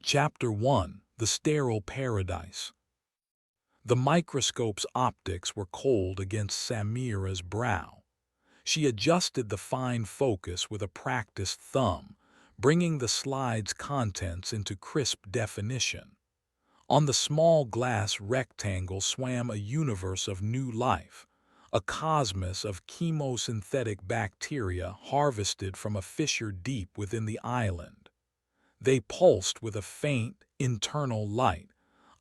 Chapter 1: The Sterile Paradise. The microscope's optics were cold against Samira's brow. She adjusted the fine focus with a practiced thumb, bringing the slide's contents into crisp definition. On the small glass rectangle swam a universe of new life, a cosmos of chemosynthetic bacteria harvested from a fissure deep within the island. They pulsed with a faint, internal light,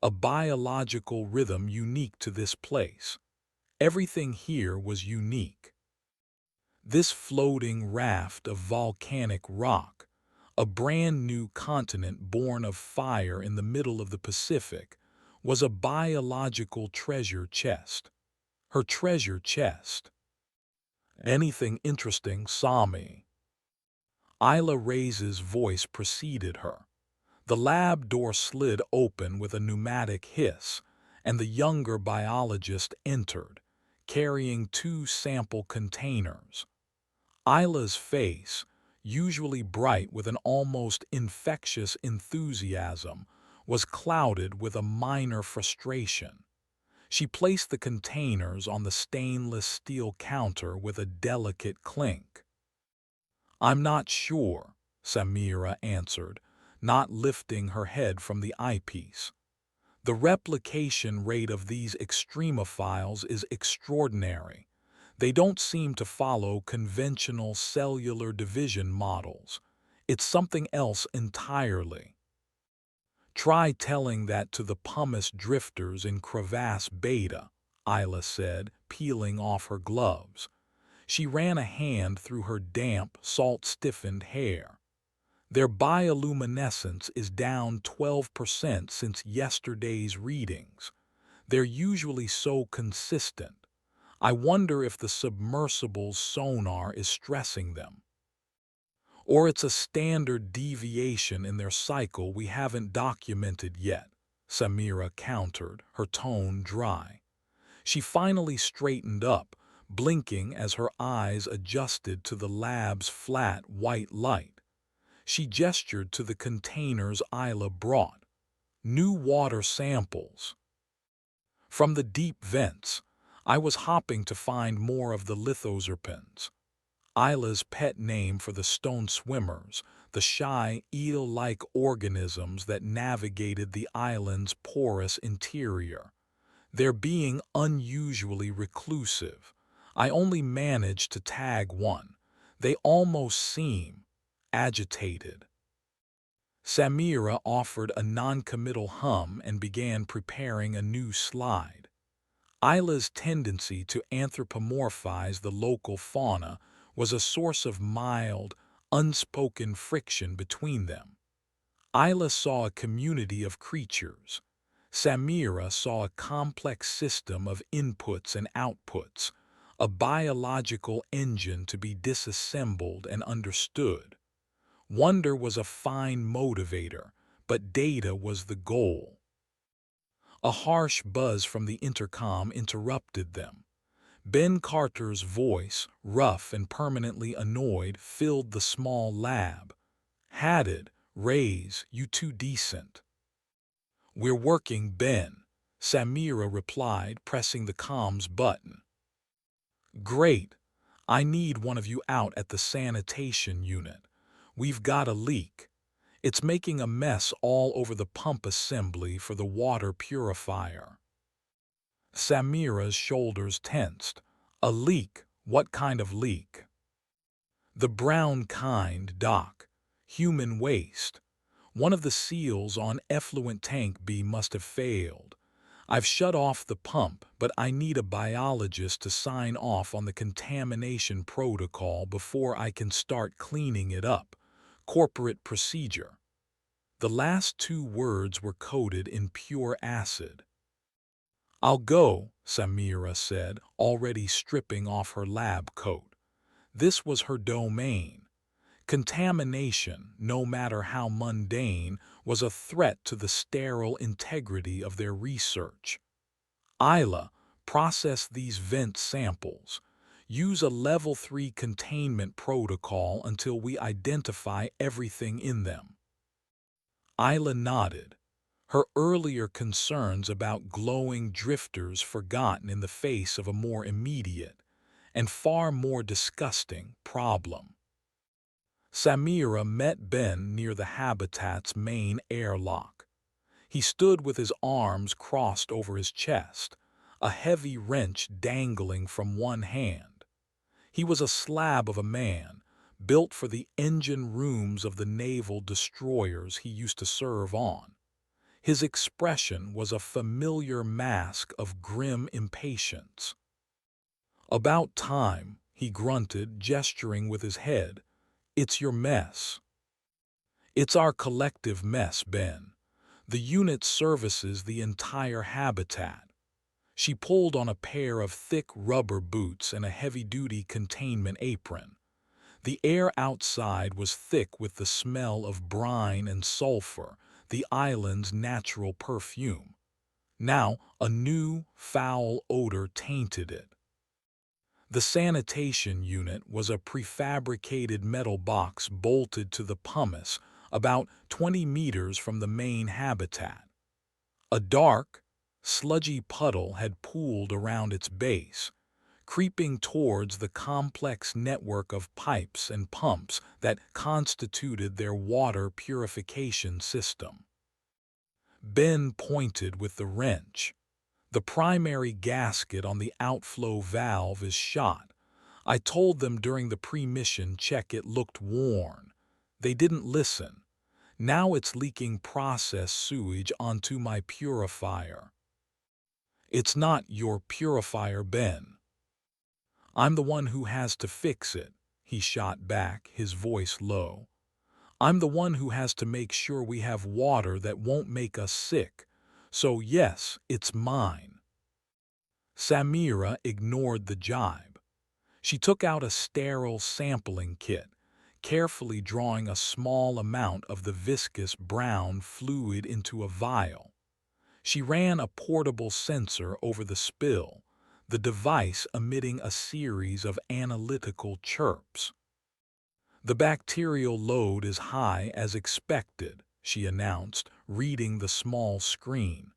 a biological rhythm unique to this place. Everything here was unique. This floating raft of volcanic rock, a brand new continent born of fire in the middle of the Pacific, was a biological treasure chest. Her treasure chest. Anything interesting, Sami? Isla Reyes' voice preceded her. The lab door slid open with a pneumatic hiss, and the younger biologist entered, carrying 2 sample containers. Isla's face, usually bright with an almost infectious enthusiasm, was clouded with a minor frustration. She placed the containers on the stainless steel counter with a delicate clink. "I'm not sure," Samira answered, not lifting her head from the eyepiece. "The replication rate of these extremophiles is extraordinary. They don't seem to follow conventional cellular division models. It's something else entirely." "Try telling that to the pumice drifters in crevasse beta," Isla said, peeling off her gloves. She ran a hand through her damp, salt-stiffened hair. "Their bioluminescence is down 12% since yesterday's readings. They're usually so consistent. I wonder if the submersible's sonar is stressing them. Or it's a standard deviation in their cycle we haven't documented yet," Samira countered, her tone dry. She finally straightened up, blinking as her eyes adjusted to the lab's flat white light. She gestured to the containers Isla brought. "New water samples. From the deep vents. I was hopping to find more of the lithozerpins." Isla's pet name for the stone swimmers, the shy, eel-like organisms that navigated the island's porous interior. "They're being unusually reclusive. I only managed to tag one. They almost seem agitated." Samira offered a noncommittal hum and began preparing a new slide. Isla's tendency to anthropomorphize the local fauna was a source of mild, unspoken friction between them. Isla saw a community of creatures. Samira saw a complex system of inputs and outputs, a biological engine to be disassembled and understood. Wonder was a fine motivator, but data was the goal. A harsh buzz from the intercom interrupted them. Ben Carter's voice, rough and permanently annoyed, filled the small lab. "Haddad, Reyes, you too decent." "We're working, Ben," Samira replied, pressing the comms button. "Great. I need one of you out at the sanitation unit. We've got a leak. It's making a mess all over the pump assembly for the water purifier." Samira's shoulders tensed. "A leak? What kind of leak?" "The brown kind, Doc. Human waste. One of the seals on effluent tank B must have failed. I've shut off the pump, but I need a biologist to sign off on the contamination protocol before I can start cleaning it up. Corporate procedure." The last 2 words were coded in pure acid. "I'll go," Samira said, already stripping off her lab coat. This was her domain. Contamination, no matter how mundane, was a threat to the sterile integrity of their research. "Isla, process these vent samples. Use a level 3 containment protocol until we identify everything in them." Isla nodded, her earlier concerns about glowing drifters forgotten in the face of a more immediate and far more disgusting problem. Samira met Ben near the habitat's main airlock. He stood with his arms crossed over his chest, a heavy wrench dangling from one hand. He was a slab of a man, built for the engine rooms of the naval destroyers he used to serve on. His expression was a familiar mask of grim impatience. "About time," he grunted, gesturing with his head. "It's your mess." "It's our collective mess, Ben. The unit services the entire habitat." She pulled on a pair of thick rubber boots and a heavy-duty containment apron. The air outside was thick with the smell of brine and sulfur, the island's natural perfume. Now, a new, foul odor tainted it. The sanitation unit was a prefabricated metal box bolted to the pumice about 20 meters from the main habitat. A dark, sludgy puddle had pooled around its base, creeping towards the complex network of pipes and pumps that constituted their water purification system. Ben pointed with the wrench. "The primary gasket on the outflow valve is shot. I told them during the pre-mission check it looked worn. They didn't listen. Now it's leaking processed sewage onto my purifier." "It's not your purifier, Ben." "I'm the one who has to fix it," he shot back, his voice low. "I'm the one who has to make sure we have water that won't make us sick. So yes, it's mine." Samira ignored the jibe. She took out a sterile sampling kit, carefully drawing a small amount of the viscous brown fluid into a vial. She ran a portable sensor over the spill, the device emitting a series of analytical chirps. "The bacterial load is high as expected," she announced, reading the small screen.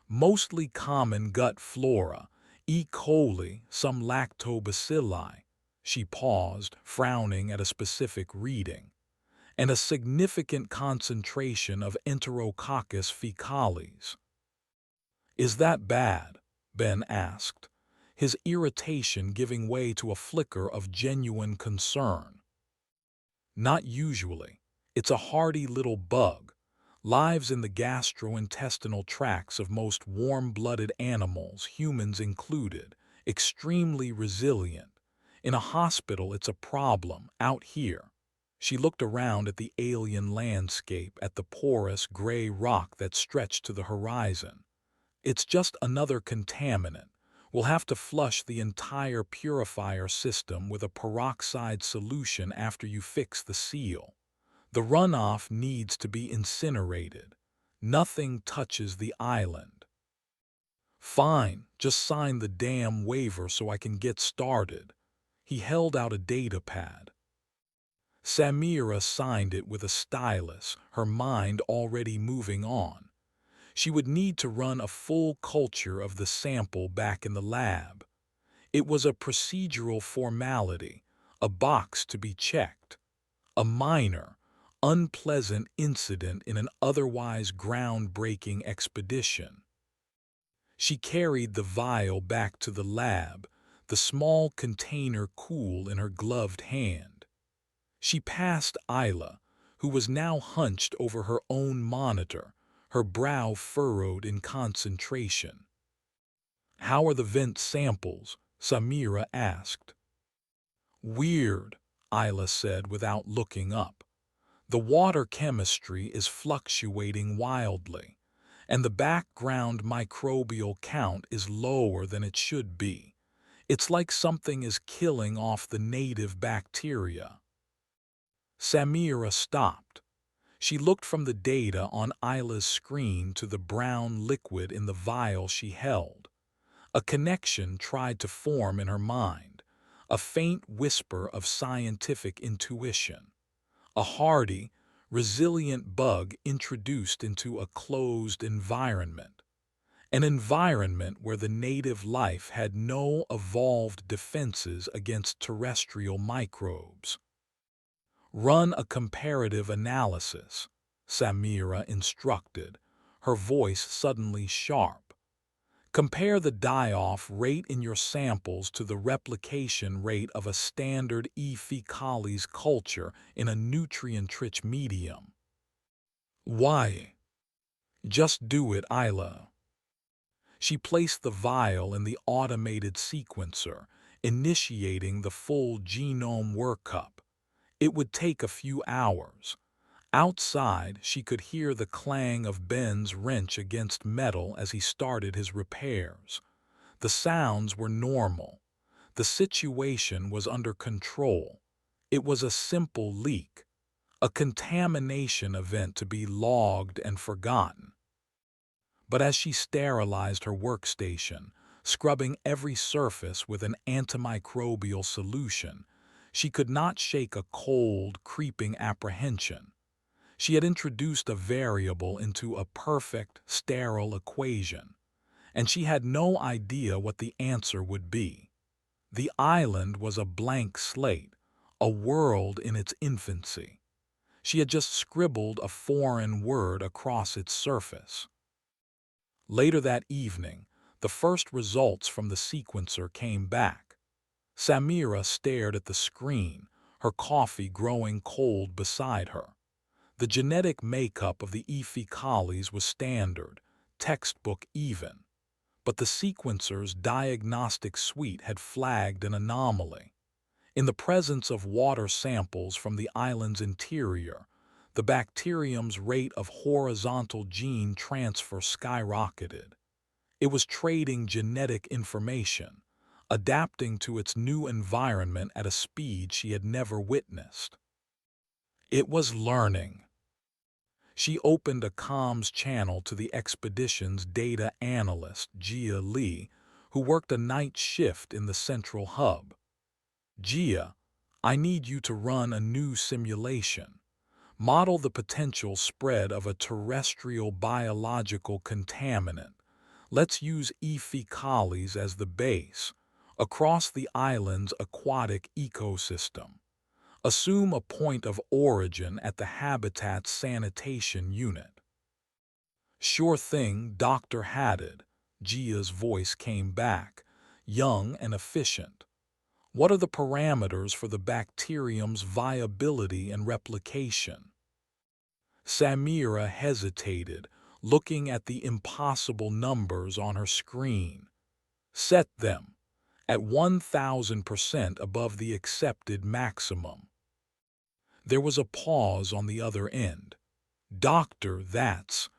"Mostly common gut flora, E. coli, some lactobacilli." She paused, frowning at a specific reading. "And a significant concentration of Enterococcus faecalis." "Is that bad?" Ben asked, his irritation giving way to a flicker of genuine concern. "Not usually. It's a hardy little bug. Lives in the gastrointestinal tracts of most warm-blooded animals, humans included, extremely resilient. In a hospital it's a problem, out here." She looked around at the alien landscape, at the porous gray rock that stretched to the horizon. "It's just another contaminant. We'll have to flush the entire purifier system with a peroxide solution after you fix the seal. The runoff needs to be incinerated. Nothing touches the island." "Fine, just sign the damn waiver so I can get started." He held out a data pad. Samira signed it with a stylus, her mind already moving on. She would need to run a full culture of the sample back in the lab. It was a procedural formality, a box to be checked. A minor, unpleasant incident in an otherwise groundbreaking expedition. She carried the vial back to the lab, the small container cool in her gloved hand. She passed Isla, who was now hunched over her own monitor, her brow furrowed in concentration. "How are the vent samples?" Samira asked. "Weird," Isla said without looking up. "The water chemistry is fluctuating wildly, and the background microbial count is lower than it should be. It's like something is killing off the native bacteria." Samira stopped. She looked from the data on Isla's screen to the brown liquid in the vial she held. A connection tried to form in her mind, a faint whisper of scientific intuition. A hardy, resilient bug introduced into a closed environment, an environment where the native life had no evolved defenses against terrestrial microbes. Run a comparative analysis, Samira instructed, her voice suddenly sharp. Compare the die-off rate in your samples to the replication rate of a standard E. faecalis culture in a nutrient-rich medium. Why? Just do it, Isla. She placed the vial in the automated sequencer, initiating the full genome workup. It would take a few hours. Outside, she could hear the clang of Ben's wrench against metal as he started his repairs. The sounds were normal. The situation was under control. It was a simple leak, a contamination event to be logged and forgotten. But as she sterilized her workstation, scrubbing every surface with an antimicrobial solution, she could not shake a cold, creeping apprehension. She had introduced a variable into a perfect, sterile equation, and she had no idea what the answer would be. The island was a blank slate, a world in its infancy. She had just scribbled a foreign word across its surface. Later that evening, the first results from the sequencer came back. Samira stared at the screen, her coffee growing cold beside her. The genetic makeup of the E. faecalis was standard, textbook even, but the sequencer's diagnostic suite had flagged an anomaly. In the presence of water samples from the island's interior, the bacterium's rate of horizontal gene transfer skyrocketed. It was trading genetic information, adapting to its new environment at a speed she had never witnessed. It was learning. She opened a comms channel to the expedition's data analyst, Jia Li, who worked a night shift in the central hub. Jia, I need you to run a new simulation. Model the potential spread of a terrestrial biological contaminant. Let's use E. faecalis as the base, across the island's aquatic ecosystem. Assume a point of origin at the habitat's sanitation unit. Sure thing, Dr. Haddad. Gia's voice came back, young and efficient. What are the parameters for the bacterium's viability and replication? Samira hesitated, looking at the impossible numbers on her screen. Set them at 1,000% above the accepted maximum. There was a pause on the other end. Doctor, that's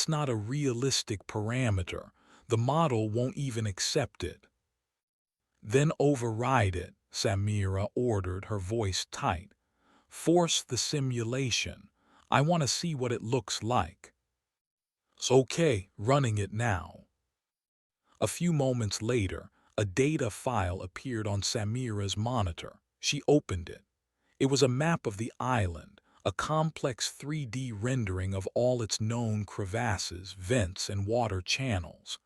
not a realistic parameter. The model won't even accept it. Then override it, Samira ordered, her voice tight. Force the simulation. I want to see what it looks like. Okay, running it now. A few moments later, a data file appeared on Samira's monitor. She opened it. It was a map of the island, a complex 3D rendering of all its known crevasses, vents, and water channels.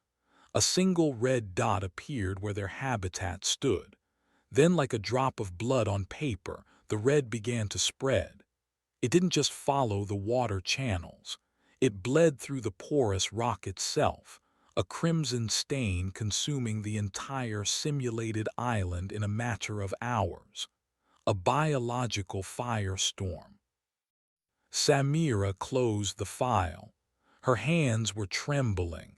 A single red dot appeared where their habitat stood. Then, like a drop of blood on paper, the red began to spread. It didn't just follow the water channels. It bled through the porous rock itself, a crimson stain consuming the entire simulated island in a matter of hours. A biological firestorm. Samira closed the file. Her hands were trembling.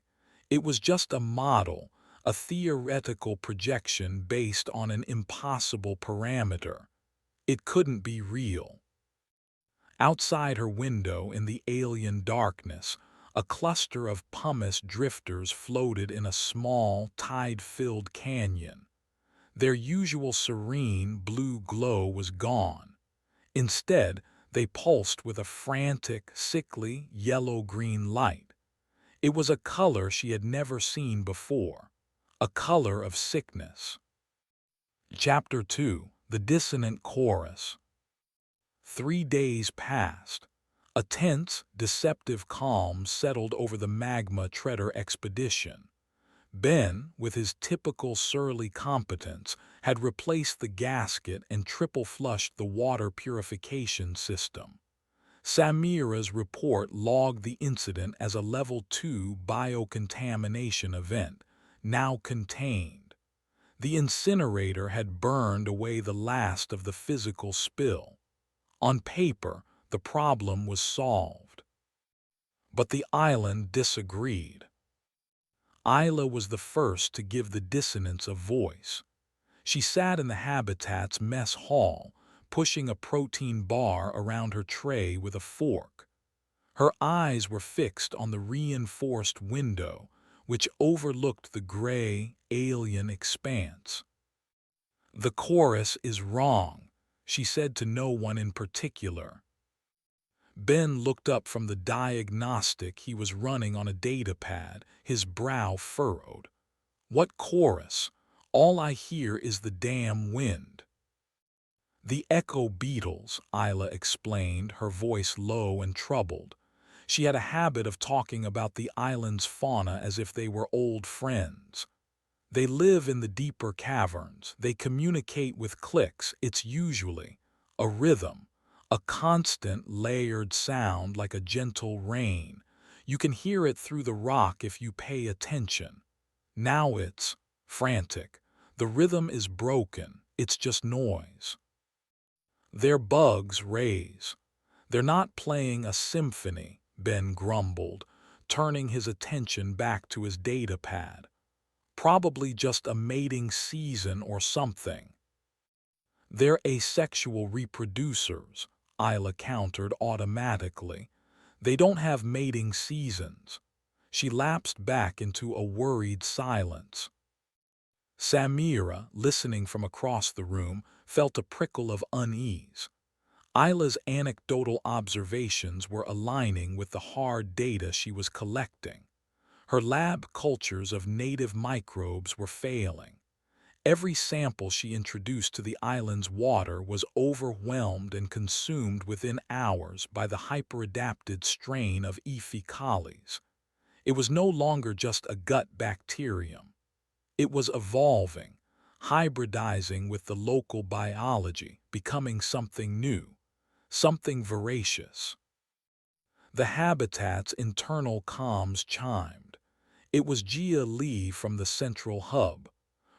It was just a model, a theoretical projection based on an impossible parameter. It couldn't be real. Outside her window in the alien darkness, a cluster of pumice drifters floated in a small, tide-filled canyon. Their usual serene blue glow was gone. Instead, they pulsed with a frantic, sickly, yellow-green light. It was a color she had never seen before, a color of sickness. Chapter 2: The Dissonant Chorus. 3 days passed. A tense, deceptive calm settled over the magma treader expedition. Ben, with his typical surly competence, had replaced the gasket and triple-flushed the water purification system. Samira's report logged the incident as a Level 2 biocontamination event, now contained. The incinerator had burned away the last of the physical spill. On paper, the problem was solved. But the island disagreed. Isla was the first to give the dissonance a voice. She sat in the habitat's mess hall, pushing a protein bar around her tray with a fork. Her eyes were fixed on the reinforced window, which overlooked the gray, alien expanse. "The chorus is wrong," she said to no one in particular. Ben looked up from the diagnostic he was running on a datapad, his brow furrowed. "What chorus? All I hear is the damn wind." "The echo beetles," Isla explained, her voice low and troubled. She had a habit of talking about the island's fauna as if they were old friends. "They live in the deeper caverns. They communicate with clicks. It's usually a rhythm, a constant layered sound like a gentle rain. You can hear it through the rock if you pay attention. Now it's frantic. The rhythm is broken. It's just noise." "They're bugs, Rays. They're not playing a symphony," Ben grumbled, turning his attention back to his datapad. "Probably just a mating season or something." "They're asexual reproducers," Isla countered automatically. "They don't have mating seasons." She lapsed back into a worried silence. Samira, listening from across the room, felt a prickle of unease. Isla's anecdotal observations were aligning with the hard data she was collecting. Her lab cultures of native microbes were failing. Every sample she introduced to the island's water was overwhelmed and consumed within hours by the hyperadapted strain of E. faecalis. It was no longer just a gut bacterium. It was evolving, hybridizing with the local biology, becoming something new, something voracious. The habitat's internal comms chimed. It was Gia Lee from the central hub.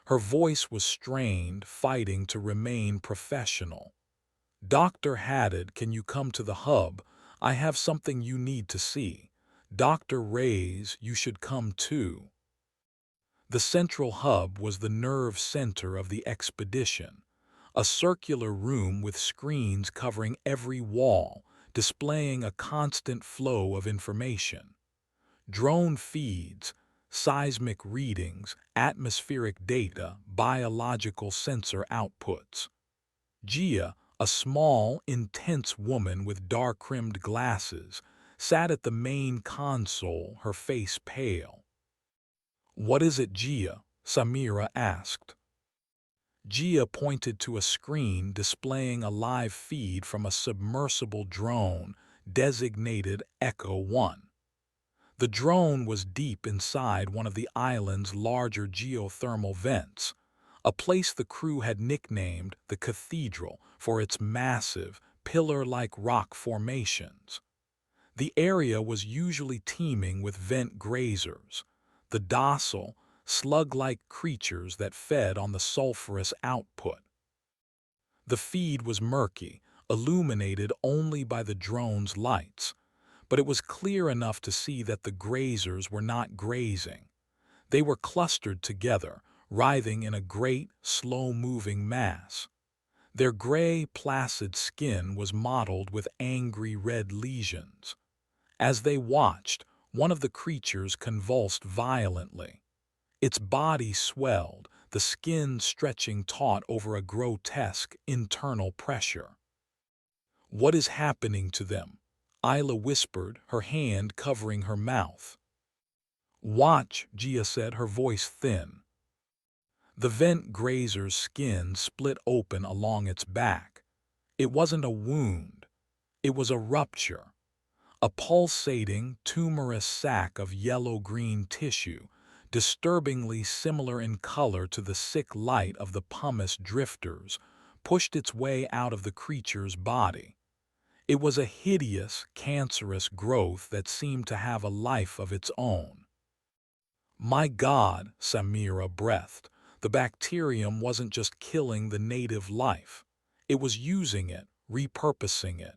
Her voice was strained, fighting to remain professional. "Dr. Haddad, can you come to the hub? I have something you need to see. Dr. Rays, you should come too." The central hub was the nerve center of the expedition, a circular room with screens covering every wall, displaying a constant flow of information. Drone feeds, seismic readings, atmospheric data, biological sensor outputs. Gia, a small, intense woman with dark-rimmed glasses, sat at the main console, her face pale. "What is it, Gia?" Samira asked. Gia pointed to a screen displaying a live feed from a submersible drone designated Echo 1. The drone was deep inside one of the island's larger geothermal vents, a place the crew had nicknamed the Cathedral for its massive, pillar-like rock formations. The area was usually teeming with vent grazers, the docile, slug-like creatures that fed on the sulfurous output. The feed was murky, illuminated only by the drone's lights, but it was clear enough to see that the grazers were not grazing. They were clustered together, writhing in a great, slow-moving mass. Their gray, placid skin was mottled with angry red lesions. As they watched, one of the creatures convulsed violently. Its body swelled, the skin stretching taut over a grotesque internal pressure. "What is happening to them?" Isla whispered, her hand covering her mouth. "Watch," Gia said, her voice thin. The vent grazer's skin split open along its back. It wasn't a wound. It was a rupture. a pulsating, tumorous sac of yellow-green tissue, disturbingly similar in color to the sick light of the pumice drifters, pushed its way out of the creature's body. It was a hideous, cancerous growth that seemed to have a life of its own. My God, Samira breathed. The bacterium wasn't just killing the native life. It was using it, repurposing it.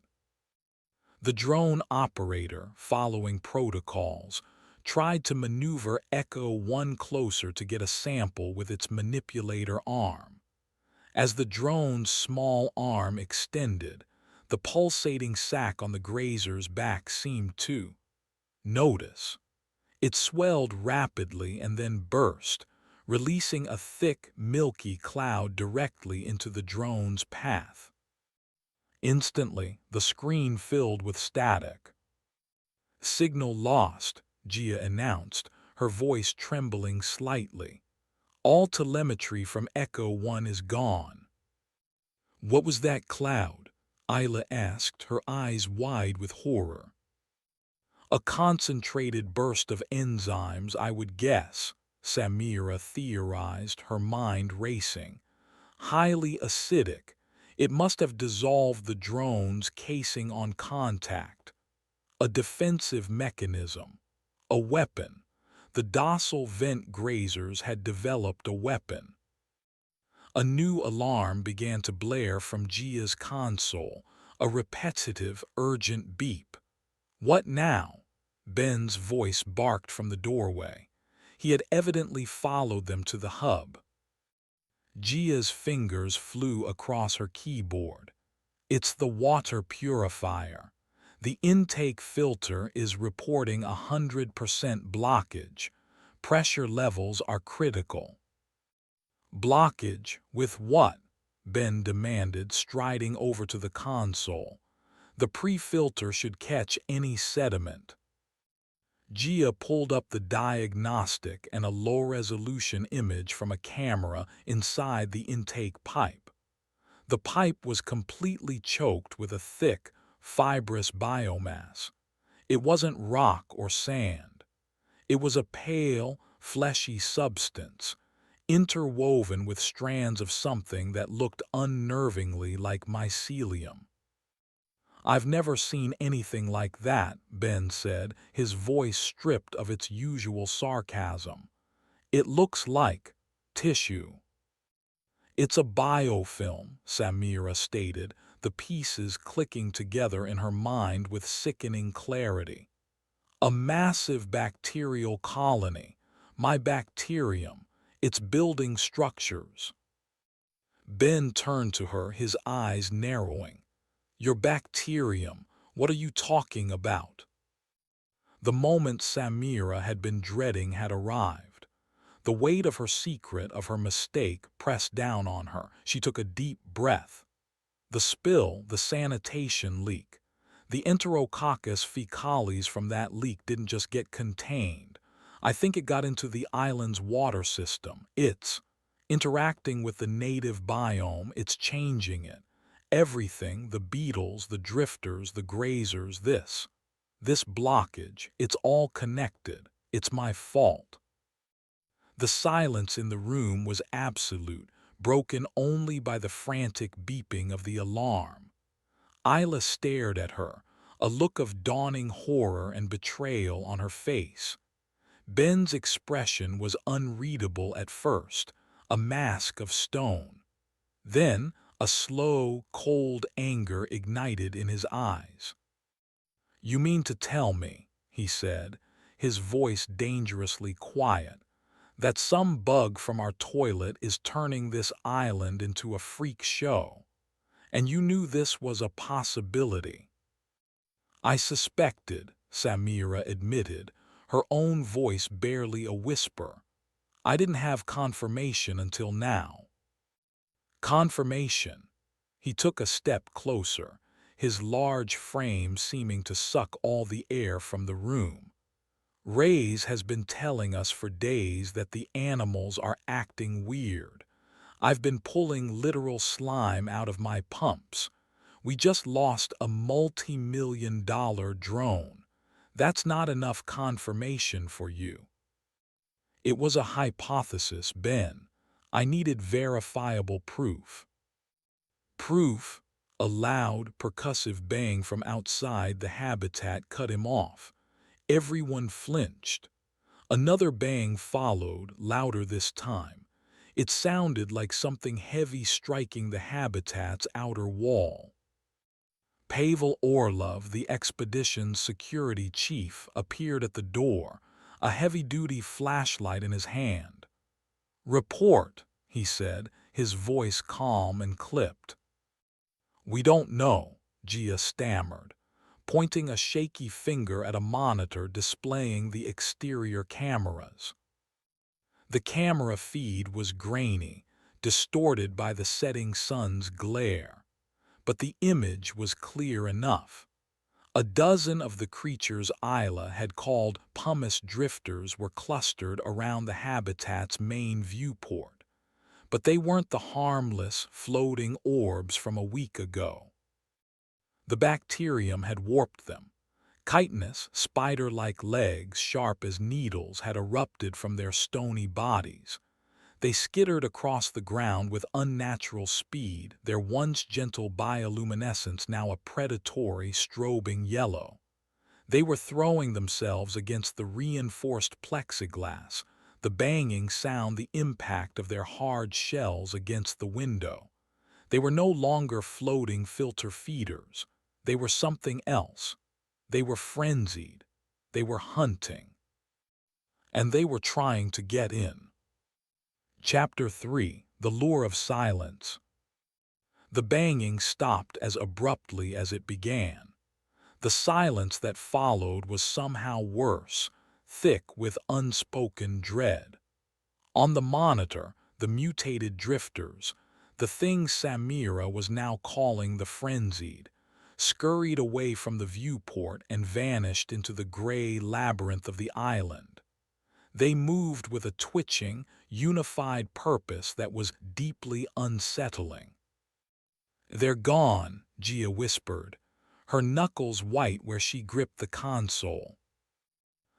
The drone operator, following protocols, tried to maneuver Echo 1 closer to get a sample with its manipulator arm. As the drone's small arm extended, the pulsating sac on the grazer's back seemed to notice. It swelled rapidly and then burst, releasing a thick, milky cloud directly into the drone's path. Instantly, the screen filled with static. "Signal lost," Gia announced, her voice trembling slightly. "All telemetry from Echo 1 is gone." "What was that cloud?" Isla asked, her eyes wide with horror. "A concentrated burst of enzymes, I would guess," Samira theorized, her mind racing. "Highly acidic. It must have dissolved the drone's casing on contact. A defensive mechanism. A weapon. The docile vent grazers had developed a weapon." A new alarm began to blare from Gia's console, a repetitive, urgent beep. "What now?" Ben's voice barked from the doorway. He had evidently followed them to the hub. Gia's fingers flew across her keyboard. "It's the water purifier. The intake filter is reporting 100% blockage. Pressure levels are critical." "Blockage? With what?" Ben demanded, striding over to the console. "The pre-filter should catch any sediment." Gia pulled up the diagnostic and a low-resolution image from a camera inside the intake pipe. The pipe was completely choked with a thick, fibrous biomass. It wasn't rock or sand. It was a pale, fleshy substance, interwoven with strands of something that looked unnervingly like mycelium. "I've never seen anything like that," Ben said, his voice stripped of its usual sarcasm. "It looks like tissue." "It's a biofilm," Samira stated, the pieces clicking together in her mind with sickening clarity. "A massive bacterial colony. My bacterium. It's building structures." Ben turned to her, his eyes narrowing. "Your bacterium, what are you talking about?" The moment Samira had been dreading had arrived. The weight of her secret, of her mistake, pressed down on her. She took a deep breath. The spill, the sanitation leak. The Enterococcus faecalis from that leak didn't just get contained. I think it got into the island's water system. It's interacting with the native biome, it's changing it. Everything, the beetles, the drifters, the grazers, this blockage, it's all connected. It's my fault. The silence in the room was absolute, broken only by the frantic beeping of the alarm. Isla stared at her, a look of dawning horror and betrayal on her face. Ben's expression was unreadable at first, a mask of stone. Then, a slow, cold anger ignited in his eyes. "You mean to tell me," he said, his voice dangerously quiet, "that some bug from our toilet is turning this island into a freak show? And you knew this was a possibility?" "I suspected," Samira admitted, her own voice barely a whisper. "I didn't have confirmation until now." "Confirmation?" He took a step closer, his large frame seeming to suck all the air from the room. "Reyes has been telling us for days that the animals are acting weird. I've been pulling literal slime out of my pumps. We just lost a multi-million-dollar drone. That's not enough confirmation for you. It was a hypothesis, Ben. I needed verifiable proof. Proof? A loud, percussive bang from outside the habitat cut him off. Everyone flinched. Another bang followed, louder this time. It sounded like something heavy striking the habitat's outer wall. Pavel Orlov, the expedition's security chief, appeared at the door, a heavy-duty flashlight in his hand. "Report," he said, his voice calm and clipped. "We don't know," Gia stammered, pointing a shaky finger at a monitor displaying the exterior cameras. The camera feed was grainy, distorted by the setting sun's glare. But the image was clear enough. A dozen of the creatures Isla had called pumice drifters were clustered around the habitat's main viewport. But they weren't the harmless, floating orbs from a week ago. The bacterium had warped them. Chitinous, spider-like legs sharp as needles had erupted from their stony bodies. They skittered across the ground with unnatural speed, their once gentle bioluminescence now a predatory, strobing yellow. They were throwing themselves against the reinforced plexiglass, the banging sound the impact of their hard shells against the window. They were no longer floating filter feeders. They were something else. They were frenzied. They were hunting. And they were trying to get in. Chapter 3: The Lure of Silence. The banging stopped as abruptly as it began. The silence that followed was somehow worse, thick with unspoken dread. On the monitor, the mutated drifters, the thing Samira was now calling the frenzied, scurried away from the viewport and vanished into the gray labyrinth of the island. They moved with a twitching, unified purpose that was deeply unsettling. "They're gone," Gia whispered, her knuckles white where she gripped the console.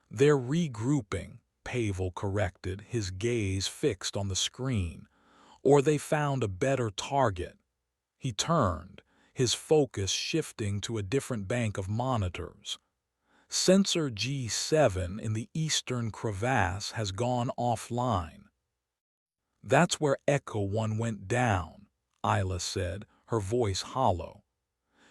"They're regrouping," Pavel corrected, his gaze fixed on the screen. "Or they found a better target." He turned, his focus shifting to a different bank of monitors. "Sensor G7 in the eastern crevasse has gone offline." "That's where Echo 1 went down," Isla said, her voice hollow.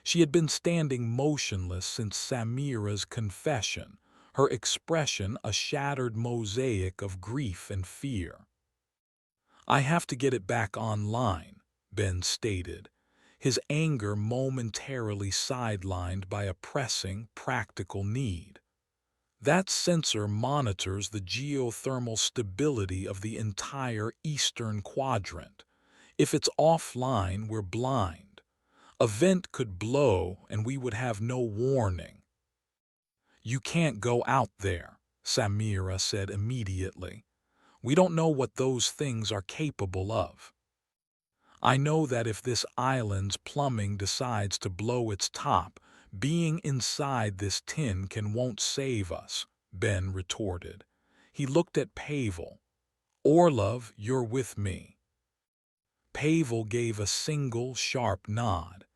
She had been standing motionless since Samira's confession, her expression a shattered mosaic of grief and fear. "I have to get it back online," Ben stated, his anger momentarily sidelined by a pressing, practical need. "That sensor monitors the geothermal stability of the entire eastern quadrant. If it's offline, we're blind. A vent could blow and we would have no warning." "You can't go out there," Samira said immediately. "We don't know what those things are capable of." "I know that if this island's plumbing decides to blow its top, being inside this tin won't save us," Ben retorted. He looked at Pavel. "Orlov, you're with me." Pavel gave a single, sharp nod.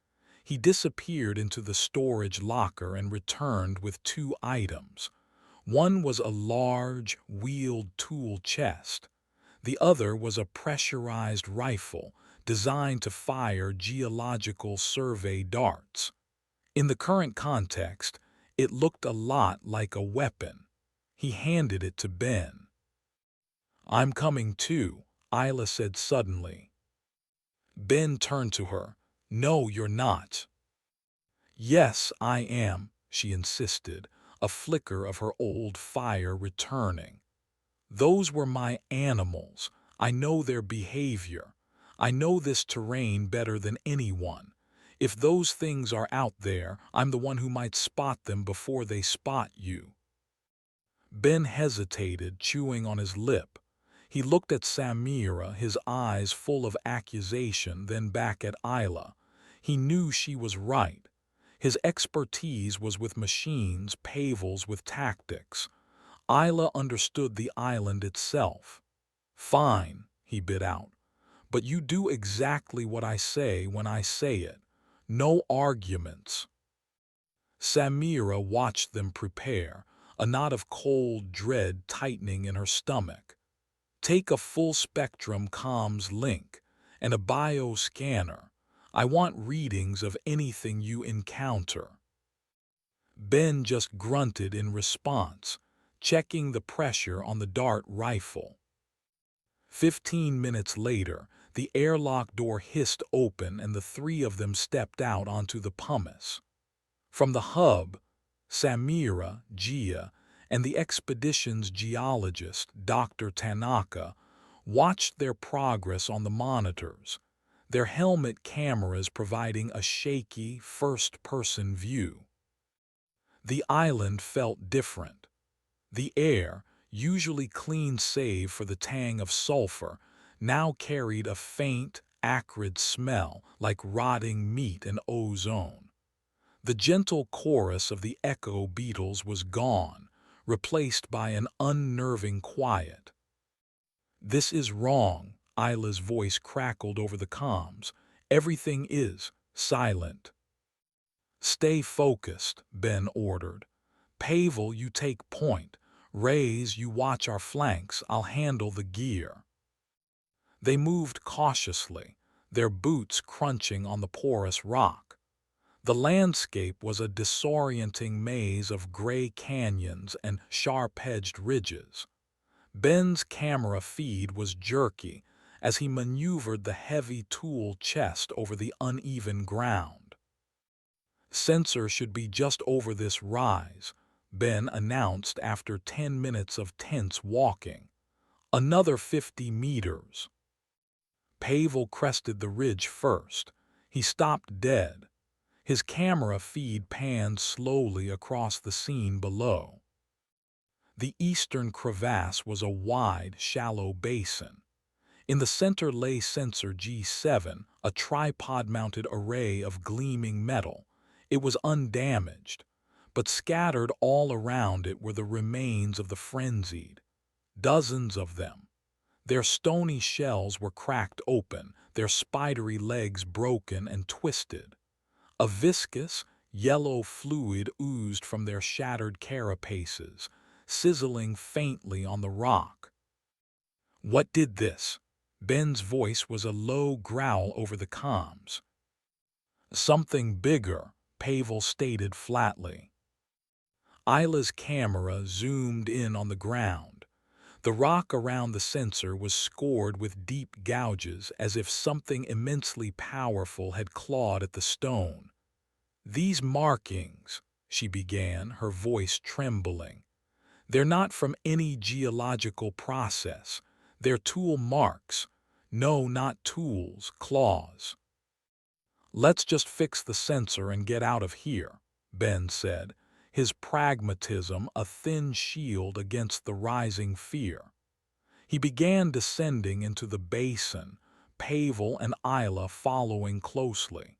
He disappeared into the storage locker and returned with 2 items. One was a large, wheeled tool chest. The other was a pressurized rifle designed to fire geological survey darts. In the current context, it looked a lot like a weapon. He handed it to Ben. "I'm coming too," Isla said suddenly. Ben turned to her. "No, you're not." "Yes, I am," she insisted, a flicker of her old fire returning. "Those were my animals. I know their behavior. I know this terrain better than anyone. If those things are out there, I'm the one who might spot them before they spot you." Ben hesitated, chewing on his lip. He looked at Samira, his eyes full of accusation, then back at Isla. He knew she was right. His expertise was with machines, Pavel's with tactics. Isla understood the island itself. "Fine," he bit out, "but you do exactly what I say when I say it. No arguments." Samira watched them prepare, a knot of cold dread tightening in her stomach. "Take a full-spectrum comms link and a bioscanner. I want readings of anything you encounter." Ben just grunted in response, checking the pressure on the dart rifle. 15 minutes later, the airlock door hissed open and the three of them stepped out onto the pumice. From the hub, Samira, Gia, and the expedition's geologist, Dr. Tanaka, watched their progress on the monitors, their helmet cameras providing a shaky, first-person view. The island felt different. The air, usually clean save for the tang of sulfur, now carried a faint, acrid smell like rotting meat and ozone. The gentle chorus of the echo beetles was gone, replaced by an unnerving quiet. "This is wrong," Isla's voice crackled over the comms. "Everything is silent." "Stay focused," Ben ordered. "Pavel, you take point. Rays, you watch our flanks. I'll handle the gear." They moved cautiously, their boots crunching on the porous rock. The landscape was a disorienting maze of gray canyons and sharp-edged ridges. Ben's camera feed was jerky as he maneuvered the heavy tool chest over the uneven ground. "Sensor should be just over this rise," Ben announced after 10 minutes of tense walking. "Another 50 meters." Pavel crested the ridge first. He stopped dead. His camera feed panned slowly across the scene below. The eastern crevasse was a wide, shallow basin. In the center lay sensor G7, a tripod-mounted array of gleaming metal. It was undamaged, but scattered all around it were the remains of the frenzied. Dozens of them. Their stony shells were cracked open, their spidery legs broken and twisted. A viscous, yellow fluid oozed from their shattered carapaces, sizzling faintly on the rock. "What did this?" Ben's voice was a low growl over the comms. "Something bigger," Pavel stated flatly. Isla's camera zoomed in on the ground. The rock around the sensor was scored with deep gouges as if something immensely powerful had clawed at the stone. "These markings," she began, her voice trembling, "they're not from any geological process. They're tool marks. No, not tools, claws." "Let's just fix the sensor and get out of here," Ben said, his pragmatism a thin shield against the rising fear. He began descending into the basin, Pavel and Isla following closely.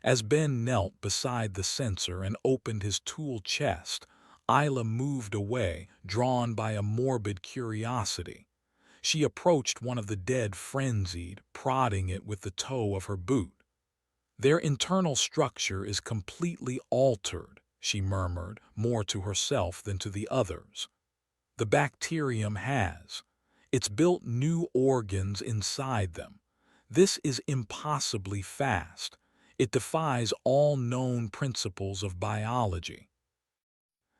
As Ben knelt beside the sensor and opened his tool chest, Isla moved away, drawn by a morbid curiosity. She approached one of the dead frenzied, prodding it with the toe of her boot. "Their internal structure is completely altered," she murmured, more to herself than to the others. "The bacterium has. It's built new organs inside them. This is impossibly fast. It defies all known principles of biology."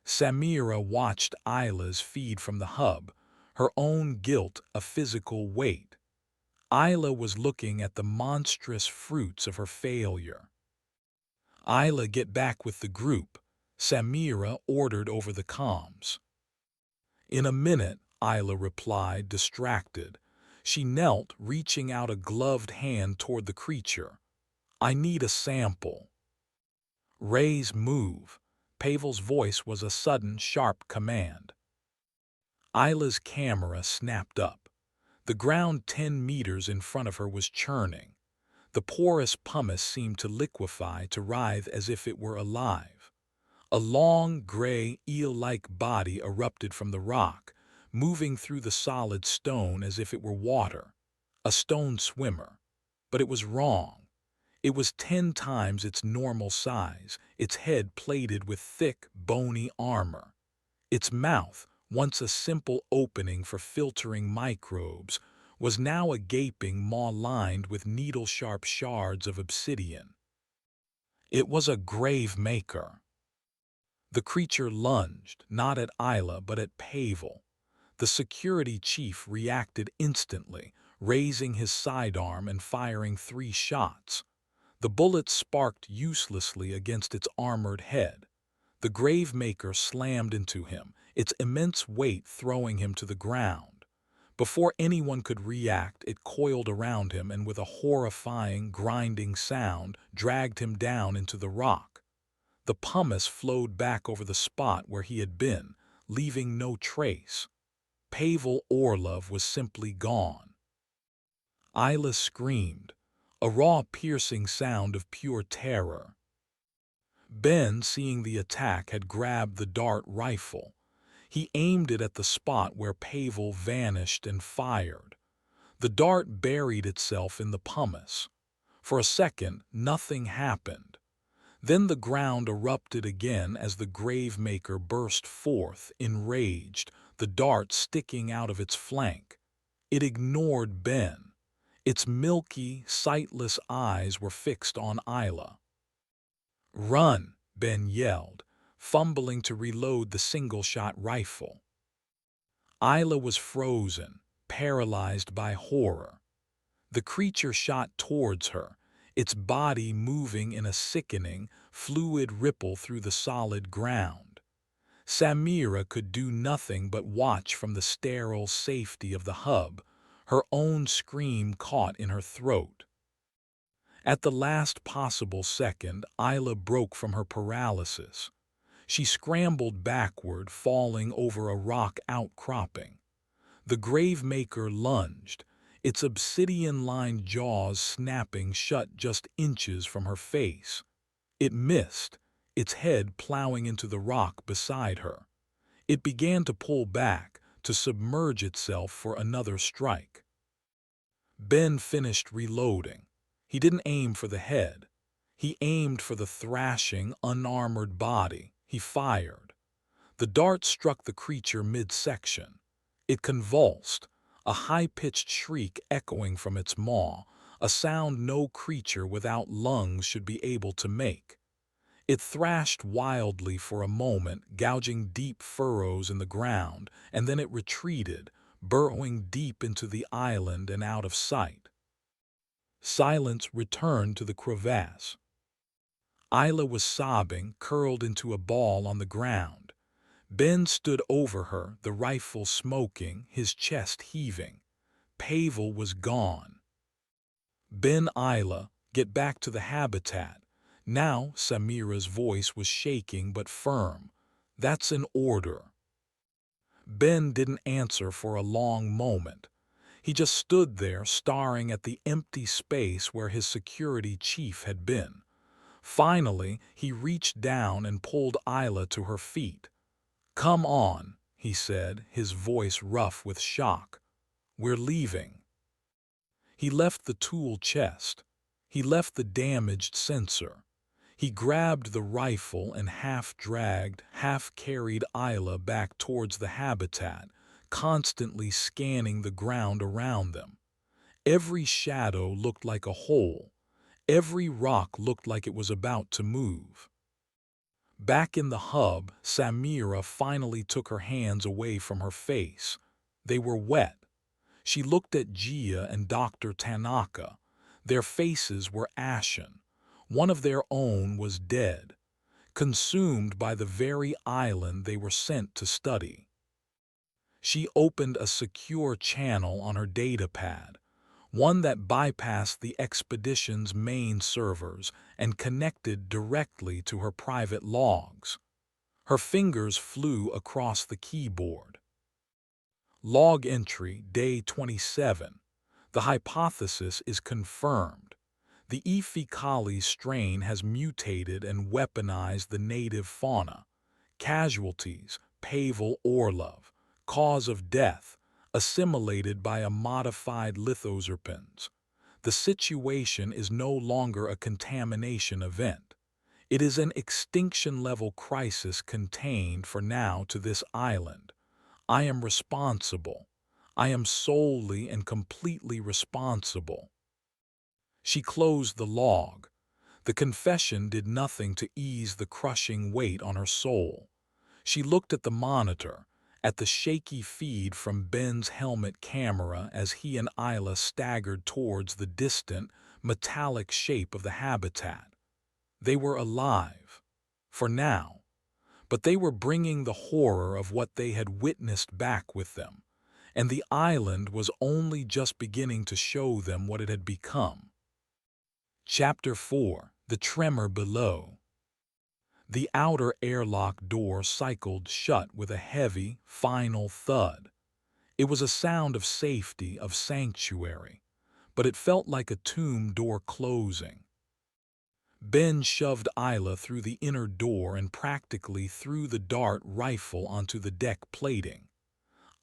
Samira watched Isla's feed from the hub, her own guilt a physical weight. Isla was looking at the monstrous fruits of her failure. "Isla, get back with the group," Samira ordered over the comms. "In a minute," Isla replied, distracted. She knelt, reaching out a gloved hand toward the creature. "I need a sample." "Raise, move." Pavel's voice was a sudden, sharp command. Isla's camera snapped up. The ground 10 meters in front of her was churning. The porous pumice seemed to liquefy, to writhe as if it were alive. A long, gray, eel-like body erupted from the rock, moving through the solid stone as if it were water. A stone swimmer. But it was wrong. It was 10 times its normal size, its head plated with thick, bony armor. Its mouth, once a simple opening for filtering microbes, was now a gaping maw lined with needle-sharp shards of obsidian. It was a grave maker. The creature lunged, not at Isla but at Pavel. The security chief reacted instantly, raising his sidearm and firing 3 shots. The bullets sparked uselessly against its armored head. The Gravemaker slammed into him, its immense weight throwing him to the ground. Before anyone could react, it coiled around him and with a horrifying, grinding sound, dragged him down into the rock. The pumice flowed back over the spot where he had been, leaving no trace. Pavel Orlov was simply gone. Isla screamed, a raw, piercing sound of pure terror. Ben, seeing the attack, had grabbed the dart rifle. He aimed it at the spot where Pavel vanished and fired. The dart buried itself in the pumice. For a second, nothing happened. Then the ground erupted again as the Gravemaker burst forth, enraged, the dart sticking out of its flank. It ignored Ben. Its milky, sightless eyes were fixed on Isla. "Run!" Ben yelled, fumbling to reload the single-shot rifle. Isla was frozen, paralyzed by horror. The creature shot towards her, its body moving in a sickening, fluid ripple through the solid ground. Samira could do nothing but watch from the sterile safety of the hub, her own scream caught in her throat. At the last possible second, Isla broke from her paralysis. She scrambled backward, falling over a rock outcropping. The Gravemaker lunged, its obsidian-lined jaws snapping shut just inches from her face. It missed, its head plowing into the rock beside her. It began to pull back, to submerge itself for another strike. Ben finished reloading. He didn't aim for the head. He aimed for the thrashing, unarmored body. He fired. The dart struck the creature midsection. It convulsed, a high-pitched shriek echoing from its maw, a sound no creature without lungs should be able to make. It thrashed wildly for a moment, gouging deep furrows in the ground, and then it retreated, burrowing deep into the island and out of sight. Silence returned to the crevasse. Isla was sobbing, curled into a ball on the ground. Ben stood over her, the rifle smoking, his chest heaving. Pavel was gone. "Ben, Isla, get back to the habitat." Now Samira's voice was shaking but firm. "That's an order." Ben didn't answer for a long moment. He just stood there, staring at the empty space where his security chief had been. Finally, he reached down and pulled Isla to her feet. "Come on," he said, his voice rough with shock. "We're leaving." He left the tool chest. He left the damaged sensor. He grabbed the rifle and half-dragged, half-carried Isla back towards the habitat, constantly scanning the ground around them. Every shadow looked like a hole. Every rock looked like it was about to move. Back in the hub, Samira finally took her hands away from her face. They were wet. She looked at Gia and Dr. Tanaka. Their faces were ashen. One of their own was dead, consumed by the very island they were sent to study. She opened a secure channel on her datapad, one that bypassed the expedition's main servers and connected directly to her private logs. Her fingers flew across the keyboard. Log entry, day 27. The hypothesis is confirmed. The E. faecalis strain has mutated and weaponized the native fauna. Casualties, Pavel Orlov. Cause of death, assimilated by a modified lithoserpens. The situation is no longer a contamination event. It is an extinction-level crisis contained for now to this island. I am responsible. I am solely and completely responsible. She closed the log. The confession did nothing to ease the crushing weight on her soul. She looked at the monitor, at the shaky feed from Ben's helmet camera as he and Isla staggered towards the distant, metallic shape of the habitat. They were alive. For now. But they were bringing the horror of what they had witnessed back with them, and the island was only just beginning to show them what it had become. Chapter 4. The Tremor Below. The outer airlock door cycled shut with a heavy, final thud. It was a sound of safety, of sanctuary, but it felt like a tomb door closing. Ben shoved Isla through the inner door and practically threw the dart rifle onto the deck plating.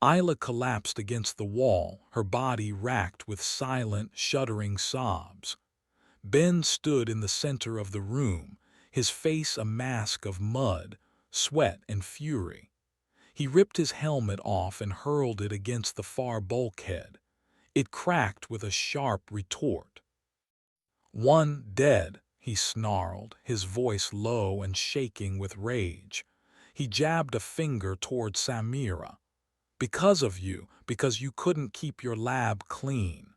Isla collapsed against the wall, her body racked with silent, shuddering sobs. Ben stood in the center of the room, his face a mask of mud, sweat, and fury. He ripped his helmet off and hurled it against the far bulkhead. It cracked with a sharp retort. "One dead," he snarled, his voice low and shaking with rage. He jabbed a finger toward Samira. "Because of you, because you couldn't keep your lab clean."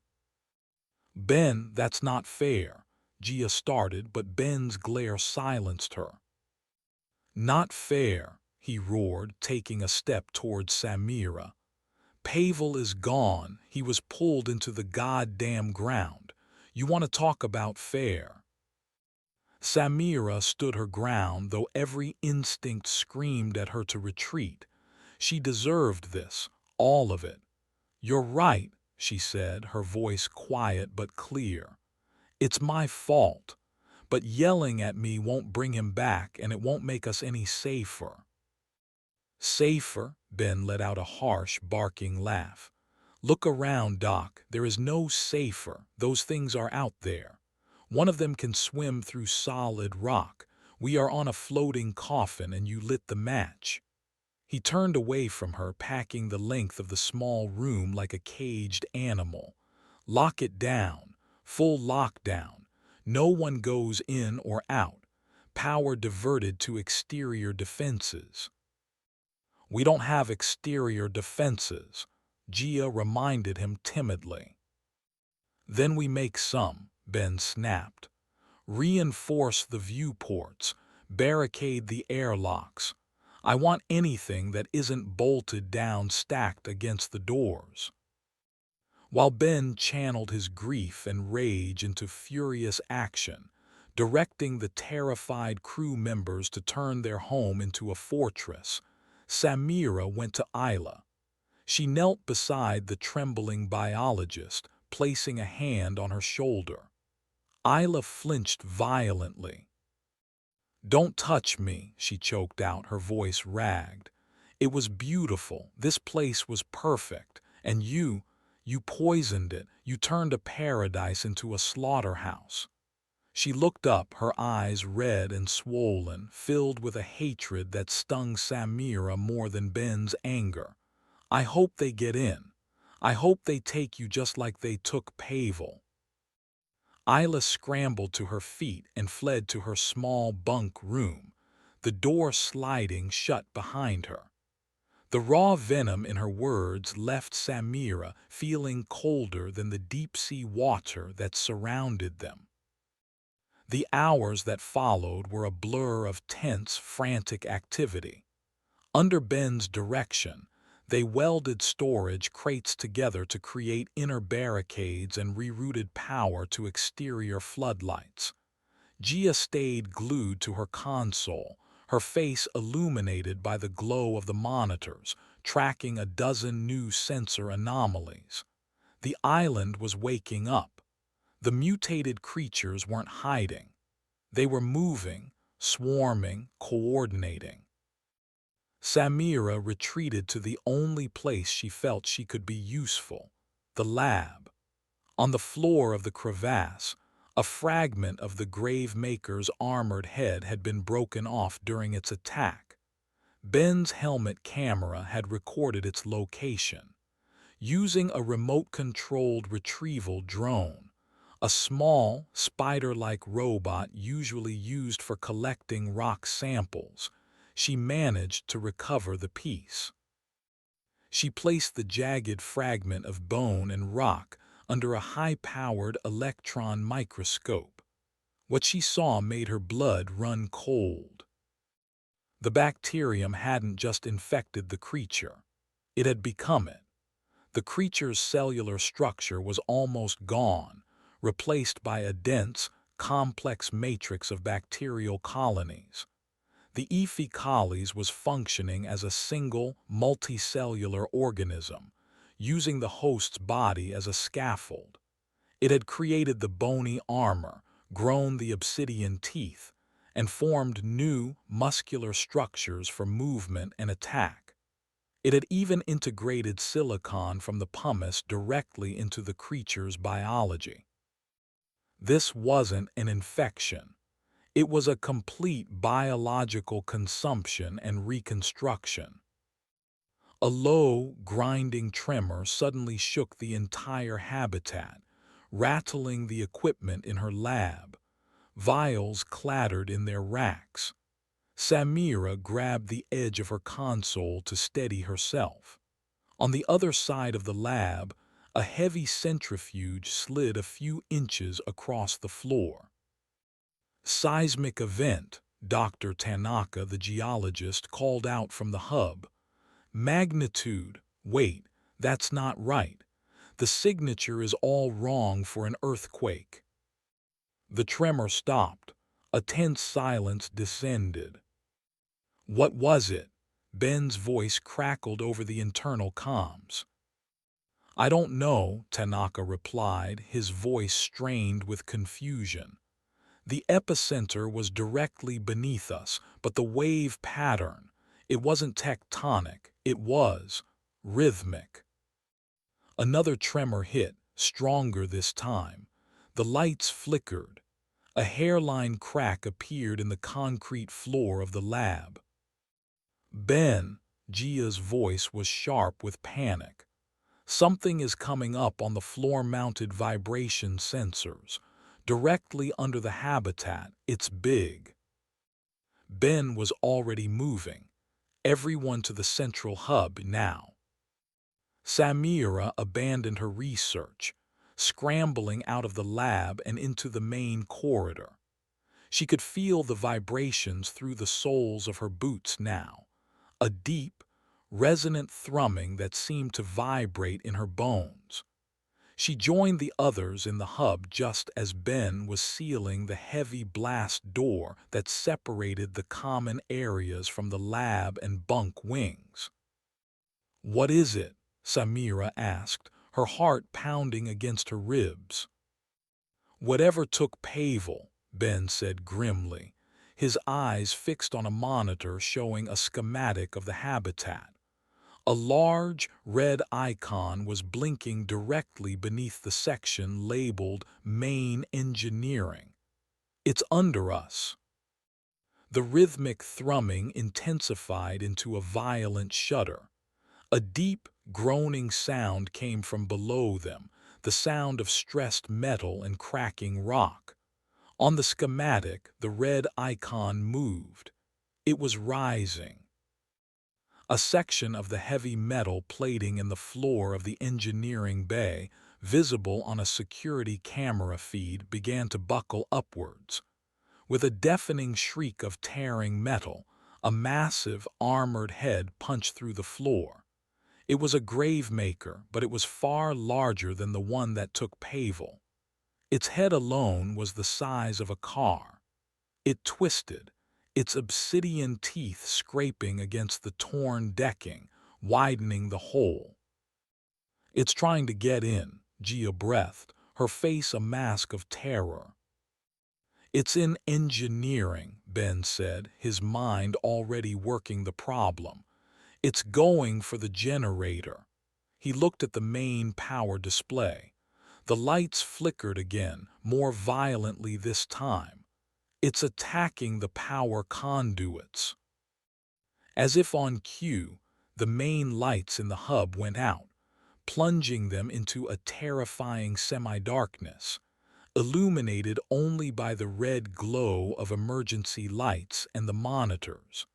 "Ben, that's not fair," Gia started, but Ben's glare silenced her. "Not fair," he roared, taking a step toward Samira. "Pavel is gone. He was pulled into the goddamn ground. You want to talk about fair?" Samira stood her ground, though every instinct screamed at her to retreat. She deserved this, all of it. "You're right," she said, her voice quiet but clear. "It's my fault. But yelling at me won't bring him back, and it won't make us any safer." "Safer?" Ben let out a harsh, barking laugh. "Look around, Doc. There is no safer. Those things are out there. One of them can swim through solid rock. We are on a floating coffin, and you lit the match." He turned away from her, packing the length of the small room like a caged animal. "Lock it down. Full lockdown. No one goes in or out. Power diverted to exterior defenses." "We don't have exterior defenses," Gia reminded him timidly. "Then we make some," Ben snapped. "Reinforce the viewports. Barricade the airlocks. I want anything that isn't bolted down stacked against the doors." While Ben channeled his grief and rage into furious action, directing the terrified crew members to turn their home into a fortress, Samira went to Isla. She knelt beside the trembling biologist, placing a hand on her shoulder. Isla flinched violently. "Don't touch me," she choked out, her voice ragged. "It was beautiful. This place was perfect. And you poisoned it. You turned a paradise into a slaughterhouse." She looked up, her eyes red and swollen, filled with a hatred that stung Samira more than Ben's anger. "I hope they get in. I hope they take you just like they took Pavel." Isla scrambled to her feet and fled to her small bunk room, the door sliding shut behind her. The raw venom in her words left Samira feeling colder than the deep-sea water that surrounded them. The hours that followed were a blur of tense, frantic activity. Under Ben's direction, they welded storage crates together to create inner barricades and rerouted power to exterior floodlights. Gia stayed glued to her console, her face illuminated by the glow of the monitors, tracking a dozen new sensor anomalies. The island was waking up. The mutated creatures weren't hiding. They were moving, swarming, coordinating. Samira retreated to the only place she felt she could be useful, the lab. On the floor of the crevasse, a fragment of the Gravemaker's armored head had been broken off during its attack. Ben's helmet camera had recorded its location. Using a remote-controlled retrieval drone, a small, spider-like robot usually used for collecting rock samples, she managed to recover the piece. She placed the jagged fragment of bone and rock under a high-powered electron microscope. What she saw made her blood run cold. The bacterium hadn't just infected the creature. It had become it. The creature's cellular structure was almost gone, replaced by a dense, complex matrix of bacterial colonies. The E. faecalis was functioning as a single, multicellular organism, using the host's body as a scaffold. It had created the bony armor, grown the obsidian teeth, and formed new, muscular structures for movement and attack. It had even integrated silicon from the pumice directly into the creature's biology. This wasn't an infection. It was a complete biological consumption and reconstruction. A low, grinding tremor suddenly shook the entire habitat, rattling the equipment in her lab. Vials clattered in their racks. Samira grabbed the edge of her console to steady herself. On the other side of the lab, a heavy centrifuge slid a few inches across the floor. Seismic event, Dr. Tanaka, the geologist, called out from the hub. Magnitude. Wait, that's not right. The signature is all wrong for an earthquake. The tremor stopped. A tense silence descended. What was it? Ben's voice crackled over the internal comms. I don't know, Tanaka replied, his voice strained with confusion. The epicenter was directly beneath us, but the wave pattern, it wasn't tectonic, it was rhythmic. Another tremor hit, stronger this time. The lights flickered. A hairline crack appeared in the concrete floor of the lab. Ben, Gia's voice was sharp with panic. Something is coming up on the floor-mounted vibration sensors. Directly under the habitat, it's big. Ben was already moving. Everyone to the central hub now. Samira abandoned her research, scrambling out of the lab and into the main corridor. She could feel the vibrations through the soles of her boots now, a deep, resonant thrumming that seemed to vibrate in her bones. She joined the others in the hub just as Ben was sealing the heavy blast door that separated the common areas from the lab and bunk wings. What is it? Samira asked, her heart pounding against her ribs. Whatever took Pavel, Ben said grimly, his eyes fixed on a monitor showing a schematic of the habitat. A large, red icon was blinking directly beneath the section labeled Main Engineering. It's under us. The rhythmic thrumming intensified into a violent shudder. A deep, groaning sound came from below them, the sound of stressed metal and cracking rock. On the schematic, the red icon moved. It was rising. A section of the heavy metal plating in the floor of the engineering bay, visible on a security camera feed, began to buckle upwards. With a deafening shriek of tearing metal, a massive, armored head punched through the floor. It was a Gravemaker, but it was far larger than the one that took Pavel. Its head alone was the size of a car. It twisted, its obsidian teeth scraping against the torn decking, widening the hole. It's trying to get in, Gia breathed, her face a mask of terror. "It's in engineering," Ben said, his mind already working the problem. "It's going for the generator." He looked at the main power display. The lights flickered again, more violently this time. "It's attacking the power conduits." As if on cue, the main lights in the hub went out, plunging them into a terrifying semi-darkness, illuminated only by the red glow of emergency lights and the monitors.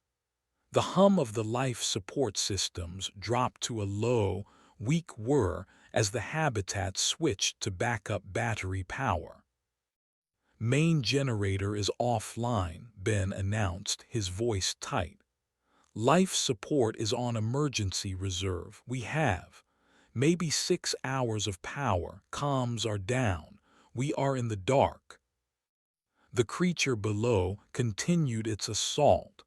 The hum of the life support systems dropped to a low, weak whir as the habitat switched to backup battery power. "Main generator is offline," Ben announced, his voice tight. "Life support is on emergency reserve. We have maybe 6 hours of power. Comms are down. We are in the dark." The creature below continued its assault,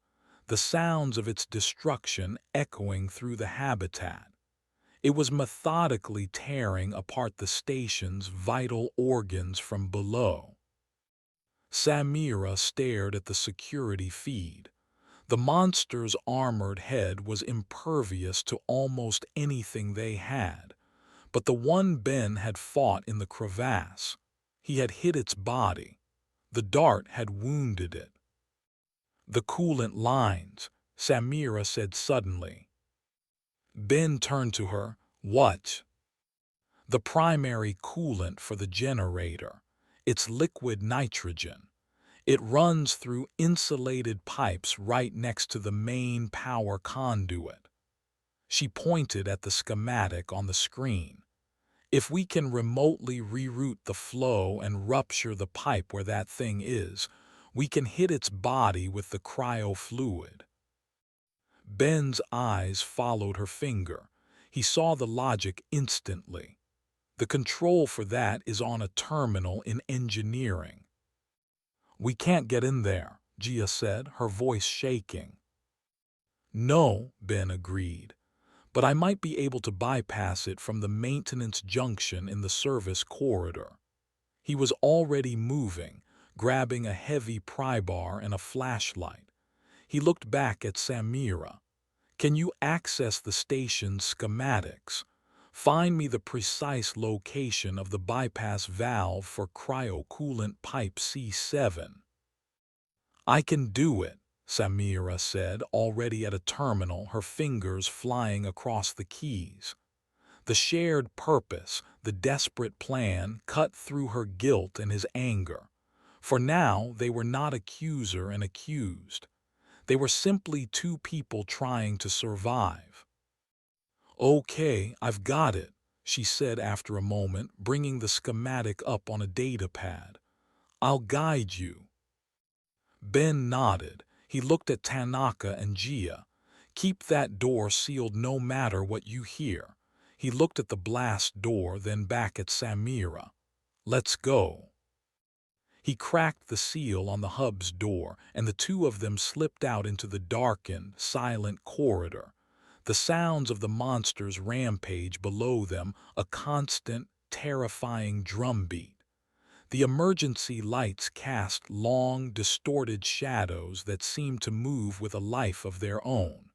the sounds of its destruction echoing through the habitat. It was methodically tearing apart the station's vital organs from below. Samira stared at the security feed. The monster's armored head was impervious to almost anything they had, but the one Ben had fought in the crevasse, he had hit its body. The dart had wounded it. "The coolant lines," Samira said suddenly. Ben turned to her. "What?" "The primary coolant for the generator. It's liquid nitrogen. It runs through insulated pipes right next to the main power conduit." She pointed at the schematic on the screen. "If we can remotely reroute the flow and rupture the pipe where that thing is, we can hit its body with the cryo-fluid." Ben's eyes followed her finger. He saw the logic instantly. "The control for that is on a terminal in engineering." "We can't get in there," Gia said, her voice shaking. "No," Ben agreed, "but I might be able to bypass it from the maintenance junction in the service corridor." He was already moving, grabbing a heavy pry bar and a flashlight. He looked back at Samira. "Can you access the station's schematics? Find me the precise location of the bypass valve for cryocoolant pipe C7. "I can do it," Samira said, already at a terminal, her fingers flying across the keys. The shared purpose, the desperate plan, cut through her guilt and his anger. For now they were not accuser and accused. They were simply two people trying to survive. "Okay, I've got it," she said after a moment, bringing the schematic up on a datapad. "I'll guide you." Ben nodded. He looked at Tanaka and Gia. "Keep that door sealed no matter what you hear." He looked at the blast door, then back at Samira. "Let's go." He cracked the seal on the hub's door, and the two of them slipped out into the darkened, silent corridor. The sounds of the monster's rampage below them, a constant, terrifying drumbeat. The emergency lights cast long, distorted shadows that seemed to move with a life of their own.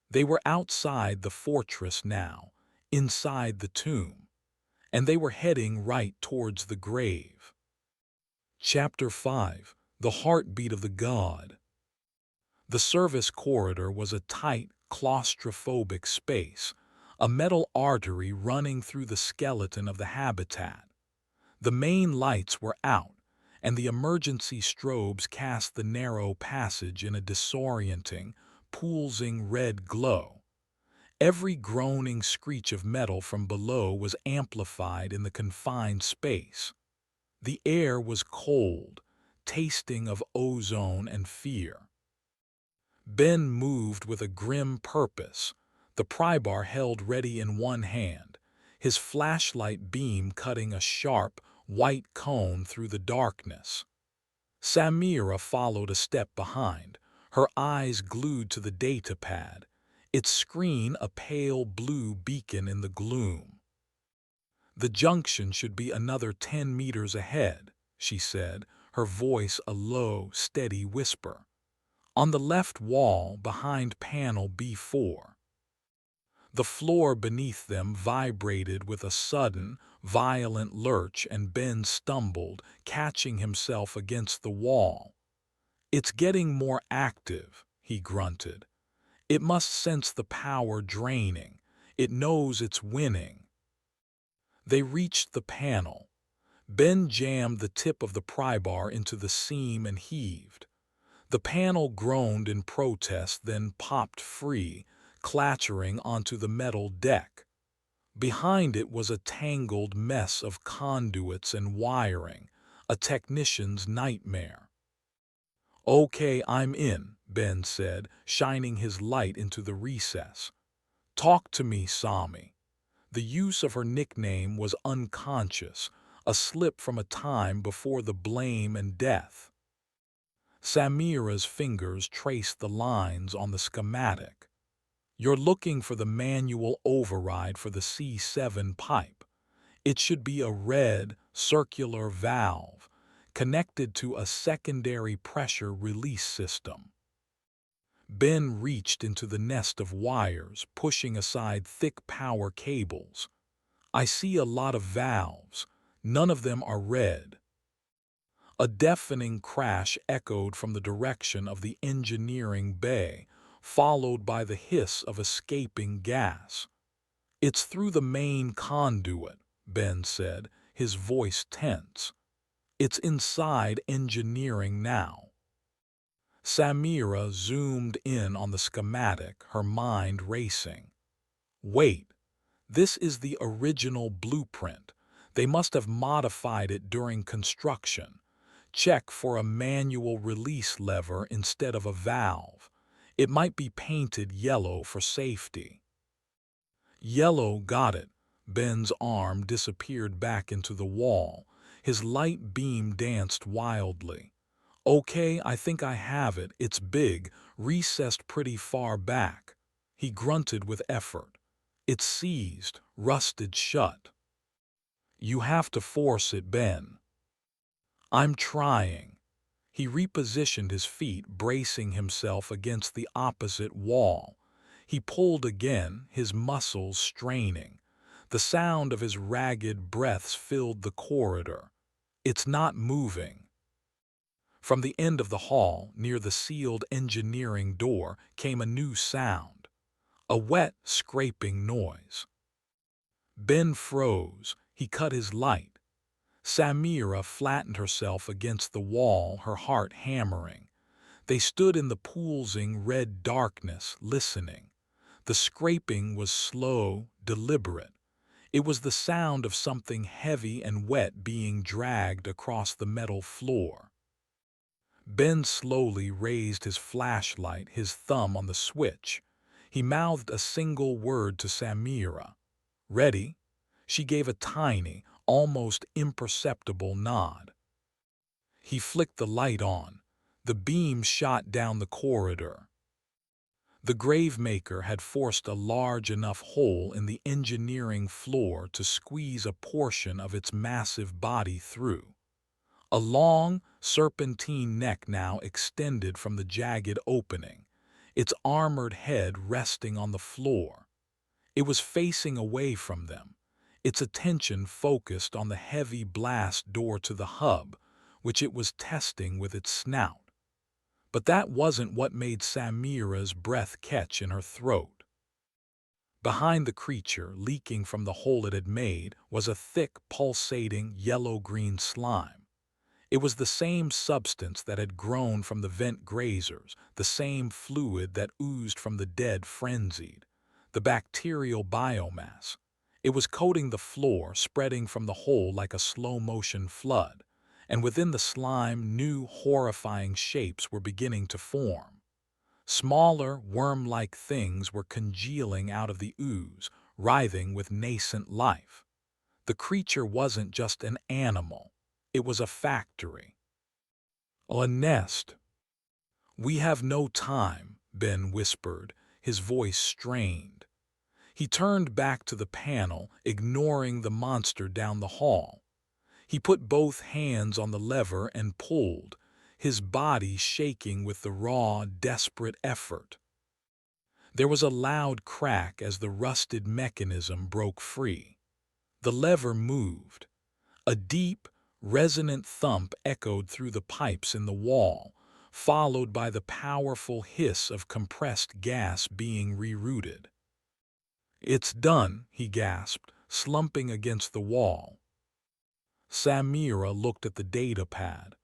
They were outside the fortress now, inside the tomb, and they were heading right towards the grave. Chapter 5: The Heartbeat of the God. The service corridor was a tight, claustrophobic space, a metal artery running through the skeleton of the habitat. The main lights were out, and the emergency strobes cast the narrow passage in a disorienting, pulsing red glow. Every groaning screech of metal from below was amplified in the confined space. The air was cold, tasting of ozone and fear. Ben moved with a grim purpose, the prybar held ready in one hand, his flashlight beam cutting a sharp, white cone through the darkness. Samira followed a step behind, her eyes glued to the datapad, its screen a pale blue beacon in the gloom. "The junction should be another 10 meters ahead," she said, her voice a low, steady whisper. "On the left wall behind panel B4. The floor beneath them vibrated with a sudden, violent lurch, and Ben stumbled, catching himself against the wall. "It's getting more active," he grunted. "It must sense the power draining. It knows it's winning." They reached the panel. Ben jammed the tip of the pry bar into the seam and heaved. The panel groaned in protest, then popped free, clattering onto the metal deck. Behind it was a tangled mess of conduits and wiring, a technician's nightmare. "Okay, I'm in," Ben said, shining his light into the recess. "Talk to me, Sami." The use of her nickname was unconscious, a slip from a time before the blame and death. Samira's fingers traced the lines on the schematic. "You're looking for the manual override for the C7 pipe. It should be a red, circular valve, connected to a secondary pressure release system." Ben reached into the nest of wires, pushing aside thick power cables. "I see a lot of valves. None of them are red." A deafening crash echoed from the direction of the engineering bay, followed by the hiss of escaping gas. "It's through the main conduit," Ben said, his voice tense. "It's inside engineering now." Samira zoomed in on the schematic, her mind racing. "Wait, this is the original blueprint. They must have modified it during construction. Check for a manual release lever instead of a valve. It might be painted yellow for safety." "Yellow, got it." Ben's arm disappeared back into the wall. His light beam danced wildly. "Okay, I think I have it. It's big, recessed pretty far back." He grunted with effort. "It's seized, rusted shut." "You have to force it, Ben." "I'm trying." He repositioned his feet, bracing himself against the opposite wall. He pulled again, his muscles straining. The sound of his ragged breaths filled the corridor. "It's not moving." From the end of the hall, near the sealed engineering door, came a new sound. A wet, scraping noise. Ben froze. He cut his light. Samira flattened herself against the wall, her heart hammering. They stood in the poolsing red darkness, listening. The scraping was slow, deliberate. It was the sound of something heavy and wet being dragged across the metal floor. Ben slowly raised his flashlight, his thumb on the switch. He mouthed a single word to Samira. "Ready?" She gave a tiny, almost imperceptible nod. He flicked the light on. The beam shot down the corridor. The gravemaker had forced a large enough hole in the engineering floor to squeeze a portion of its massive body through. A long, serpentine neck now extended from the jagged opening, its armored head resting on the floor. It was facing away from them, its attention focused on the heavy blast door to the hub, which it was testing with its snout. But that wasn't what made Samira's breath catch in her throat. Behind the creature, leaking from the hole it had made, was a thick, pulsating, yellow-green slime. It was the same substance that had grown from the vent grazers, the same fluid that oozed from the dead frenzied, the bacterial biomass. It was coating the floor, spreading from the hole like a slow-motion flood, and within the slime new, horrifying shapes were beginning to form. Smaller, worm-like things were congealing out of the ooze, writhing with nascent life. The creature wasn't just an animal. It was a factory. A nest. "We have no time," Ben whispered, his voice strained. He turned back to the panel, ignoring the monster down the hall. He put both hands on the lever and pulled, his body shaking with the raw, desperate effort. There was a loud crack as the rusted mechanism broke free. The lever moved. A deep, resonant thump echoed through the pipes in the wall, followed by the powerful hiss of compressed gas being rerouted. "It's done," he gasped, slumping against the wall. Samira looked at the data pad.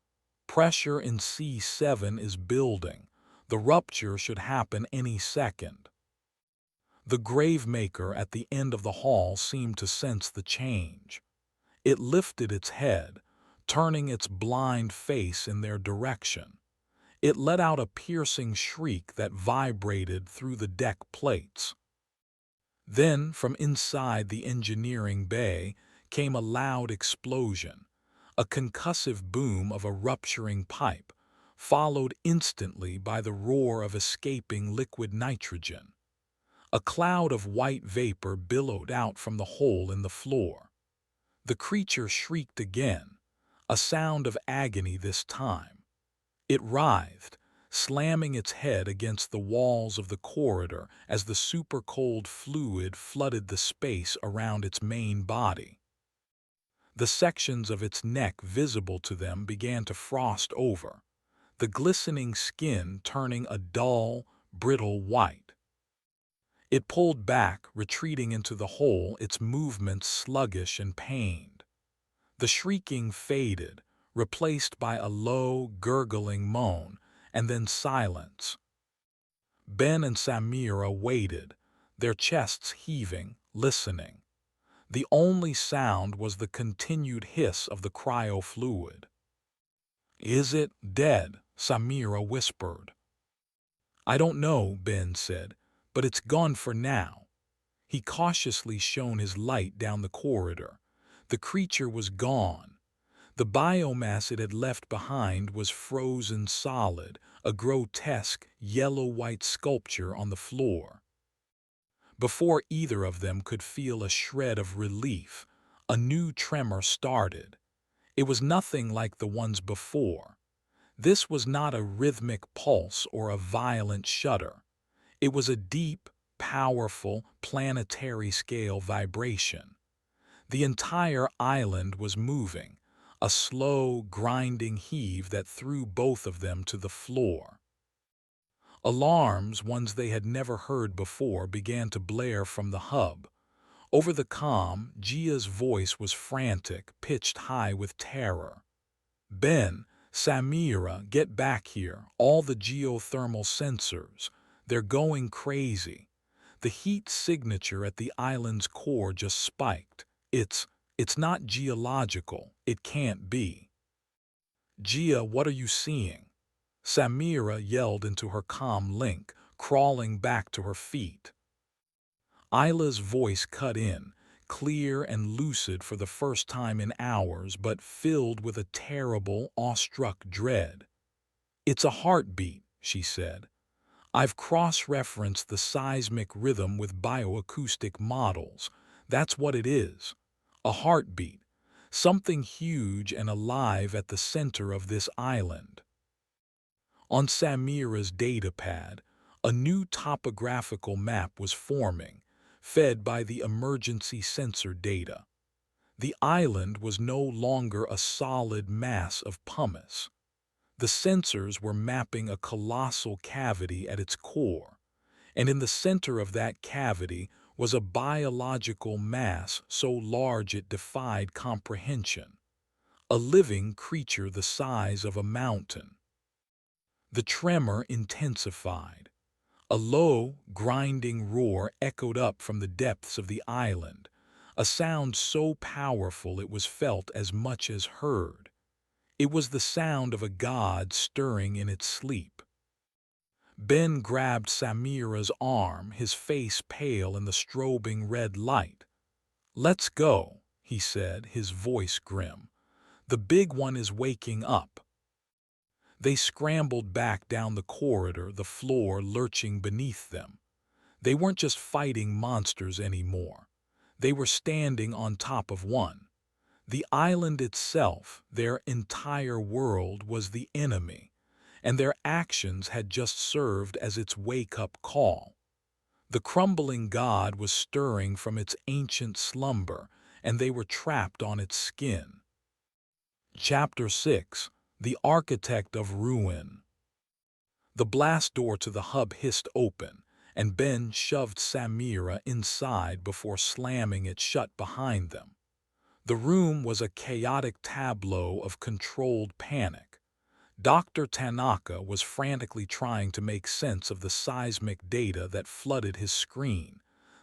Pressure in C7 is building. The rupture should happen any second. The gravemaker at the end of the hall seemed to sense the change. It lifted its head, turning its blind face in their direction. It let out a piercing shriek that vibrated through the deck plates. Then, from inside the engineering bay, came a loud explosion, a concussive boom of a rupturing pipe, followed instantly by the roar of escaping liquid nitrogen. A cloud of white vapor billowed out from the hole in the floor. The creature shrieked again, a sound of agony this time. It writhed, slamming its head against the walls of the corridor as the super-cold fluid flooded the space around its main body. The sections of its neck visible to them began to frost over, the glistening skin turning a dull, brittle white. It pulled back, retreating into the hole, its movements sluggish and pained. The shrieking faded, replaced by a low, gurgling moan, and then silence. Ben and Samira waited, their chests heaving, listening. The only sound was the continued hiss of the cryo-fluid. "Is it dead?" Samira whispered. "I don't know," Ben said, "but it's gone for now." He cautiously shone his light down the corridor. The creature was gone. The biomass it had left behind was frozen solid, a grotesque, yellow-white sculpture on the floor. Before either of them could feel a shred of relief, a new tremor started. It was nothing like the ones before. This was not a rhythmic pulse or a violent shudder. It was a deep, powerful, planetary-scale vibration. The entire island was moving, a slow, grinding heave that threw both of them to the floor. Alarms, ones they had never heard before, began to blare from the hub. Over the comm, Gia's voice was frantic, pitched high with terror. "Ben, Samira, get back here, all the geothermal sensors. They're going crazy. The heat signature at the island's core just spiked. It's not geological. It can't be." "Gia, what are you seeing?" Samira yelled into her comm link, crawling back to her feet. Isla's voice cut in, clear and lucid for the first time in hours, but filled with a terrible, awestruck dread. "It's a heartbeat," she said. "I've cross-referenced the seismic rhythm with bioacoustic models. That's what it is. A heartbeat. Something huge and alive at the center of this island." On Samira's datapad, a new topographical map was forming, fed by the emergency sensor data. The island was no longer a solid mass of pumice. The sensors were mapping a colossal cavity at its core, and in the center of that cavity was a biological mass so large it defied comprehension. A living creature the size of a mountain. The tremor intensified. A low, grinding roar echoed up from the depths of the island, a sound so powerful it was felt as much as heard. It was the sound of a god stirring in its sleep. Ben grabbed Samira's arm, his face pale in the strobing red light. "Let's go," he said, his voice grim. "The big one is waking up." They scrambled back down the corridor, the floor lurching beneath them. They weren't just fighting monsters anymore. They were standing on top of one. The island itself, their entire world, was the enemy, and their actions had just served as its wake-up call. The crumbling god was stirring from its ancient slumber, and they were trapped on its skin. Chapter 6. The Architect of Ruin. The blast door to the hub hissed open, and Ben shoved Samira inside before slamming it shut behind them. The room was a chaotic tableau of controlled panic. Dr. Tanaka was frantically trying to make sense of the seismic data that flooded his screen,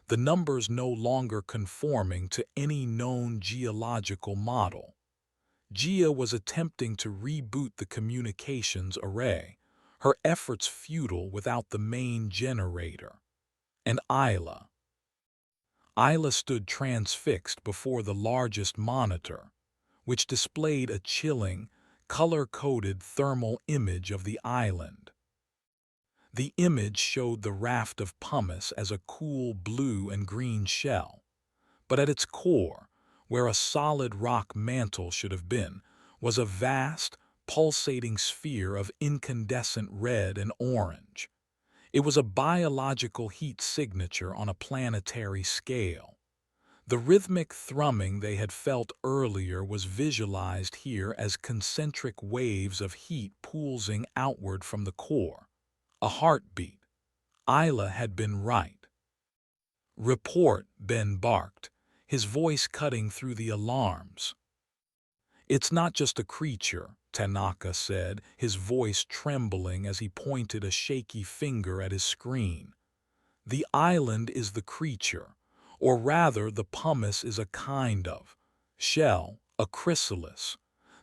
the numbers no longer conforming to any known geological model. Gia was attempting to reboot the communications array, her efforts futile without the main generator. And Isla stood transfixed before the largest monitor, which displayed a chilling, color-coded thermal image of the island. The image showed the raft of pumice as a cool blue and green shell, but at its core, where a solid rock mantle should have been, was a vast, pulsating sphere of incandescent red and orange. It was a biological heat signature on a planetary scale. The rhythmic thrumming they had felt earlier was visualized here as concentric waves of heat pulsing outward from the core. A heartbeat. Isla had been right. "Report," Ben barked, his voice cutting through the alarms. "It's not just a creature," Tanaka said, his voice trembling as he pointed a shaky finger at his screen. "The island is the creature, or rather the pumice is a kind of shell, a chrysalis.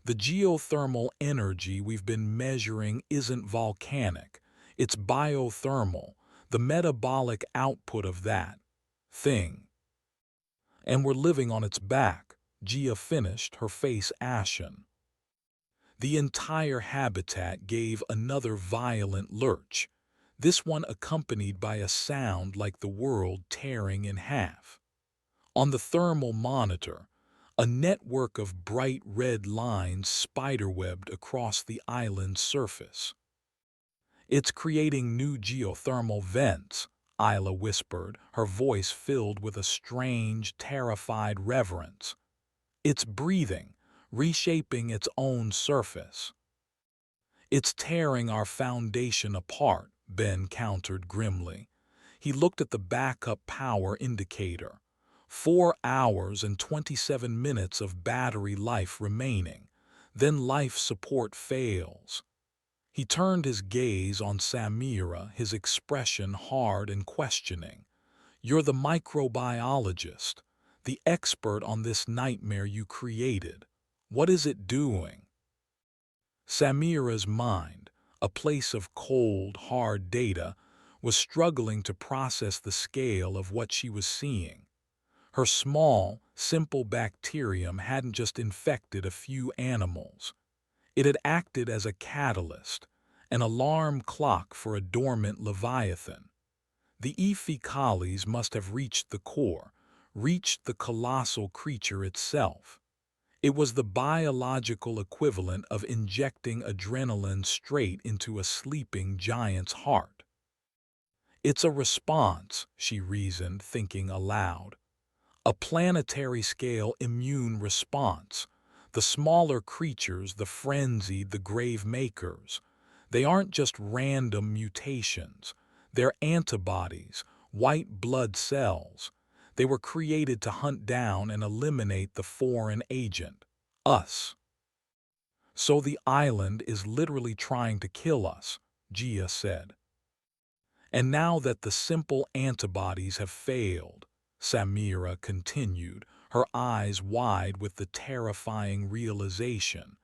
The geothermal energy we've been measuring isn't volcanic, it's biothermal, the metabolic output of that thing. And we're living on its back," Gia finished, her face ashen. The entire habitat gave another violent lurch, this one accompanied by a sound like the world tearing in half. On the thermal monitor, a network of bright red lines spiderwebbed across the island's surface. "It's creating new geothermal vents," Isla whispered, her voice filled with a strange, terrified reverence. "It's breathing, reshaping its own surface." "It's tearing our foundation apart," Ben countered grimly. He looked at the backup power indicator. 4 hours and 27 minutes of battery life remaining. Then life support fails. He turned his gaze on Samira, his expression hard and questioning. "You're the microbiologist, the expert on this nightmare you created. What is it doing?" Samira's mind, a place of cold, hard data, was struggling to process the scale of what she was seeing. Her small, simple bacterium hadn't just infected a few animals. It had acted as a catalyst, an alarm clock for a dormant leviathan. The E. faecalis must have reached the core, reached the colossal creature itself. It was the biological equivalent of injecting adrenaline straight into a sleeping giant's heart. "It's a response," she reasoned, thinking aloud. "A planetary-scale immune response. The smaller creatures, the frenzied, the grave makers. They aren't just random mutations. They're antibodies, white blood cells. They were created to hunt down and eliminate the foreign agent, us. So the island is literally trying to kill us," Gia said. "And now that the simple antibodies have failed," Samira continued, her eyes wide with the terrifying realization,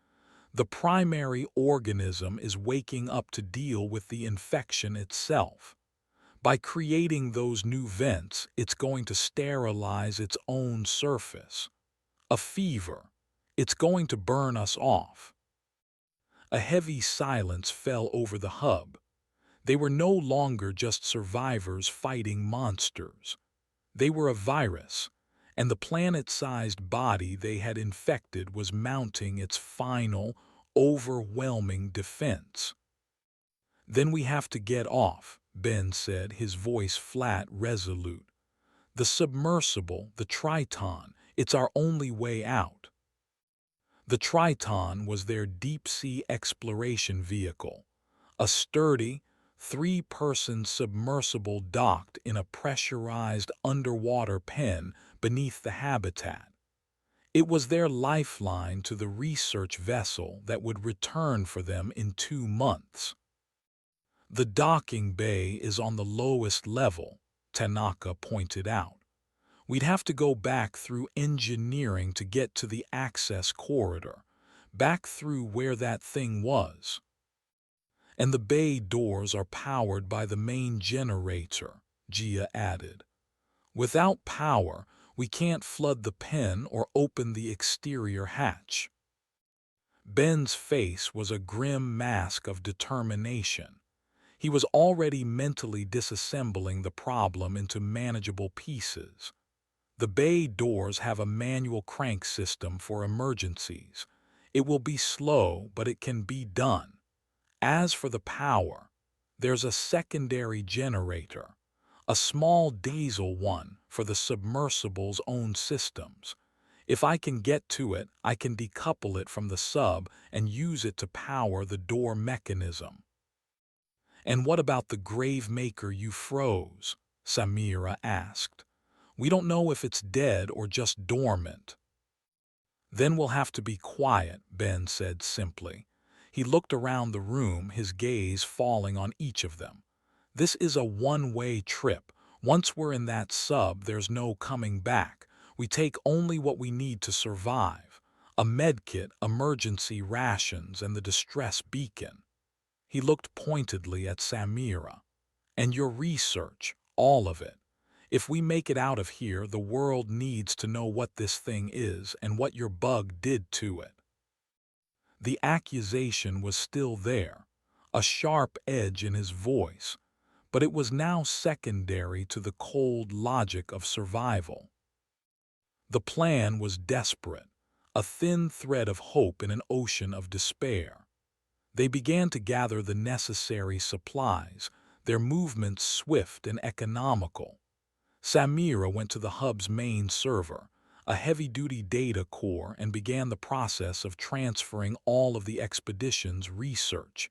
"the primary organism is waking up to deal with the infection itself. By creating those new vents, it's going to sterilize its own surface. A fever. It's going to burn us off." A heavy silence fell over the hub. They were no longer just survivors fighting monsters. They were a virus, and the planet-sized body they had infected was mounting its final, overwhelming defense. "Then we have to get off," Ben said, his voice flat, resolute. "The submersible, the Triton, it's our only way out." The Triton was their deep-sea exploration vehicle, a sturdy, three-person submersible docked in a pressurized underwater pen beneath the habitat. It was their lifeline to the research vessel that would return for them in 2 months. "The docking bay is on the lowest level," Tanaka pointed out. "We'd have to go back through engineering to get to the access corridor, back through where that thing was. And the bay doors are powered by the main generator," Gia added. "Without power, we can't flood the pen or open the exterior hatch." Ben's face was a grim mask of determination. He was already mentally disassembling the problem into manageable pieces. "The bay doors have a manual crank system for emergencies. It will be slow, but it can be done. As for the power, there's a secondary generator, a small diesel one for the submersible's own systems. If I can get to it, I can decouple it from the sub and use it to power the door mechanism." "And what about the Gravemaker you froze?" Samira asked. "We don't know if it's dead or just dormant." "Then we'll have to be quiet," Ben said simply. He looked around the room, his gaze falling on each of them. "This is a one-way trip. Once we're in that sub, there's no coming back. We take only what we need to survive. A medkit, emergency rations, and the distress beacon." He looked pointedly at Samira. "And your research, all of it. If we make it out of here, the world needs to know what this thing is and what your bug did to it." The accusation was still there, a sharp edge in his voice, but it was now secondary to the cold logic of survival. The plan was desperate, a thin thread of hope in an ocean of despair. They began to gather the necessary supplies, their movements swift and economical. Samira went to the hub's main server, a heavy-duty data core, and began the process of transferring all of the expedition's research.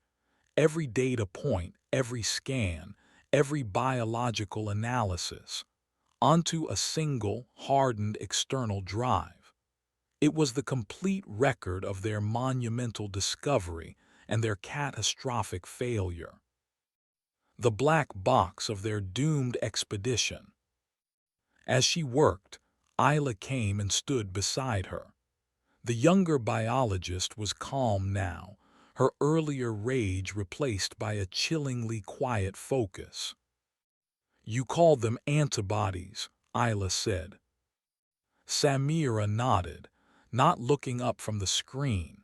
Every data point, every scan, every biological analysis, onto a single, hardened external drive. It was the complete record of their monumental discovery and their catastrophic failure. The black box of their doomed expedition. As she worked, Isla came and stood beside her. The younger biologist was calm now, her earlier rage replaced by a chillingly quiet focus. "You called them antibodies," Isla said. Samira nodded, not looking up from the screen.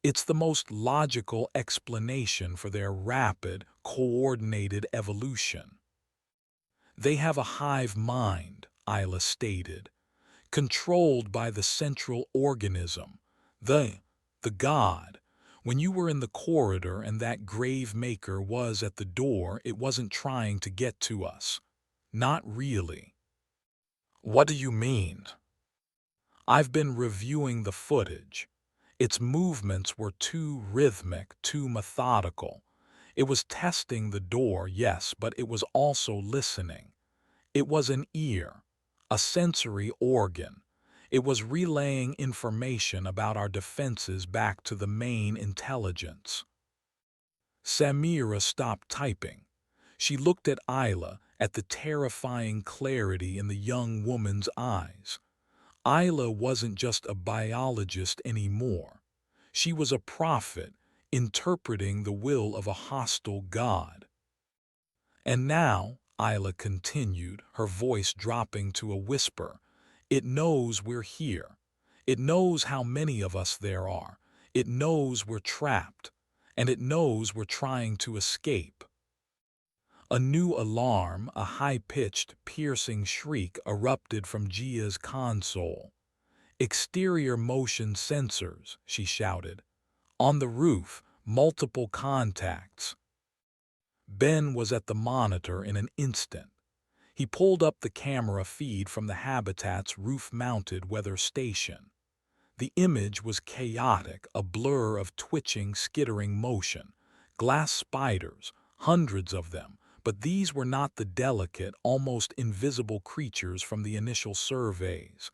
"It's the most logical explanation for their rapid, coordinated evolution. They have a hive mind," Isla stated, "controlled by the central organism, the god. When you were in the corridor and that Gravemaker was at the door, it wasn't trying to get to us. Not really." "What do you mean?" "I've been reviewing the footage. Its movements were too rhythmic, too methodical. It was testing the door, yes, but it was also listening. It was an ear, a sensory organ. It was relaying information about our defenses back to the main intelligence." Samira stopped typing. She looked at Isla, at the terrifying clarity in the young woman's eyes. Isla wasn't just a biologist anymore. She was a prophet, interpreting the will of a hostile god. "And now," Isla continued, her voice dropping to a whisper, "it knows we're here. It knows how many of us there are. It knows we're trapped. And it knows we're trying to escape." A new alarm, a high-pitched, piercing shriek erupted from Gia's console. "Exterior motion sensors," she shouted. "On the roof, multiple contacts." Ben was at the monitor in an instant. He pulled up the camera feed from the habitat's roof-mounted weather station. The image was chaotic, a blur of twitching, skittering motion. Glass spiders, hundreds of them, but these were not the delicate, almost invisible creatures from the initial surveys.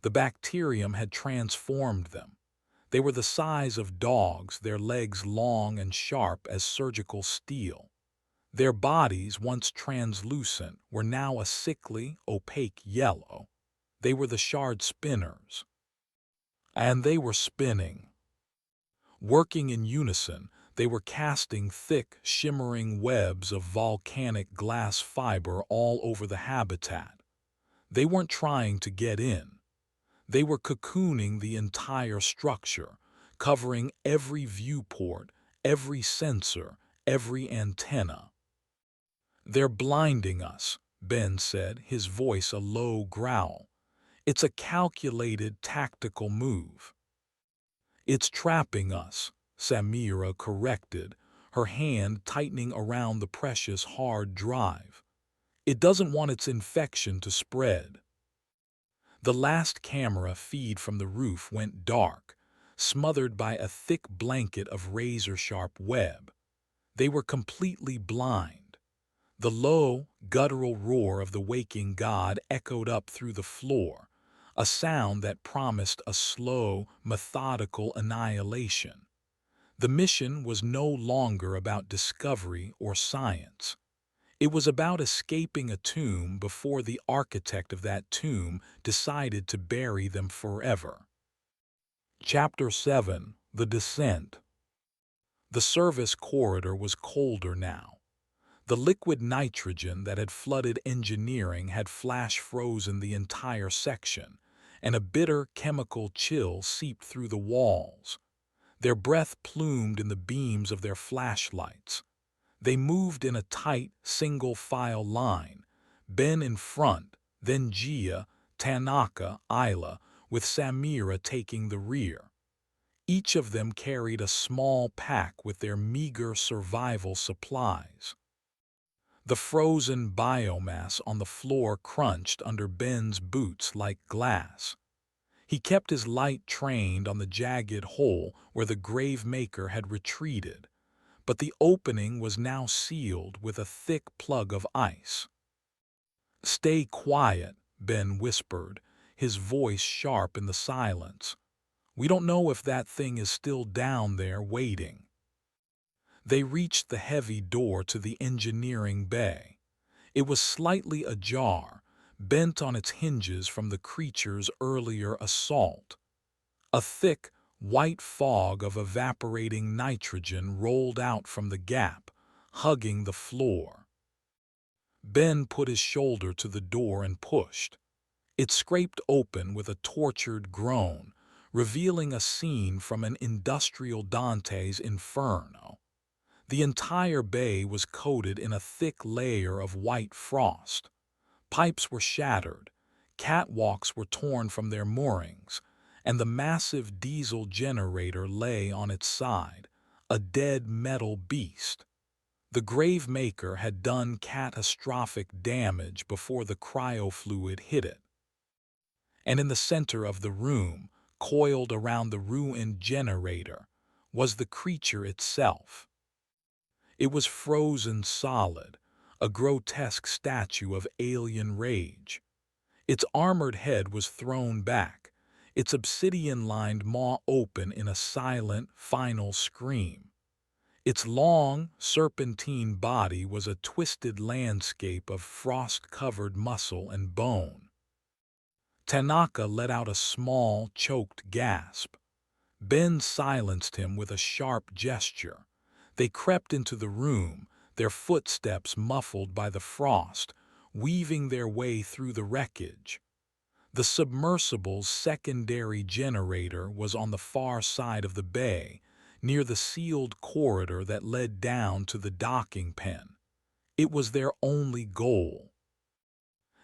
The bacterium had transformed them. They were the size of dogs, their legs long and sharp as surgical steel. Their bodies, once translucent, were now a sickly, opaque yellow. They were the shard spinners. And they were spinning. Working in unison, they were casting thick, shimmering webs of volcanic glass fiber all over the habitat. They weren't trying to get in. They were cocooning the entire structure, covering every viewport, every sensor, every antenna. "They're blinding us," Ben said, his voice a low growl. "It's a calculated, tactical move." "It's trapping us," Samira corrected, her hand tightening around the precious hard drive. "It doesn't want its infection to spread." The last camera feed from the roof went dark, smothered by a thick blanket of razor-sharp web. They were completely blind. The low, guttural roar of the waking god echoed up through the floor, a sound that promised a slow, methodical annihilation. The mission was no longer about discovery or science. It was about escaping a tomb before the architect of that tomb decided to bury them forever. Chapter 7: The Descent. The service corridor was colder now. The liquid nitrogen that had flooded engineering had flash-frozen the entire section, and a bitter chemical chill seeped through the walls. Their breath plumed in the beams of their flashlights. They moved in a tight, single-file line, Ben in front, then Gia, Tanaka, Isla, with Samira taking the rear. Each of them carried a small pack with their meager survival supplies. The frozen biomass on the floor crunched under Ben's boots like glass. He kept his light trained on the jagged hole where the grave-maker had retreated, but the opening was now sealed with a thick plug of ice. "Stay quiet," Ben whispered, his voice sharp in the silence. "We don't know if that thing is still down there waiting." They reached the heavy door to the engineering bay. It was slightly ajar, bent on its hinges from the creature's earlier assault. A thick, white fog of evaporating nitrogen rolled out from the gap, hugging the floor. Ben put his shoulder to the door and pushed. It scraped open with a tortured groan, revealing a scene from an industrial Dante's Inferno. The entire bay was coated in a thick layer of white frost. Pipes were shattered, catwalks were torn from their moorings, and the massive diesel generator lay on its side, a dead metal beast. The grave-maker had done catastrophic damage before the cryofluid hit it. And in the center of the room, coiled around the ruined generator, was the creature itself. It was frozen solid, a grotesque statue of alien rage. Its armored head was thrown back, its obsidian-lined maw open in a silent, final scream. Its long, serpentine body was a twisted landscape of frost-covered muscle and bone. Tanaka let out a small, choked gasp. Ben silenced him with a sharp gesture. They crept into the room, their footsteps muffled by the frost, weaving their way through the wreckage. The submersible's secondary generator was on the far side of the bay, near the sealed corridor that led down to the docking pen. It was their only goal.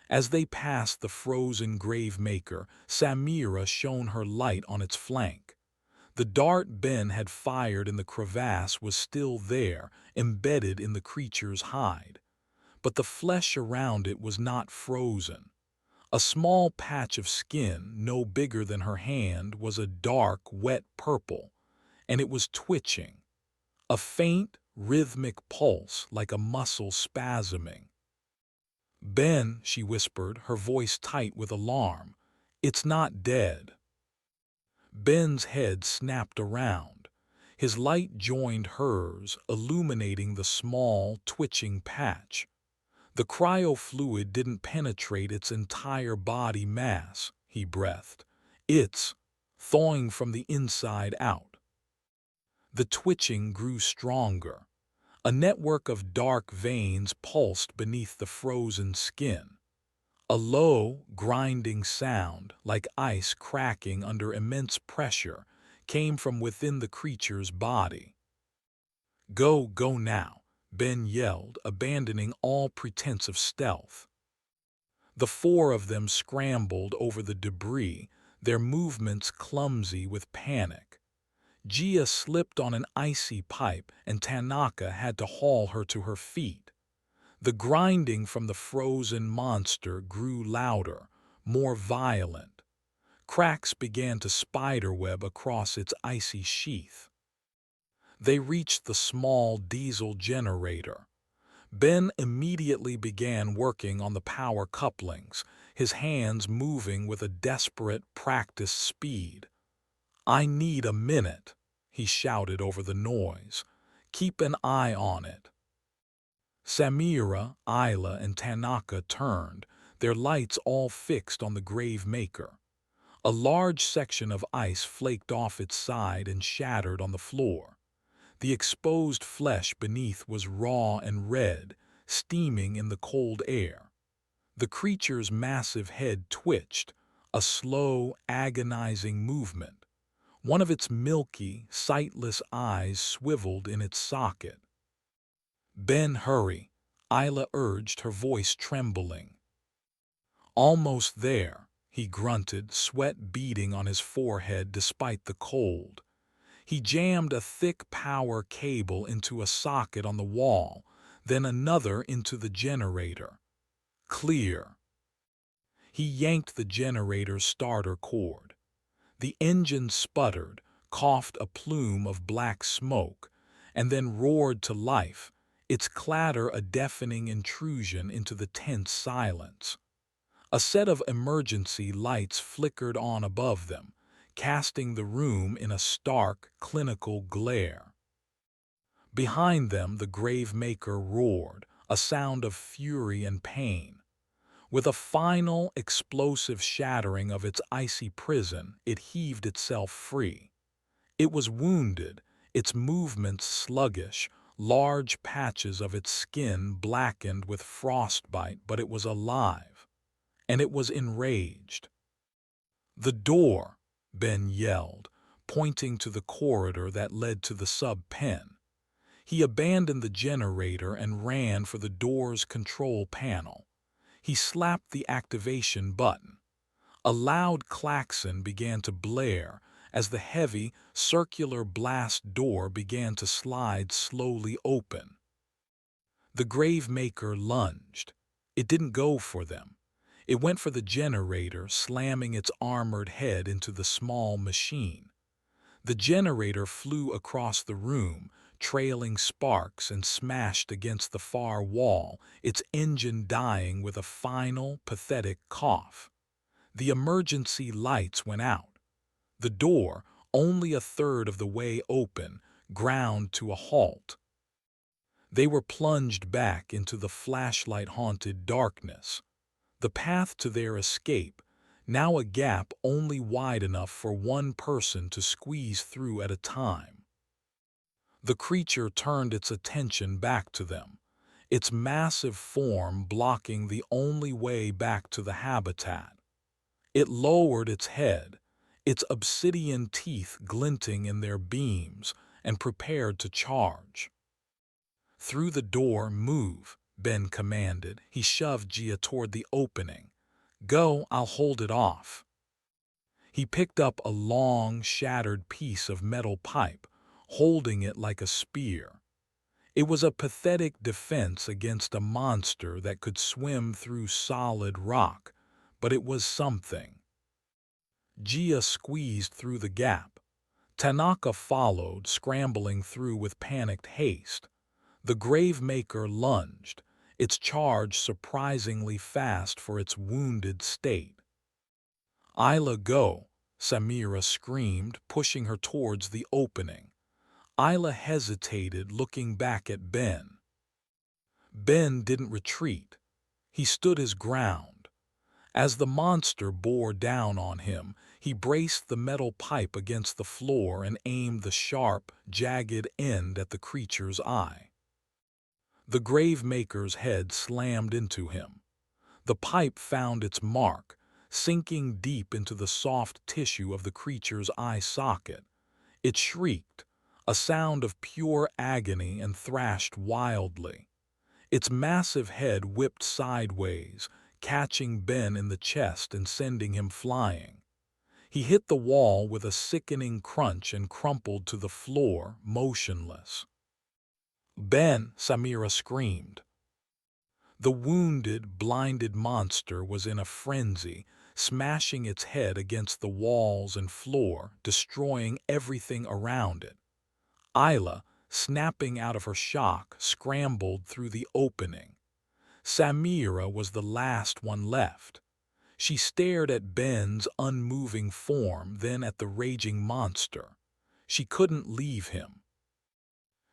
As they passed the frozen grave maker, Samira shone her light on its flank. The dart Ben had fired in the crevasse was still there, embedded in the creature's hide. But the flesh around it was not frozen. A small patch of skin, no bigger than her hand, was a dark, wet purple, and it was twitching. A faint, rhythmic pulse like a muscle spasming. "Ben," she whispered, her voice tight with alarm, "it's not dead." Ben's head snapped around. His light joined hers, illuminating the small, twitching patch. The cryofluid didn't penetrate its entire body mass, he breathed. It's thawing from the inside out. The twitching grew stronger. A network of dark veins pulsed beneath the frozen skin. A low, grinding sound, like ice cracking under immense pressure, came from within the creature's body. "Go, go now," Ben yelled, abandoning all pretense of stealth. The four of them scrambled over the debris, their movements clumsy with panic. Gia slipped on an icy pipe, and Tanaka had to haul her to her feet. The grinding from the frozen monster grew louder, more violent. Cracks began to spiderweb across its icy sheath. They reached the small diesel generator. Ben immediately began working on the power couplings, his hands moving with a desperate, practiced speed. "I need a minute," he shouted over the noise. "Keep an eye on it." Samira, Isla, and Tanaka turned, their lights all fixed on the grave maker. A large section of ice flaked off its side and shattered on the floor. The exposed flesh beneath was raw and red, steaming in the cold air. The creature's massive head twitched, a slow, agonizing movement. One of its milky, sightless eyes swiveled in its socket. "Ben, hurry," Isla urged, her voice trembling. "Almost there," he grunted, sweat beading on his forehead despite the cold. He jammed a thick power cable into a socket on the wall, then another into the generator. "Clear." He yanked the generator's starter cord. The engine sputtered, coughed a plume of black smoke, and then roared to life, its clatter a deafening intrusion into the tense silence. A set of emergency lights flickered on above them, casting the room in a stark, clinical glare. Behind them the grave maker roared, a sound of fury and pain. With a final, explosive shattering of its icy prison, it heaved itself free. It was wounded, its movements sluggish, large patches of its skin blackened with frostbite, but it was alive. And it was enraged. "The door," Ben yelled, pointing to the corridor that led to the sub-pen. He abandoned the generator and ran for the door's control panel. He slapped the activation button. A loud klaxon began to blare as the heavy, circular blast door began to slide slowly open. The grave maker lunged. It didn't go for them. It went for the generator, slamming its armored head into the small machine. The generator flew across the room, trailing sparks, and smashed against the far wall, its engine dying with a final, pathetic cough. The emergency lights went out. The door, only a third of the way open, ground to a halt. They were plunged back into the flashlight-haunted darkness. The path to their escape, now a gap only wide enough for one person to squeeze through at a time. The creature turned its attention back to them, its massive form blocking the only way back to the habitat. It lowered its head, its obsidian teeth glinting in their beams, and prepared to charge. "Through the door, move," Ben commanded. He shoved Gia toward the opening. Go, I'll hold it off. He picked up a long, shattered piece of metal pipe, holding it like a spear. It was a pathetic defense against a monster that could swim through solid rock, but it was something. Gia squeezed through the gap. Tanaka followed, scrambling through with panicked haste. The Gravemaker lunged, its charge surprisingly fast for its wounded state. Isla, go, Samira screamed, pushing her towards the opening. Isla hesitated, looking back at Ben. Ben didn't retreat. He stood his ground. As the monster bore down on him, he braced the metal pipe against the floor and aimed the sharp, jagged end at the creature's eye. The Gravemaker's head slammed into him. The pipe found its mark, sinking deep into the soft tissue of the creature's eye socket. It shrieked, a sound of pure agony, and thrashed wildly. Its massive head whipped sideways, catching Ben in the chest and sending him flying. He hit the wall with a sickening crunch and crumpled to the floor, motionless. Ben, Samira screamed. The wounded, blinded monster was in a frenzy, smashing its head against the walls and floor, destroying everything around it. Isla, snapping out of her shock, scrambled through the opening. Samira was the last one left. She stared at Ben's unmoving form, then at the raging monster. She couldn't leave him.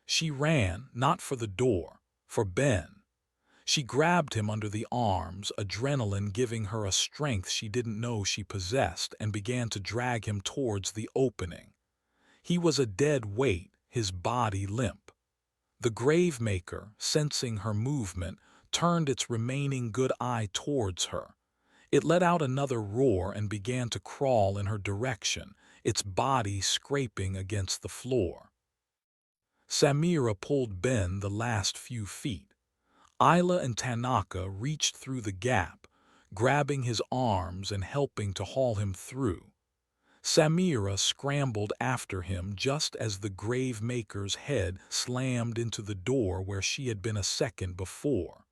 She ran, not for the door, for Ben. She grabbed him under the arms, adrenaline giving her a strength she didn't know she possessed, and began to drag him towards the opening. He was a dead weight, his body limp. The Gravemaker, sensing her movement, turned its remaining good eye towards her. It let out another roar and began to crawl in her direction, its body scraping against the floor. Samira pulled Ben the last few feet. Isla and Tanaka reached through the gap, grabbing his arms and helping to haul him through. Samira scrambled after him just as the Gravemaker's head slammed into the door where she had been a second before.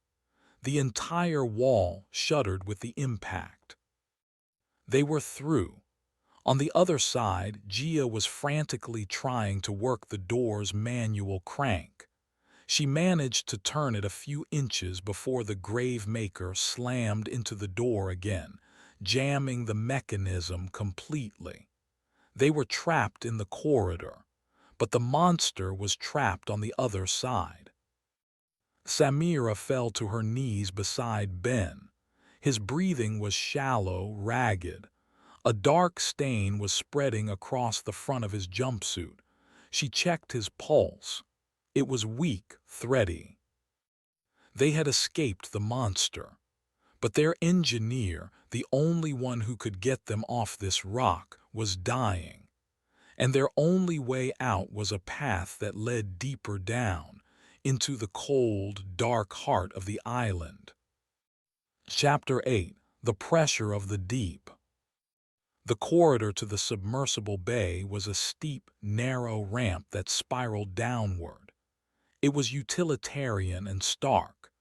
The entire wall shuddered with the impact. They were through. On the other side, Gia was frantically trying to work the door's manual crank. She managed to turn it a few inches before the Gravemaker slammed into the door again, jamming the mechanism completely. They were trapped in the corridor, but the monster was trapped on the other side. Samira fell to her knees beside Ben. His breathing was shallow, ragged. A dark stain was spreading across the front of his jumpsuit. She checked his pulse. It was weak, thready. They had escaped the monster, but their engineer, the only one who could get them off this rock, was dying, and their only way out was a path that led deeper down, into the cold, dark heart of the island. Chapter 8: The Pressure of the Deep. The corridor to the submersible bay was a steep, narrow ramp that spiraled downward. It was utilitarian and stark,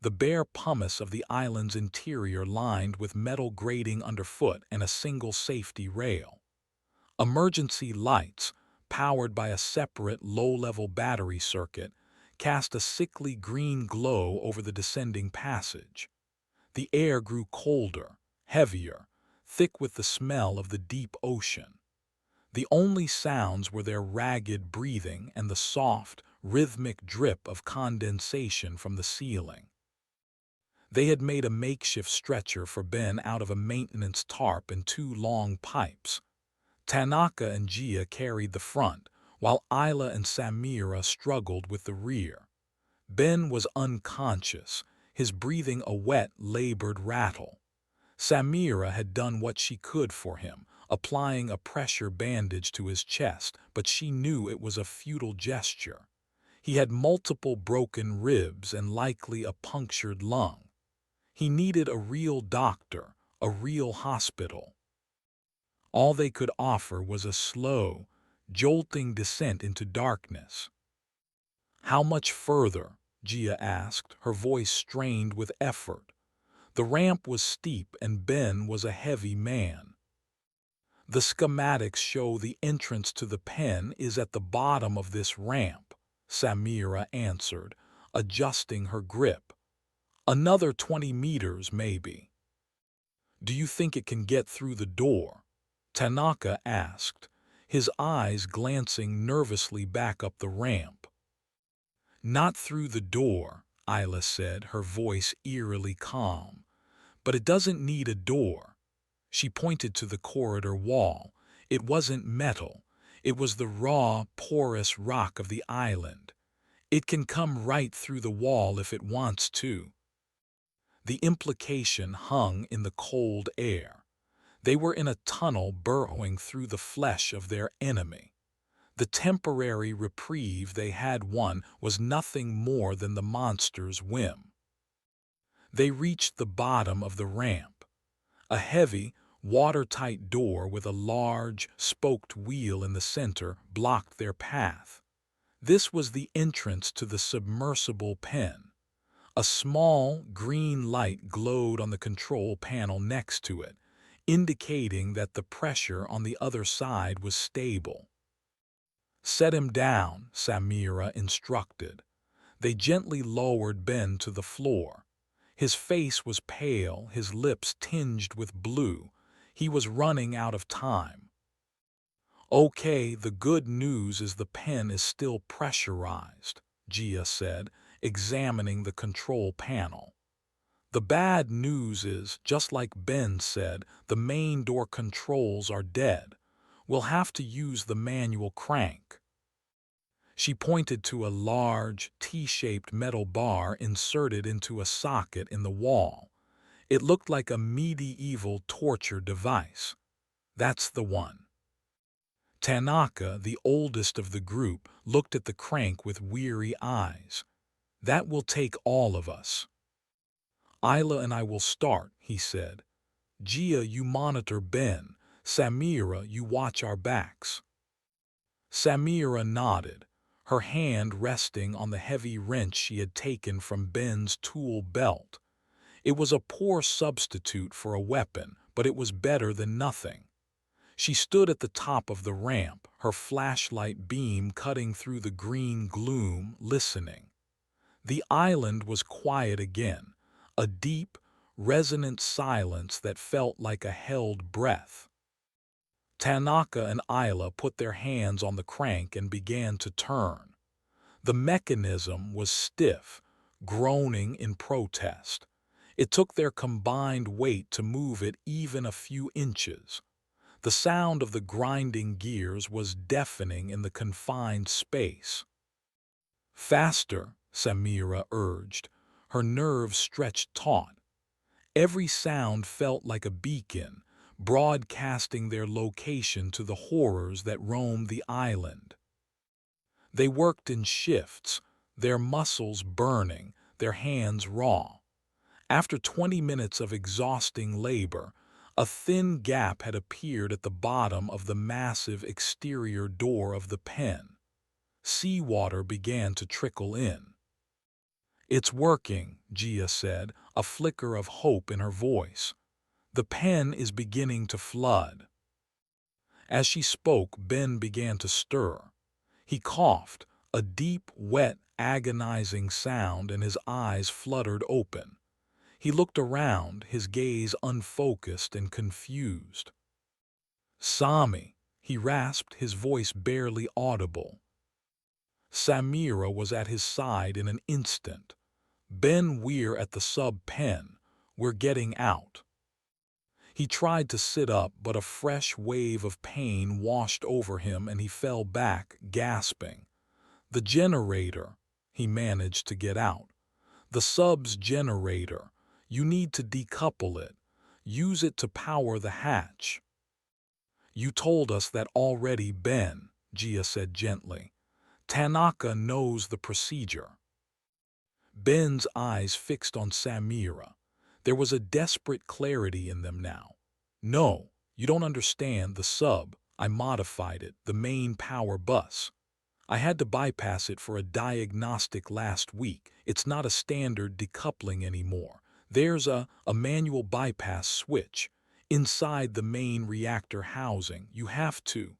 the bare pumice of the island's interior lined with metal grating underfoot and a single safety rail. Emergency lights, powered by a separate low-level battery circuit, cast a sickly green glow over the descending passage. The air grew colder, heavier, thick with the smell of the deep ocean. The only sounds were their ragged breathing and the soft, rhythmic drip of condensation from the ceiling. They had made a makeshift stretcher for Ben out of a maintenance tarp and two long pipes. Tanaka and Gia carried the front, while Isla and Samira struggled with the rear. Ben was unconscious, his breathing a wet, labored rattle. Samira had done what she could for him, applying a pressure bandage to his chest, but she knew it was a futile gesture. He had multiple broken ribs and likely a punctured lung. He needed a real doctor, a real hospital. All they could offer was a slow, jolting descent into darkness. "How much further?" Gia asked, her voice strained with effort. The ramp was steep and Ben was a heavy man. "The schematics show the entrance to the pen is at the bottom of this ramp," Samira answered, adjusting her grip. "Another 20 meters, maybe." "Do you think it can get through the door?" Tanaka asked, his eyes glancing nervously back up the ramp. "Not through the door," Isla said, her voice eerily calm. "But it doesn't need a door." She pointed to the corridor wall. It wasn't metal. It was the raw, porous rock of the island. It can come right through the wall if it wants to. The implication hung in the cold air. They were in a tunnel burrowing through the flesh of their enemy. The temporary reprieve they had won was nothing more than the monster's whim. They reached the bottom of the ramp. A heavy, watertight door with a large, spoked wheel in the center blocked their path. This was the entrance to the submersible pen. A small, green light glowed on the control panel next to it, indicating that the pressure on the other side was stable. "Set him down," Samira instructed. They gently lowered Ben to the floor. His face was pale, his lips tinged with blue. He was running out of time. "Okay, the good news is the pen is still pressurized," Gia said, examining the control panel. "The bad news is, just like Ben said, the main door controls are dead. We'll have to use the manual crank." She pointed to a large, T-shaped metal bar inserted into a socket in the wall. It looked like a medieval torture device. "That's the one." Tanaka, the oldest of the group, looked at the crank with weary eyes. "That will take all of us." "Isla and I will start," he said. "Gia, you monitor Ben. Samira, you watch our backs." Samira nodded, her hand resting on the heavy wrench she had taken from Ben's tool belt. It was a poor substitute for a weapon, but it was better than nothing. She stood at the top of the ramp, her flashlight beam cutting through the green gloom, listening. The island was quiet again, a deep, resonant silence that felt like a held breath. Tanaka and Isla put their hands on the crank and began to turn. The mechanism was stiff, groaning in protest. It took their combined weight to move it even a few inches. The sound of the grinding gears was deafening in the confined space. "Faster," Samira urged, her nerves stretched taut. Every sound felt like a beacon, broadcasting their location to the horrors that roamed the island. They worked in shifts, their muscles burning, their hands raw. After 20 minutes of exhausting labor, a thin gap had appeared at the bottom of the massive exterior door of the pen. Seawater began to trickle in. "It's working," Gia said, a flicker of hope in her voice. "The pen is beginning to flood." As she spoke, Ben began to stir. He coughed, a deep, wet, agonizing sound, and his eyes fluttered open. He looked around, his gaze unfocused and confused. "Sami," he rasped, his voice barely audible. Samira was at his side in an instant. "Ben, we're at the sub-pen. We're getting out." He tried to sit up, but a fresh wave of pain washed over him and he fell back, gasping. "The generator," he managed to get out. "The sub's generator. You need to decouple it. Use it to power the hatch." "You told us that already, Ben," Gia said gently. Tanaka knows the procedure. Ben's eyes fixed on Samira. There was a desperate clarity in them now. No, you don't understand the sub. I modified it, the main power bus. I had to bypass it for a diagnostic last week. It's not a standard decoupling anymore. There's a manual bypass switch inside the main reactor housing. You have to.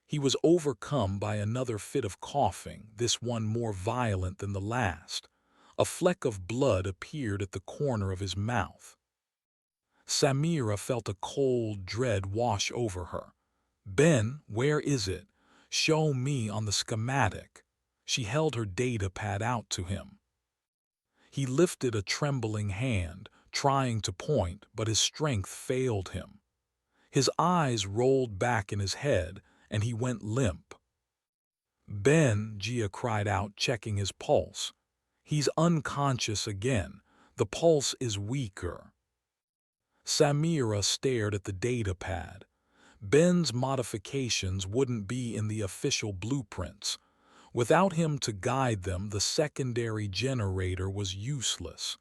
He was overcome by another fit of coughing, this one more violent than the last. A fleck of blood appeared at the corner of his mouth. Samira felt a cold dread wash over her. Ben, where is it? Show me on the schematic. She held her data pad out to him. He lifted a trembling hand, trying to point, but his strength failed him. His eyes rolled back in his head, and he went limp. Ben, Gia cried out, checking his pulse. He's unconscious again. The pulse is weaker. Samira stared at the data pad. Ben's modifications wouldn't be in the official blueprints. Without him to guide them, the secondary generator was useless.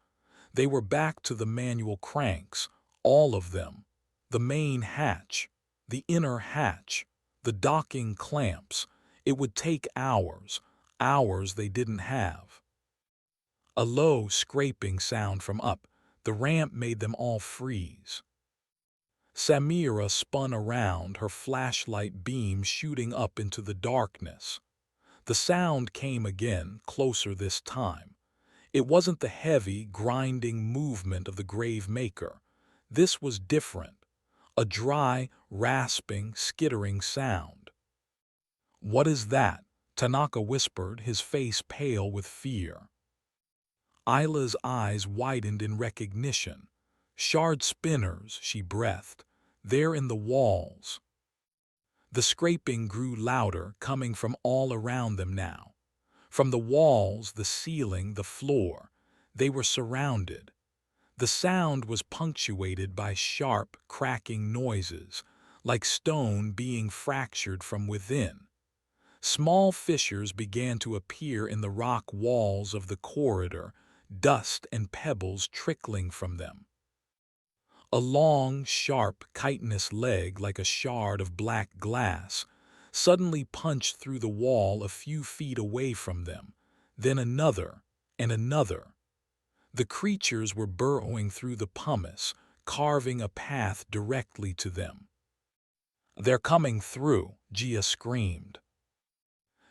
They were back to the manual cranks, all of them. The main hatch, the inner hatch, the docking clamps. It would take hours they didn't have. A low, scraping sound from up the ramp made them all freeze. Samira spun around, her flashlight beam shooting up into the darkness. The sound came again, closer this time. It wasn't the heavy, grinding movement of the grave maker. This was different. A dry, rasping, skittering sound. "What is that?" Tanaka whispered, his face pale with fear. Isla's eyes widened in recognition. "Shard spinners," she breathed. "They're in the walls." The scraping grew louder, coming from all around them now. From the walls, the ceiling, the floor. They were surrounded. The sound was punctuated by sharp, cracking noises, like stone being fractured from within. Small fissures began to appear in the rock walls of the corridor, dust and pebbles trickling from them. A long, sharp, chitinous leg, like a shard of black glass, suddenly punched through the wall a few feet away from them, then another and another. The creatures were burrowing through the pumice, carving a path directly to them. "They're coming through," Gia screamed.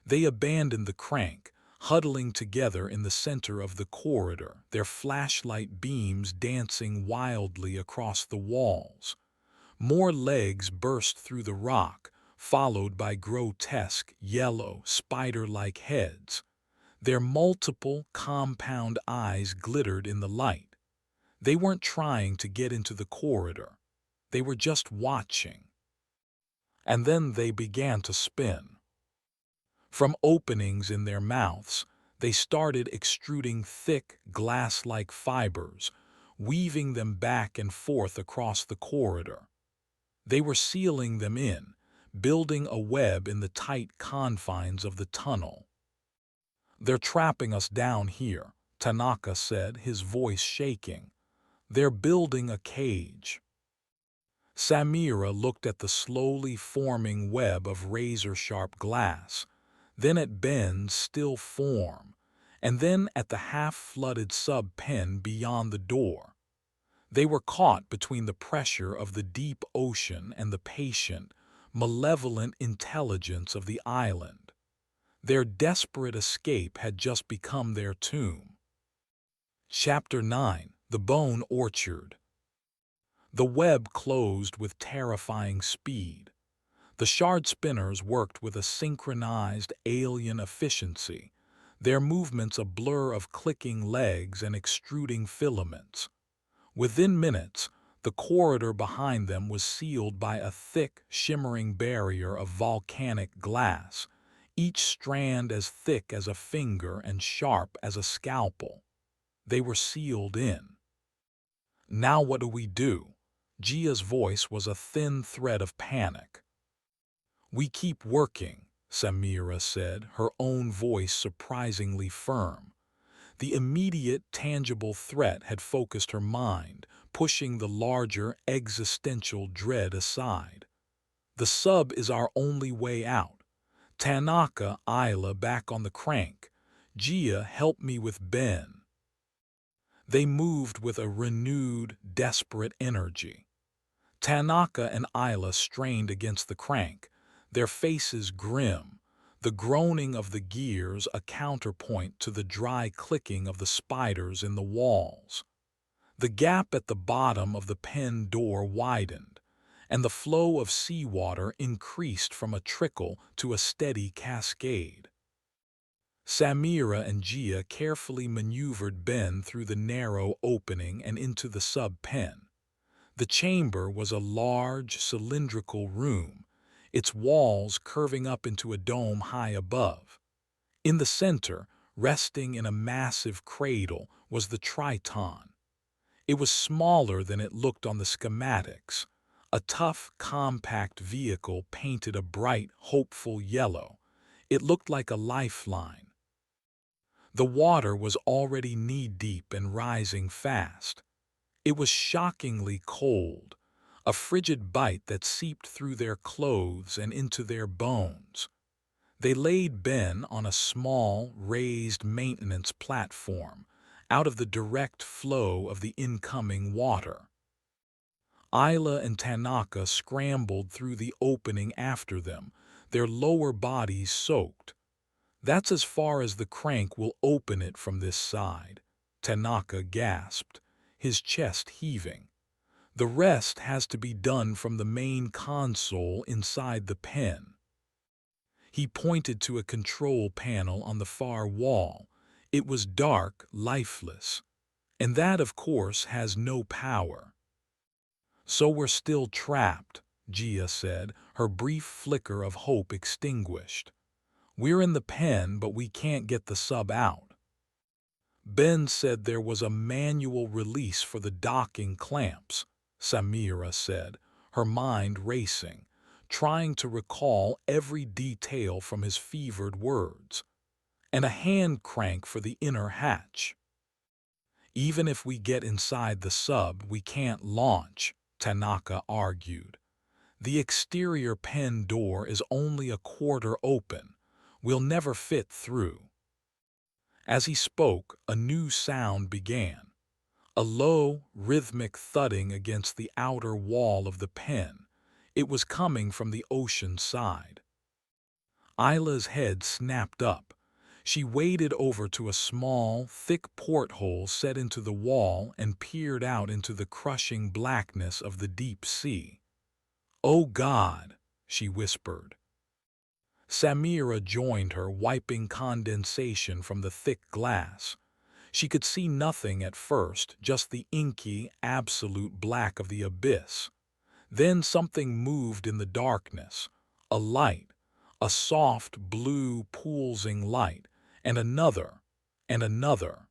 They abandoned the crank, huddling together in the center of the corridor, their flashlight beams dancing wildly across the walls. More legs burst through the rock, followed by grotesque, yellow, spider-like heads. Their multiple, compound eyes glittered in the light. They weren't trying to get into the corridor. They were just watching. And then they began to spin. From openings in their mouths, they started extruding thick, glass-like fibers, weaving them back and forth across the corridor. They were sealing them in, building a web in the tight confines of the tunnel. "They're trapping us down here," Tanaka said, his voice shaking. "They're building a cage." Samira looked at the slowly forming web of razor-sharp glass, then at Ben's still form, and then at the half-flooded sub-pen beyond the door. They were caught between the pressure of the deep ocean and the patient, malevolent intelligence of the island. Their desperate escape had just become their tomb. Chapter 9: The Bone Orchard. The web closed with terrifying speed. The shard spinners worked with a synchronized alien efficiency, their movements a blur of clicking legs and extruding filaments. Within minutes, the corridor behind them was sealed by a thick, shimmering barrier of volcanic glass, each strand as thick as a finger and sharp as a scalpel. They were sealed in. "Now what do we do?" Gia's voice was a thin thread of panic. "We keep working," Samira said, her own voice surprisingly firm. The immediate, tangible threat had focused her mind, pushing the larger, existential dread aside. The sub is our only way out. Tanaka, Isla back on the crank. Gia, help me with Ben. They moved with a renewed, desperate energy. Tanaka and Isla strained against the crank, their faces grim, the groaning of the gears a counterpoint to the dry clicking of the spiders in the walls. The gap at the bottom of the pen door widened, and the flow of seawater increased from a trickle to a steady cascade. Samira and Gia carefully maneuvered Ben through the narrow opening and into the sub-pen. The chamber was a large, cylindrical room, its walls curving up into a dome high above. In the center, resting in a massive cradle, was the Triton. It was smaller than it looked on the schematics, a tough, compact vehicle painted a bright, hopeful yellow. It looked like a lifeline. The water was already knee-deep and rising fast. It was shockingly cold, a frigid bite that seeped through their clothes and into their bones. They laid Ben on a small, raised maintenance platform, out of the direct flow of the incoming water. Isla and Tanaka scrambled through the opening after them, their lower bodies soaked. "That's as far as the crank will open it from this side," Tanaka gasped, his chest heaving. "The rest has to be done from the main console inside the pen." He pointed to a control panel on the far wall. It was dark, lifeless. "And that, of course, has no power." "So we're still trapped," Gia said, her brief flicker of hope extinguished. "We're in the pen, but we can't get the sub out." "Ben said there was a manual release for the docking clamps," Samira said, her mind racing, trying to recall every detail from his fevered words. "And a hand crank for the inner hatch." "Even if we get inside the sub, we can't launch," Tanaka argued. "The exterior pen door is only a quarter open. We'll never fit through." As he spoke, a new sound began. A low, rhythmic thudding against the outer wall of the pen. It was coming from the ocean side. Isla's head snapped up. She waded over to a small, thick porthole set into the wall and peered out into the crushing blackness of the deep sea. "Oh God," she whispered. Samira joined her, wiping condensation from the thick glass. She could see nothing at first, just the inky, absolute black of the abyss. Then something moved in the darkness. A light, a soft, blue, pulsing light, and another, and another.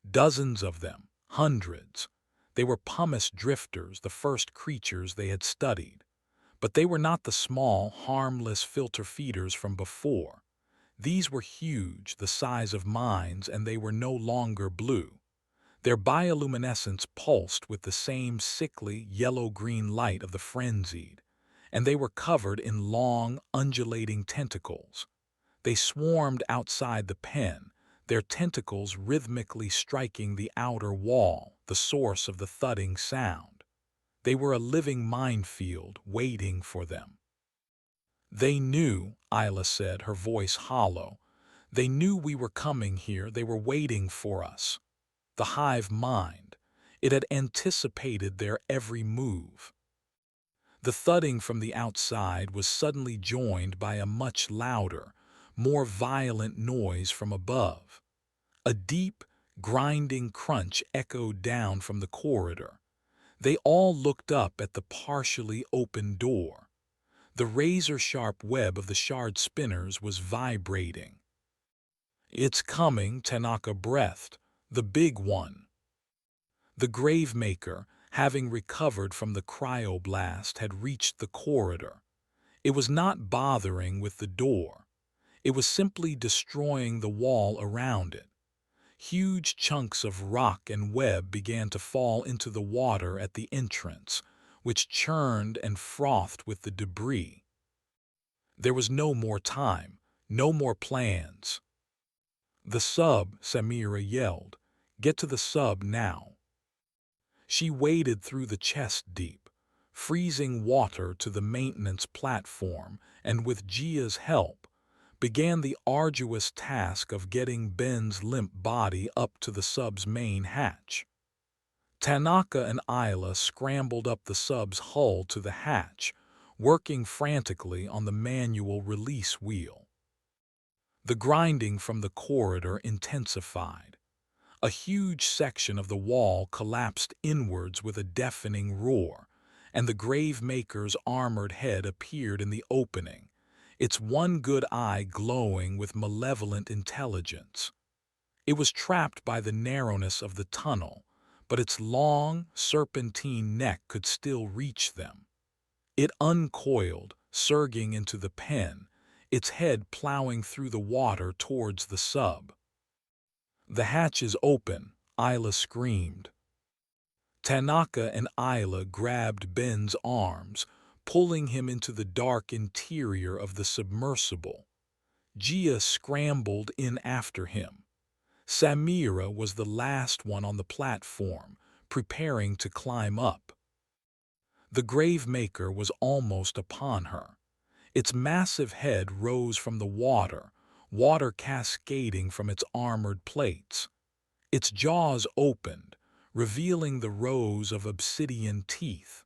Dozens of them, hundreds. They were pumice drifters, the first creatures they had studied. But they were not the small, harmless filter feeders from before. These were huge, the size of mines, and they were no longer blue. Their bioluminescence pulsed with the same sickly, yellow-green light of the frenzied, and they were covered in long, undulating tentacles. They swarmed outside the pen, their tentacles rhythmically striking the outer wall, the source of the thudding sound. They were a living minefield waiting for them. "They knew," Isla said, her voice hollow. "They knew we were coming here. They were waiting for us." The hive mind. It had anticipated their every move. The thudding from the outside was suddenly joined by a much louder, more violent noise from above. A deep, grinding crunch echoed down from the corridor. They all looked up at the partially open door. The razor-sharp web of the shard spinners was vibrating. "It's coming," Tanaka breathed. "The big one." The Gravemaker, having recovered from the cryoblast, had reached the corridor. It was not bothering with the door. It was simply destroying the wall around it. Huge chunks of rock and web began to fall into the water at the entrance, which churned and frothed with the debris. There was no more time, no more plans. "The sub," Samira yelled. "Get to the sub now." She waded through the chest deep, freezing water to the maintenance platform, and with Gia's help, began the arduous task of getting Ben's limp body up to the sub's main hatch. Tanaka and Isla scrambled up the sub's hull to the hatch, working frantically on the manual release wheel. The grinding from the corridor intensified. A huge section of the wall collapsed inwards with a deafening roar, and the Gravemaker's armored head appeared in the opening, its one good eye glowing with malevolent intelligence. It was trapped by the narrowness of the tunnel, but its long, serpentine neck could still reach them. It uncoiled, surging into the pen, its head plowing through the water towards the sub. "The hatch is open," Isla screamed. Tanaka and Isla grabbed Ben's arms, pulling him into the dark interior of the submersible. Gia scrambled in after him. Samira was the last one on the platform, preparing to climb up. The Gravemaker was almost upon her. Its massive head rose from the water, water cascading from its armored plates. Its jaws opened, revealing the rows of obsidian teeth.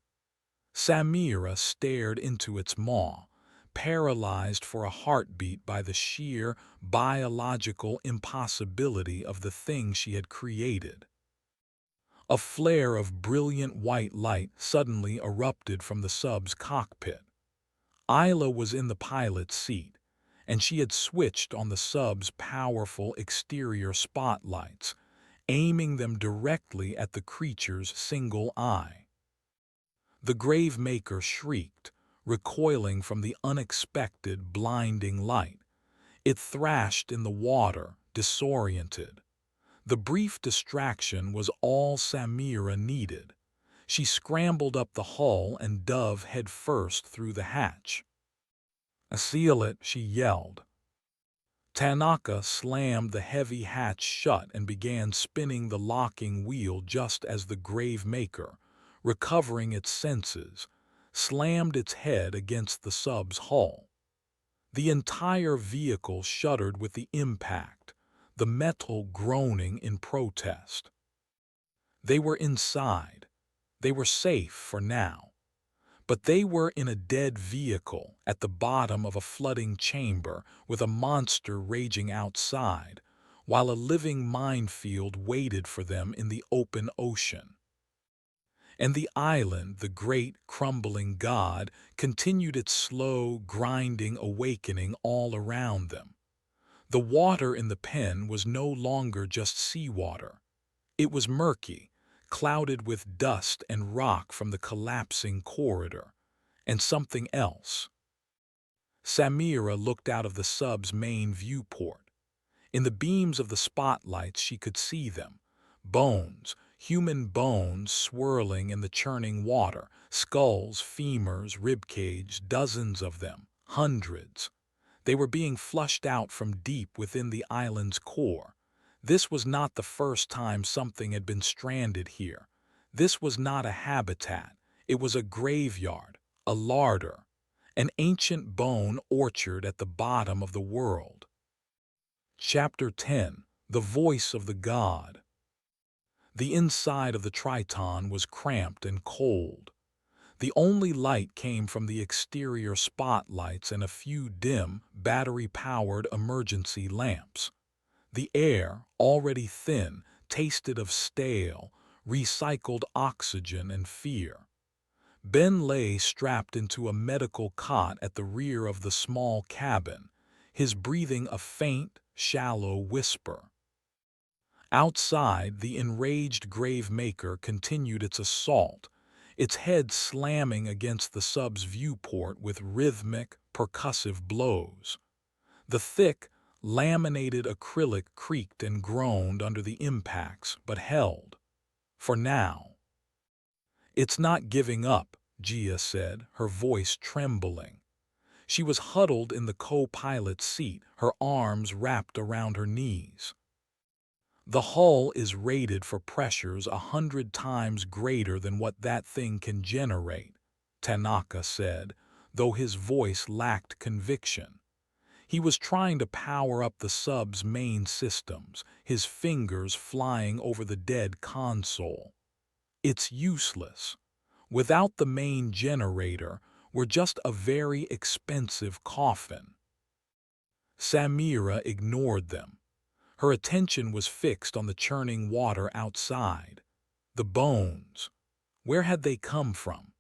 Samira stared into its maw, paralyzed for a heartbeat by the sheer biological impossibility of the thing she had created. A flare of brilliant white light suddenly erupted from the sub's cockpit. Isla was in the pilot's seat, and she had switched on the sub's powerful exterior spotlights, aiming them directly at the creature's single eye. The Gravemaker shrieked, recoiling from the unexpected, blinding light. It thrashed in the water, disoriented. The brief distraction was all Samira needed. She scrambled up the hull and dove headfirst through the hatch. "Seal it," she yelled. Tanaka slammed the heavy hatch shut and began spinning the locking wheel just as the Gravemaker, recovering its senses, slammed its head against the sub's hull. The entire vehicle shuddered with the impact, the metal groaning in protest. They were inside. They were safe for now. But they were in a dead vehicle at the bottom of a flooding chamber with a monster raging outside, while a living minefield waited for them in the open ocean. And the island, the great crumbling god, continued its slow, grinding awakening all around them. The water in the pen was no longer just seawater. It was murky, clouded with dust and rock from the collapsing corridor, and something else. Samira looked out of the sub's main viewport. In the beams of the spotlights she could see them. Bones, human bones swirling in the churning water, skulls, femurs, ribcage, dozens of them, hundreds. They were being flushed out from deep within the island's core. This was not the first time something had been stranded here. This was not a habitat. It was a graveyard, a larder, an ancient bone orchard at the bottom of the world. Chapter 10. The Voice of the God. The inside of the Triton was cramped and cold. The only light came from the exterior spotlights and a few dim, battery-powered emergency lamps. The air, already thin, tasted of stale, recycled oxygen and fear. Ben lay strapped into a medical cot at the rear of the small cabin, his breathing a faint, shallow whisper. Outside, the enraged Gravemaker continued its assault, its head slamming against the sub's viewport with rhythmic, percussive blows. The thick, laminated acrylic creaked and groaned under the impacts, but held. For now. "It's not giving up," Gia said, her voice trembling. She was huddled in the co-pilot's seat, her arms wrapped around her knees. "The hull is rated for pressures 100 times greater than what that thing can generate," Tanaka said, though his voice lacked conviction. He was trying to power up the sub's main systems, his fingers flying over the dead console. "It's useless. Without the main generator, we're just a very expensive coffin." Samira ignored them. Her attention was fixed on the churning water outside. The bones. Where had they come from?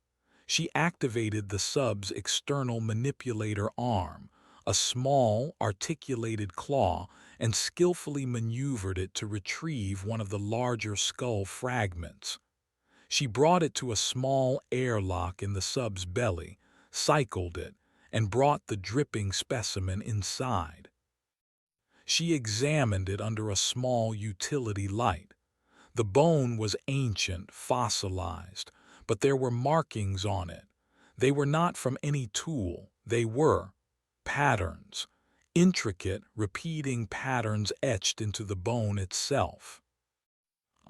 She activated the sub's external manipulator arm, a small, articulated claw, and skillfully maneuvered it to retrieve one of the larger skull fragments. She brought it to a small airlock in the sub's belly, cycled it, and brought the dripping specimen inside. She examined it under a small utility light. The bone was ancient, fossilized, but there were markings on it. They were not from any tool, they were patterns, intricate, repeating patterns etched into the bone itself.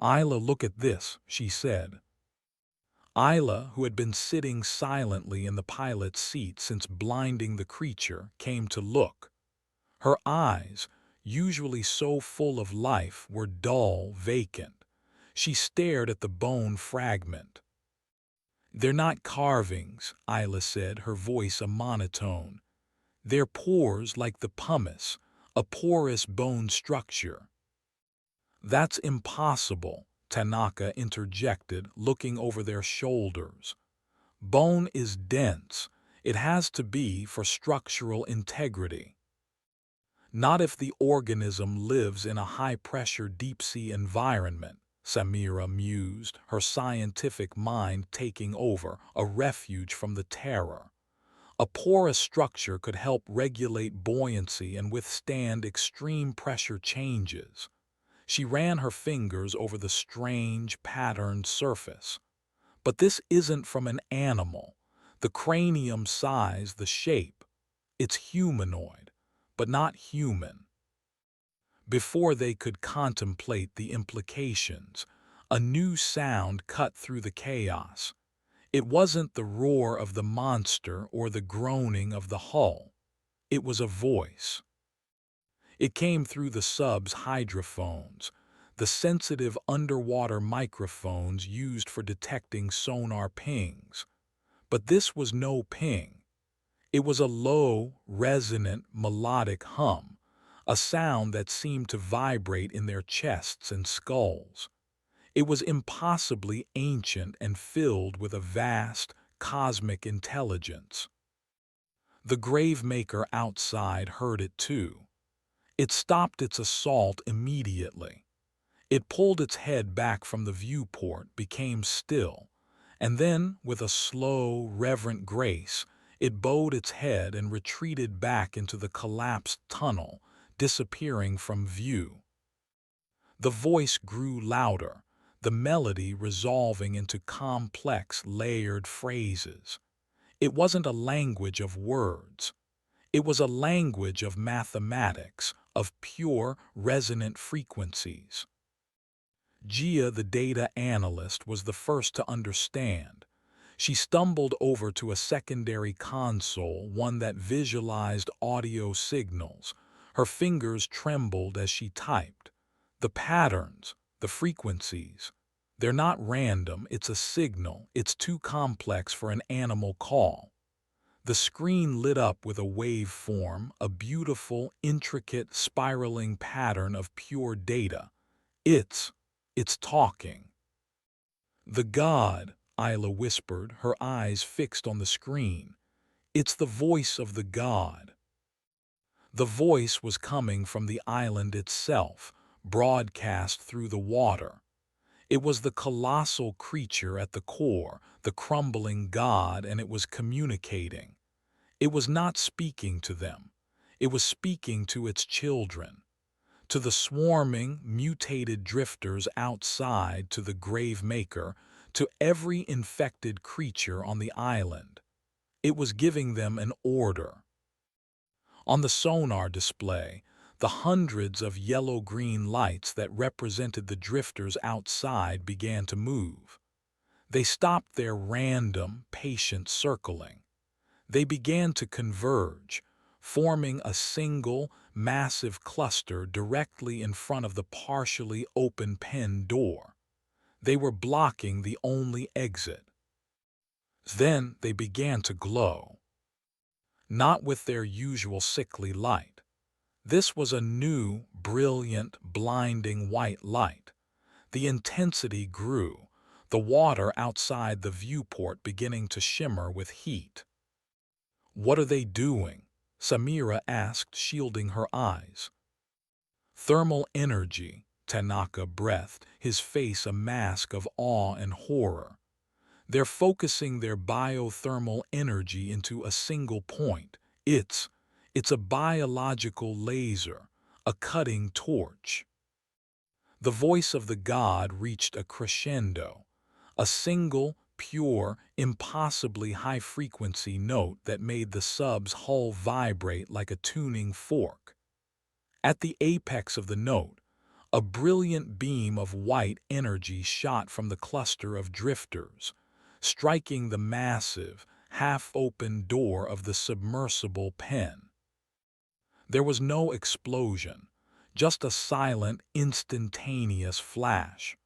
"Isla, look at this," she said. Isla, who had been sitting silently in the pilot's seat since blinding the creature, came to look. Her eyes, usually so full of life, were dull, vacant. She stared at the bone fragment. "They're not carvings," Isla said, her voice a monotone. "They're pores like the pumice, a porous bone structure." "That's impossible," Tanaka interjected, looking over their shoulders. "Bone is dense. It has to be for structural integrity." "Not if the organism lives in a high-pressure deep-sea environment," Samira mused, her scientific mind taking over, a refuge from the terror. "A porous structure could help regulate buoyancy and withstand extreme pressure changes." She ran her fingers over the strange, patterned surface. "But this isn't from an animal. The cranium size, the shape. It's humanoid, but not human." Before they could contemplate the implications, a new sound cut through the chaos. It wasn't the roar of the monster or the groaning of the hull. It was a voice. It came through the sub's hydrophones, the sensitive underwater microphones used for detecting sonar pings. But this was no ping. It was a low, resonant, melodic hum, a sound that seemed to vibrate in their chests and skulls. It was impossibly ancient and filled with a vast, cosmic intelligence. The gravemaker outside heard it too. It stopped its assault immediately. It pulled its head back from the viewport, became still, and then, with a slow, reverent grace, it bowed its head and retreated back into the collapsed tunnel, disappearing from view. The voice grew louder, the melody resolving into complex, layered phrases. It wasn't a language of words. It was a language of mathematics, of pure, resonant frequencies. Gia, the data analyst, was the first to understand. She stumbled over to a secondary console, one that visualized audio signals. Her fingers trembled as she typed. "The patterns, the frequencies. They're not random, it's a signal. It's too complex for an animal call." The screen lit up with a waveform, a beautiful, intricate, spiraling pattern of pure data. It's talking." "The god," Isla whispered, her eyes fixed on the screen. "It's the voice of the god." The voice was coming from the island itself, broadcast through the water. It was the colossal creature at the core, the crumbling god, and it was communicating. It was not speaking to them. It was speaking to its children, to the swarming, mutated drifters outside, to the grave maker, to every infected creature on the island. It was giving them an order. On the sonar display, the hundreds of yellow-green lights that represented the drifters outside began to move. They stopped their random, patient circling. They began to converge, forming a single, massive cluster directly in front of the partially open pen door. They were blocking the only exit. Then they began to glow. Not with their usual sickly light. This was a new, brilliant, blinding white light. The intensity grew, the water outside the viewport beginning to shimmer with heat. "What are they doing?" Samira asked, shielding her eyes. "Thermal energy," Tanaka breathed, his face a mask of awe and horror. "They're focusing their biothermal energy into a single point. It's a biological laser, a cutting torch." The voice of the god reached a crescendo, a single, pure, impossibly high-frequency note that made the sub's hull vibrate like a tuning fork. At the apex of the note, a brilliant beam of white energy shot from the cluster of drifters, striking the massive, half-open door of the submersible pen. There was no explosion, just a silent, instantaneous flash.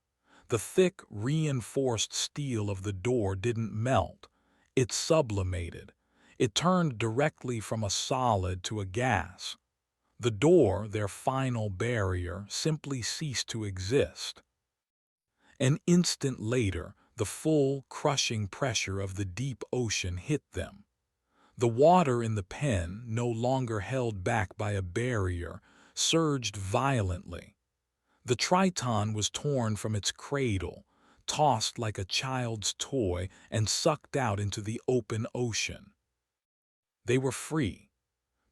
The thick, reinforced steel of the door didn't melt. It sublimated. It turned directly from a solid to a gas. The door, their final barrier, simply ceased to exist. An instant later, the full, crushing pressure of the deep ocean hit them. The water in the pen, no longer held back by a barrier, surged violently. The Triton was torn from its cradle, tossed like a child's toy, and sucked out into the open ocean. They were free,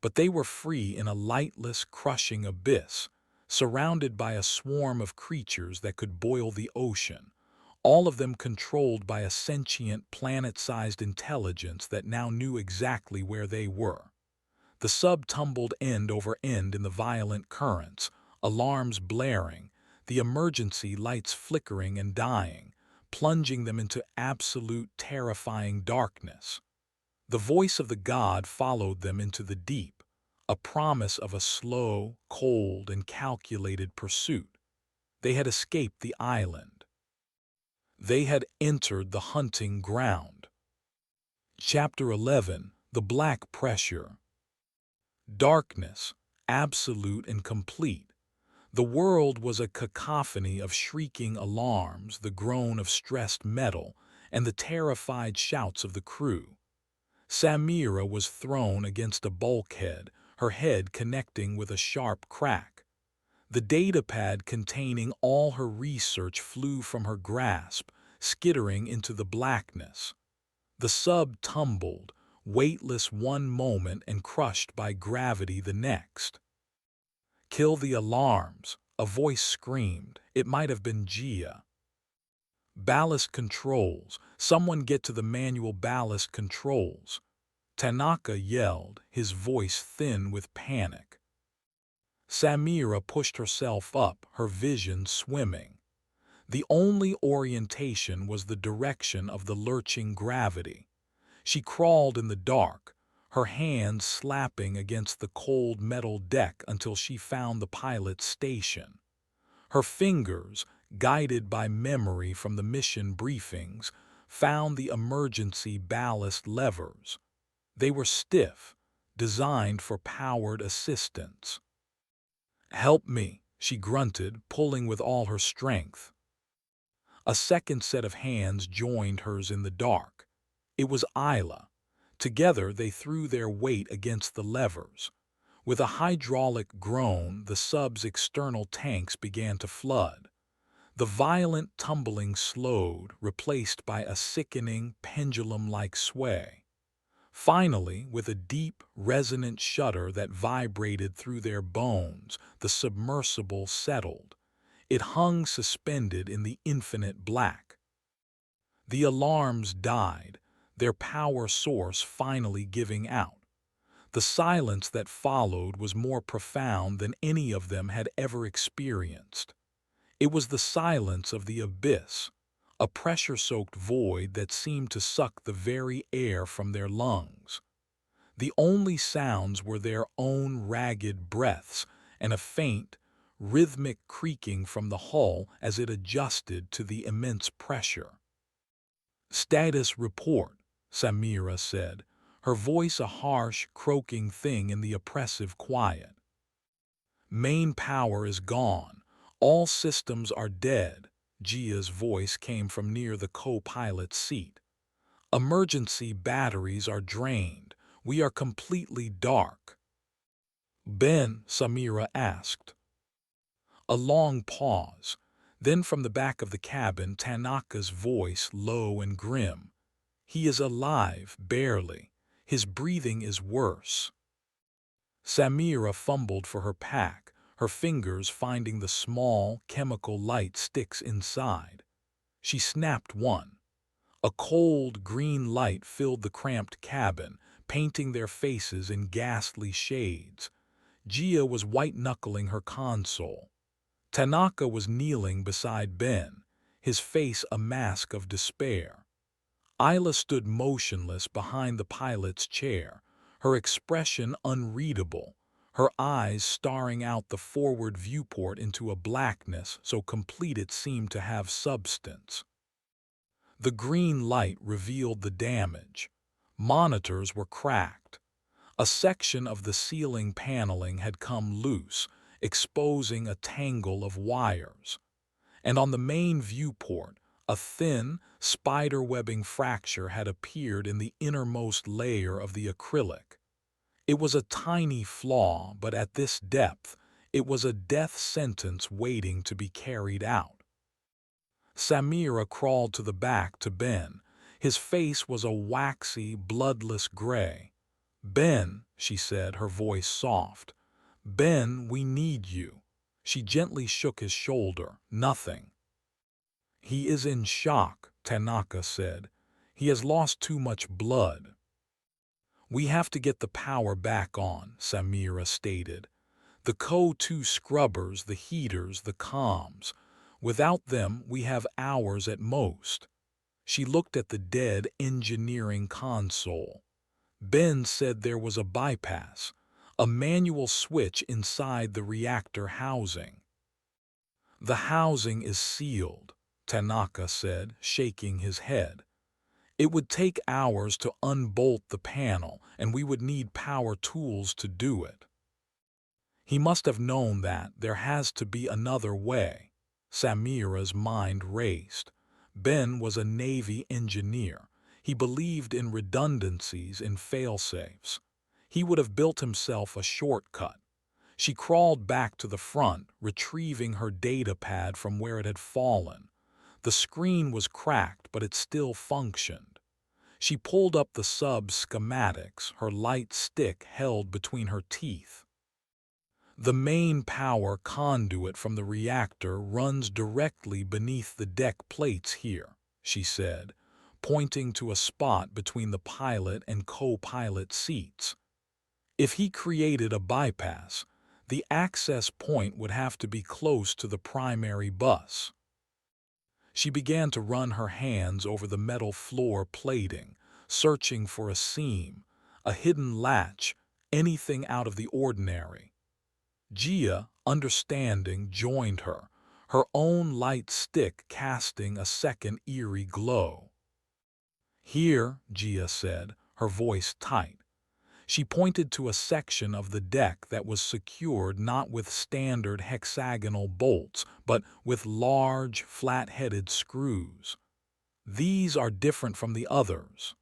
but they were free in a lightless, crushing abyss, surrounded by a swarm of creatures that could boil the ocean, all of them controlled by a sentient, planet-sized intelligence that now knew exactly where they were. The sub tumbled end over end in the violent currents, alarms blaring, the emergency lights flickering and dying, plunging them into absolute terrifying darkness. The voice of the god followed them into the deep, a promise of a slow, cold, and calculated pursuit. They had escaped the island. They had entered the hunting ground. Chapter 11. The Black Pressure. Darkness, absolute and complete. The world was a cacophony of shrieking alarms, the groan of stressed metal, and the terrified shouts of the crew. Samira was thrown against a bulkhead, her head connecting with a sharp crack. The datapad containing all her research flew from her grasp, skittering into the blackness. The sub tumbled, weightless one moment and crushed by gravity the next. "Kill the alarms," a voice screamed. It might have been Gia. "Ballast controls. Someone get to the manual ballast controls." Tanaka yelled, his voice thin with panic. Samira pushed herself up, her vision swimming. The only orientation was the direction of the lurching gravity. She crawled in the dark, her hands slapping against the cold metal deck until she found the pilot's station. Her fingers, guided by memory from the mission briefings, found the emergency ballast levers. They were stiff, designed for powered assistance. "Help me," she grunted, pulling with all her strength. A second set of hands joined hers in the dark. It was Isla. Together they threw their weight against the levers. With a hydraulic groan, the sub's external tanks began to flood. The violent tumbling slowed, replaced by a sickening, pendulum-like sway. Finally, with a deep, resonant shudder that vibrated through their bones, the submersible settled. It hung suspended in the infinite black. The alarms died, their power source finally giving out. The silence that followed was more profound than any of them had ever experienced. It was the silence of the abyss, a pressure-soaked void that seemed to suck the very air from their lungs. The only sounds were their own ragged breaths and a faint, rhythmic creaking from the hull as it adjusted to the immense pressure. "Status report," Samira said, her voice a harsh, croaking thing in the oppressive quiet. "Main power is gone. All systems are dead." Gia's voice came from near the co-pilot's seat. "Emergency batteries are drained. We are completely dark." "Ben?" Samira asked. A long pause. Then from the back of the cabin, Tanaka's voice low and grim. "He is alive, barely. His breathing is worse." Samira fumbled for her pack, her fingers finding the small, chemical light sticks inside. She snapped one. A cold, green light filled the cramped cabin, painting their faces in ghastly shades. Gia was white-knuckling her console. Tanaka was kneeling beside Ben, his face a mask of despair. Isla stood motionless behind the pilot's chair, her expression unreadable, her eyes staring out the forward viewport into a blackness so complete it seemed to have substance. The green light revealed the damage. Monitors were cracked. A section of the ceiling paneling had come loose, exposing a tangle of wires. And on the main viewport, a thin, spider-webbing fracture had appeared in the innermost layer of the acrylic. It was a tiny flaw, but at this depth, it was a death sentence waiting to be carried out. Samira crawled to the back to Ben. His face was a waxy, bloodless gray. "Ben," she said, her voice soft. "Ben, we need you." She gently shook his shoulder. "Nothing." "He is in shock," Tanaka said. "He has lost too much blood." "We have to get the power back on," Samira stated. "The CO2 scrubbers, the heaters, the comms. Without them, we have hours at most." She looked at the dead engineering console. Ben said there was a bypass, a manual switch inside the reactor housing. "The housing is sealed," Tanaka said, shaking his head. "It would take hours to unbolt the panel, and we would need power tools to do it." He must have known that there has to be another way. Samira's mind raced. Ben was a Navy engineer. He believed in redundancies, in fail-safes. He would have built himself a shortcut. She crawled back to the front, retrieving her data pad from where it had fallen. The screen was cracked, but it still functioned. She pulled up the sub schematics, her light stick held between her teeth. "The main power conduit from the reactor runs directly beneath the deck plates here," she said, pointing to a spot between the pilot and co-pilot seats. "If he created a bypass, the access point would have to be close to the primary bus." She began to run her hands over the metal floor plating, searching for a seam, a hidden latch, anything out of the ordinary. Gia, understanding, joined her, her own light stick casting a second eerie glow. "Here," Gia said, her voice tight. She pointed to a section of the deck that was secured not with standard hexagonal bolts, but with large, flat-headed screws. "These are different from the others."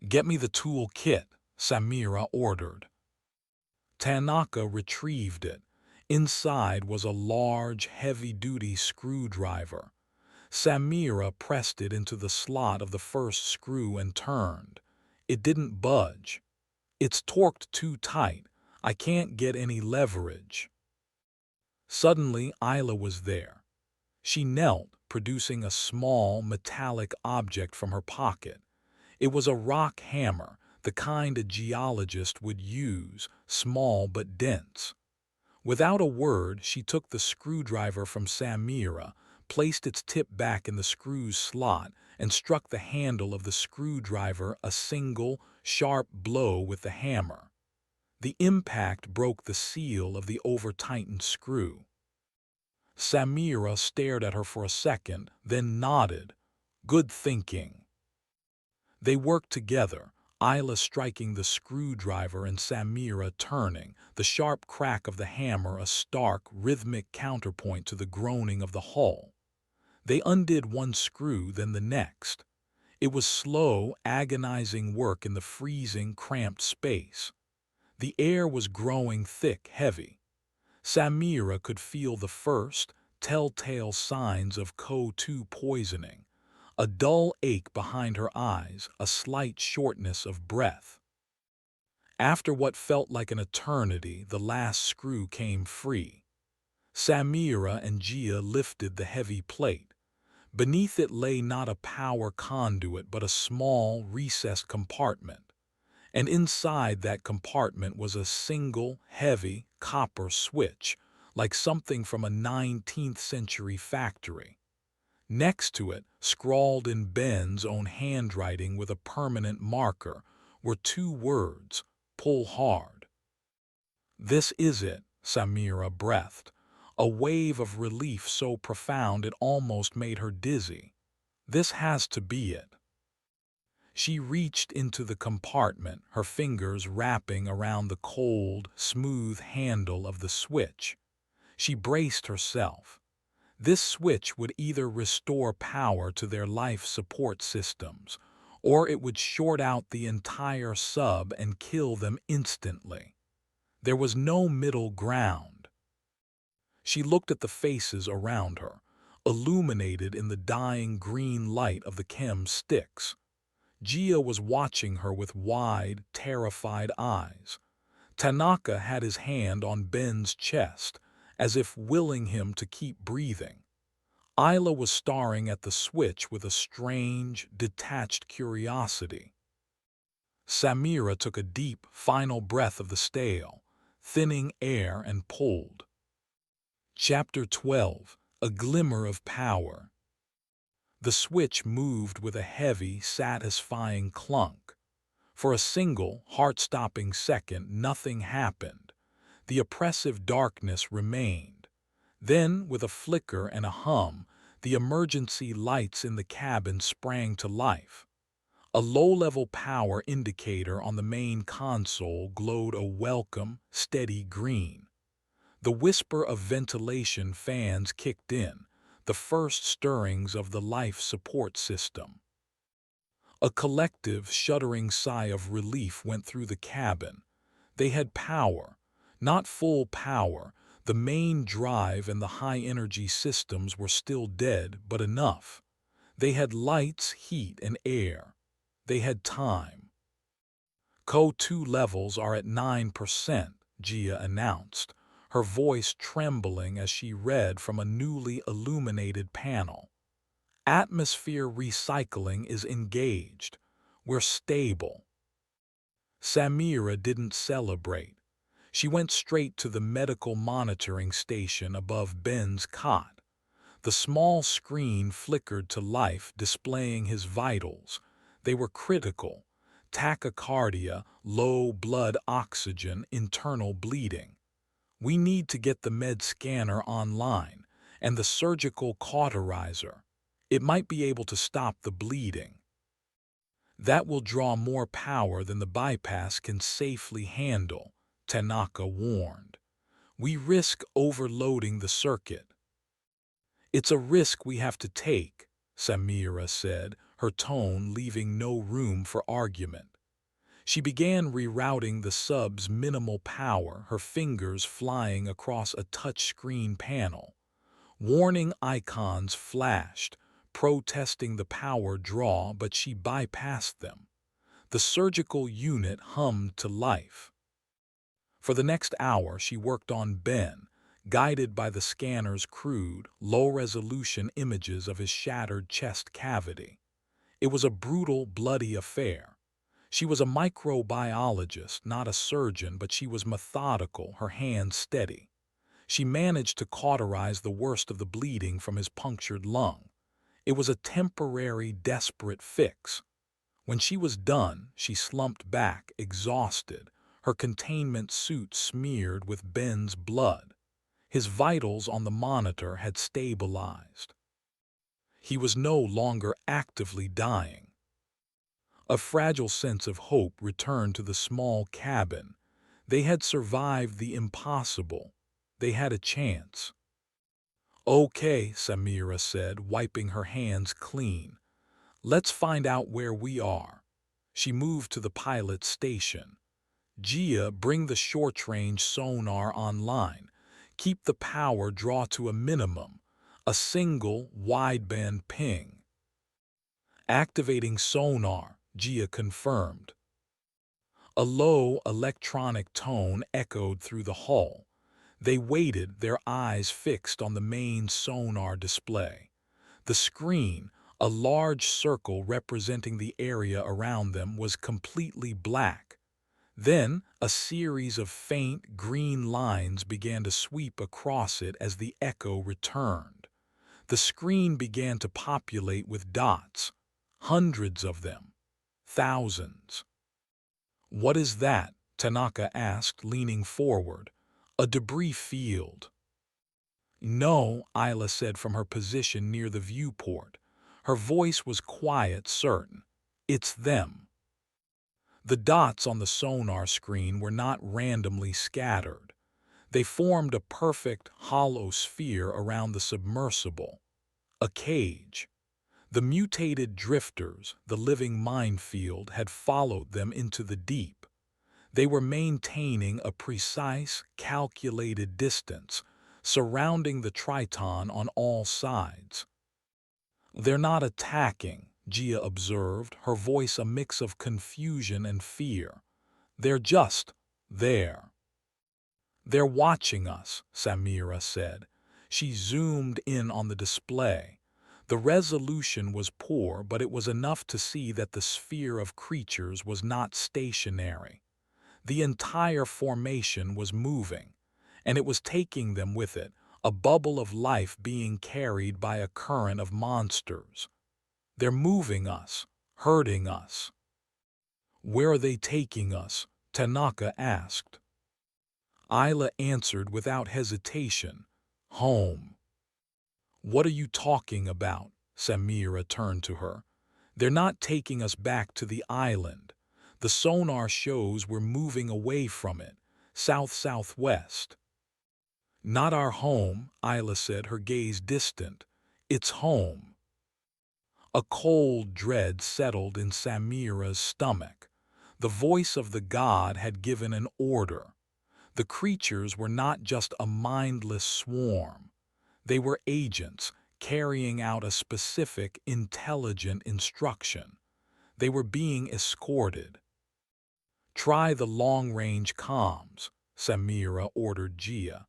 "Get me the tool kit," Samira ordered. Tanaka retrieved it. Inside was a large, heavy-duty screwdriver. Samira pressed it into the slot of the first screw and turned. It didn't budge. "It's torqued too tight. I can't get any leverage." Suddenly, Isla was there. She knelt, producing a small, metallic object from her pocket. It was a rock hammer, the kind a geologist would use, small but dense. Without a word, she took the screwdriver from Samira, placed its tip back in the screw's slot, and struck the handle of the screwdriver a single, sharp blow with the hammer. The impact broke the seal of the over-tightened screw. Samira stared at her for a second, then nodded. "Good thinking." They worked together, Isla striking the screwdriver and Samira turning, the sharp crack of the hammer a stark, rhythmic counterpoint to the groaning of the hull. They undid one screw, then the next. It was slow, agonizing work in the freezing, cramped space. The air was growing thick, heavy. Samira could feel the first, telltale signs of CO2 poisoning. A dull ache behind her eyes, a slight shortness of breath. After what felt like an eternity, the last screw came free. Samira and Gia lifted the heavy plate. Beneath it lay not a power conduit but a small, recessed compartment. And inside that compartment was a single, heavy, copper switch, like something from a 19th century factory. Next to it, scrawled in Ben's own handwriting with a permanent marker, were two words: "Pull hard." "This is it," Samira breathed, a wave of relief so profound it almost made her dizzy. "This has to be it." She reached into the compartment, her fingers wrapping around the cold, smooth handle of the switch. She braced herself. This switch would either restore power to their life support systems, or it would short out the entire sub and kill them instantly. There was no middle ground. She looked at the faces around her, illuminated in the dying green light of the chem sticks. Gia was watching her with wide, terrified eyes. Tanaka had his hand on Ben's chest, as if willing him to keep breathing. Isla was staring at the switch with a strange, detached curiosity. Samira took a deep, final breath of the stale, thinning air and pulled. Chapter 12. A Glimmer of Power. The switch moved with a heavy, satisfying clunk. For a single, heart-stopping second, nothing happened. The oppressive darkness remained. Then, with a flicker and a hum, the emergency lights in the cabin sprang to life. A low-level power indicator on the main console glowed a welcome, steady green. The whisper of ventilation fans kicked in, the first stirrings of the life support system. A collective, shuddering sigh of relief went through the cabin. They had power, not full power. The main drive and the high-energy systems were still dead, but enough. They had lights, heat, and air. They had time. CO2 levels are at 9%, Gia announced, her voice trembling as she read from a newly illuminated panel. "Atmosphere recycling is engaged. We're stable." Samira didn't celebrate. She went straight to the medical monitoring station above Ben's cot. The small screen flickered to life, displaying his vitals. They were critical: tachycardia, low blood oxygen, internal bleeding. "We need to get the med scanner online, and the surgical cauterizer. It might be able to stop the bleeding." "That will draw more power than the bypass can safely handle," Tanaka warned. "We risk overloading the circuit." "It's a risk we have to take," Samira said, her tone leaving no room for argument. She began rerouting the sub's minimal power, her fingers flying across a touchscreen panel. Warning icons flashed, protesting the power draw, but she bypassed them. The surgical unit hummed to life. For the next hour, she worked on Ben, guided by the scanner's crude, low-resolution images of his shattered chest cavity. It was a brutal, bloody affair. She was a microbiologist, not a surgeon, but she was methodical, her hands steady. She managed to cauterize the worst of the bleeding from his punctured lung. It was a temporary, desperate fix. When she was done, she slumped back, exhausted, her containment suit smeared with Ben's blood. His vitals on the monitor had stabilized. He was no longer actively dying. A fragile sense of hope returned to the small cabin. They had survived the impossible. They had a chance. "Okay," Samira said, wiping her hands clean. "Let's find out where we are." She moved to the pilot station. "Gia, bring the short-range sonar online. Keep the power draw to a minimum. A single wideband ping." "Activating sonar," Gia confirmed. A low electronic tone echoed through the hull. They waited, their eyes fixed on the main sonar display. The screen, a large circle representing the area around them, was completely black. Then, a series of faint green lines began to sweep across it as the echo returned. The screen began to populate with dots, hundreds of them, thousands. "What is that?" Tanaka asked, leaning forward. "A debris field." "No," Isla said from her position near the viewport. Her voice was quiet, certain. "It's them." The dots on the sonar screen were not randomly scattered. They formed a perfect, hollow sphere around the submersible. A cage. The mutated drifters, the living minefield, had followed them into the deep. They were maintaining a precise, calculated distance, surrounding the Triton on all sides. "They're not attacking," Gia observed, her voice a mix of confusion and fear. "They're just there." "They're watching us," Samira said. She zoomed in on the display. The resolution was poor, but it was enough to see that the sphere of creatures was not stationary. The entire formation was moving, and it was taking them with it, a bubble of life being carried by a current of monsters. "They're moving us, hurting us." "Where are they taking us?" Tanaka asked. Isla answered without hesitation, "Home." "What are you talking about?" Samira turned to her. "They're not taking us back to the island. The sonar shows we're moving away from it, south-southwest." "Not our home," Isla said, her gaze distant. "It's home." A cold dread settled in Samira's stomach. The voice of the god had given an order. The creatures were not just a mindless swarm. They were agents carrying out a specific, intelligent instruction. They were being escorted. "Try the long-range comms," Samira ordered Gia.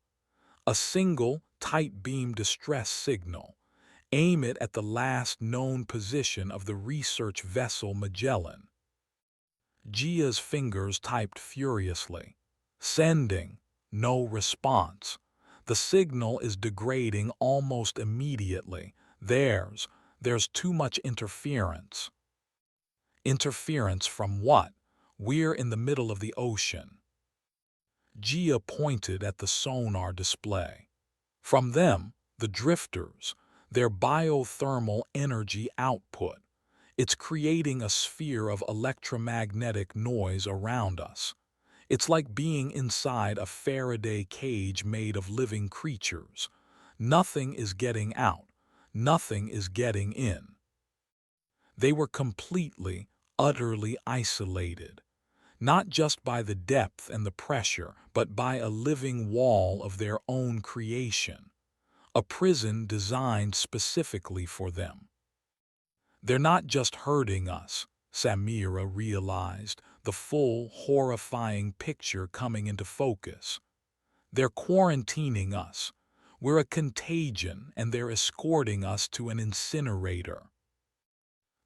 "A single, tight-beam distress signal. Aim it at the last known position of the research vessel Magellan." Gia's fingers typed furiously. "Sending." No response. "The signal is degrading almost immediately. There's too interference." "Interference from what? We're in the middle of the ocean." Gia pointed at the sonar display. "From them, the drifters, their biothermal energy output. It's creating a sphere of electromagnetic noise around us. It's like being inside a Faraday cage made of living creatures. Nothing is getting out. Nothing is getting in." They were completely, utterly isolated. not just by the depth and the pressure, but by a living wall of their own creation, a prison designed specifically for them. They're not just hurting us, Samira realized, the full, horrifying picture coming into focus. They're quarantining us. We're a contagion, and they're escorting us to an incinerator.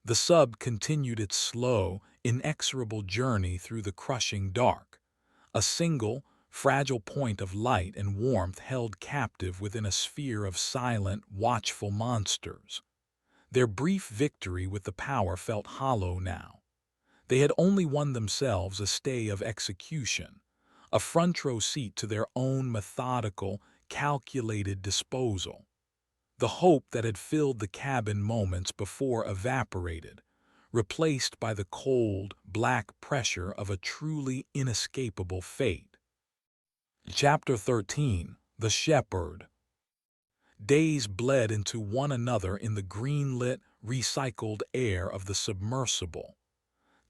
The sub continued its slow, inexorable journey through the crushing dark, a single, fragile point of light and warmth held captive within a sphere of silent, watchful monsters. Their brief victory with the power felt hollow now. They had only won themselves a stay of execution, a front-row seat to their own methodical, calculated disposal. The hope that had filled the cabin moments before evaporated, replaced by the cold, black pressure of a truly inescapable fate. Chapter 13. The Shepherd. Days bled into one another in the green-lit, recycled air of the submersible.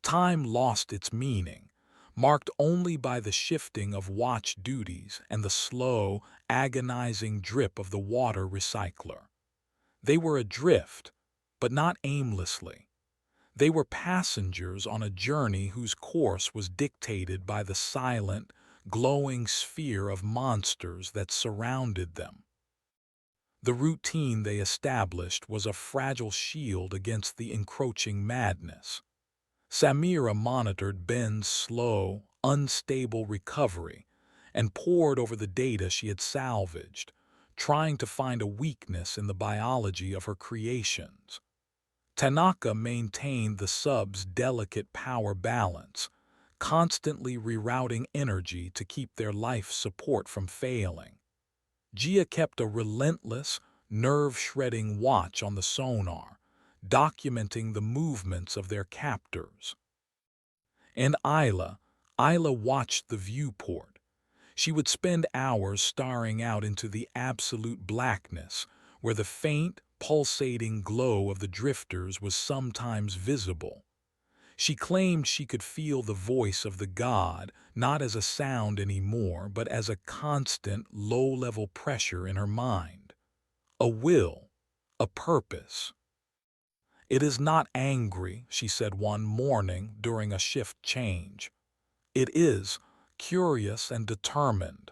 Time lost its meaning, marked only by the shifting of watch duties and the slow, agonizing drip of the water recycler. They were adrift, but not aimlessly. They were passengers on a journey whose course was dictated by the silent, glowing sphere of monsters that surrounded them. The routine they established was a fragile shield against the encroaching madness. Samira monitored Ben's slow, unstable recovery and pored over the data she had salvaged, trying to find a weakness in the biology of her creations. Tanaka maintained the sub's delicate power balance, constantly rerouting energy to keep their life support from failing. Gia kept a relentless, nerve-shredding watch on the sonar, documenting the movements of their captors. And Isla watched the viewport. She would spend hours staring out into the absolute blackness, where the faint, pulsating glow of the drifters was sometimes visible. She claimed she could feel the voice of the god, not as a sound anymore, but as a constant, low-level pressure in her mind. A will, a purpose. "It is not angry," she said one morning during a shift change. "It is curious and determined."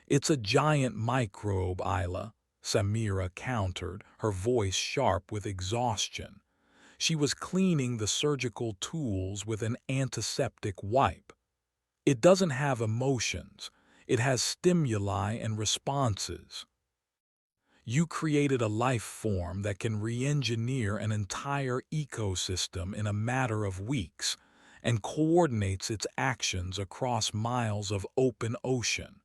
"It's a giant microbe, Isla," Samira countered, her voice sharp with exhaustion. She was cleaning the surgical tools with an antiseptic wipe. "It doesn't have emotions. It has stimuli and responses. You created a life form that can re-engineer an entire ecosystem in a matter of weeks and coordinates its actions across miles of open ocean,"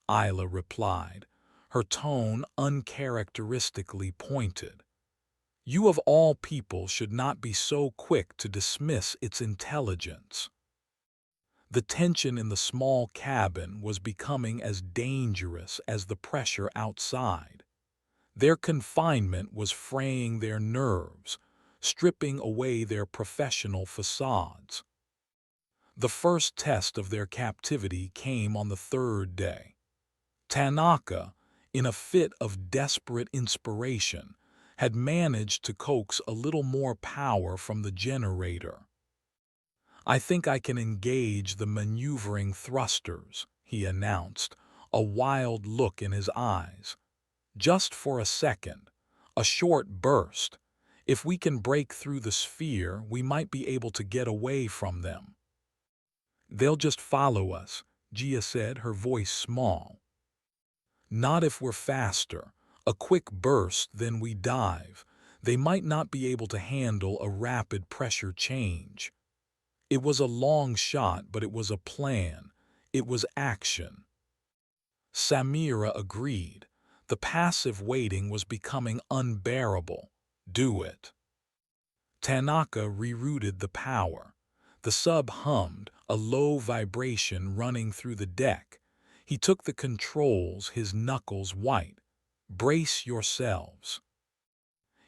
Isla replied, her tone uncharacteristically pointed. "You of all people should not be so quick to dismiss its intelligence." The tension in the small cabin was becoming as dangerous as the pressure outside. Their confinement was fraying their nerves, stripping away their professional facades. The first test of their captivity came on the third day. Tanaka, in a fit of desperate inspiration, had managed to coax a little more power from the generator. "I think I can engage the maneuvering thrusters," he announced, a wild look in his eyes. "Just for a second, a short burst. If we can break through the sphere, we might be able to get away from them." "They'll just follow us," Gia said, her voice small. "Not if we're faster. A quick burst, then we dive. They might not be able to handle a rapid pressure change." It was a long shot, but it was a plan. It was action. Samira agreed. The passive waiting was becoming unbearable. "Do it." Tanaka rerouted the power. The sub hummed, a low vibration running through the deck. He took the controls, his knuckles white. "Brace yourselves."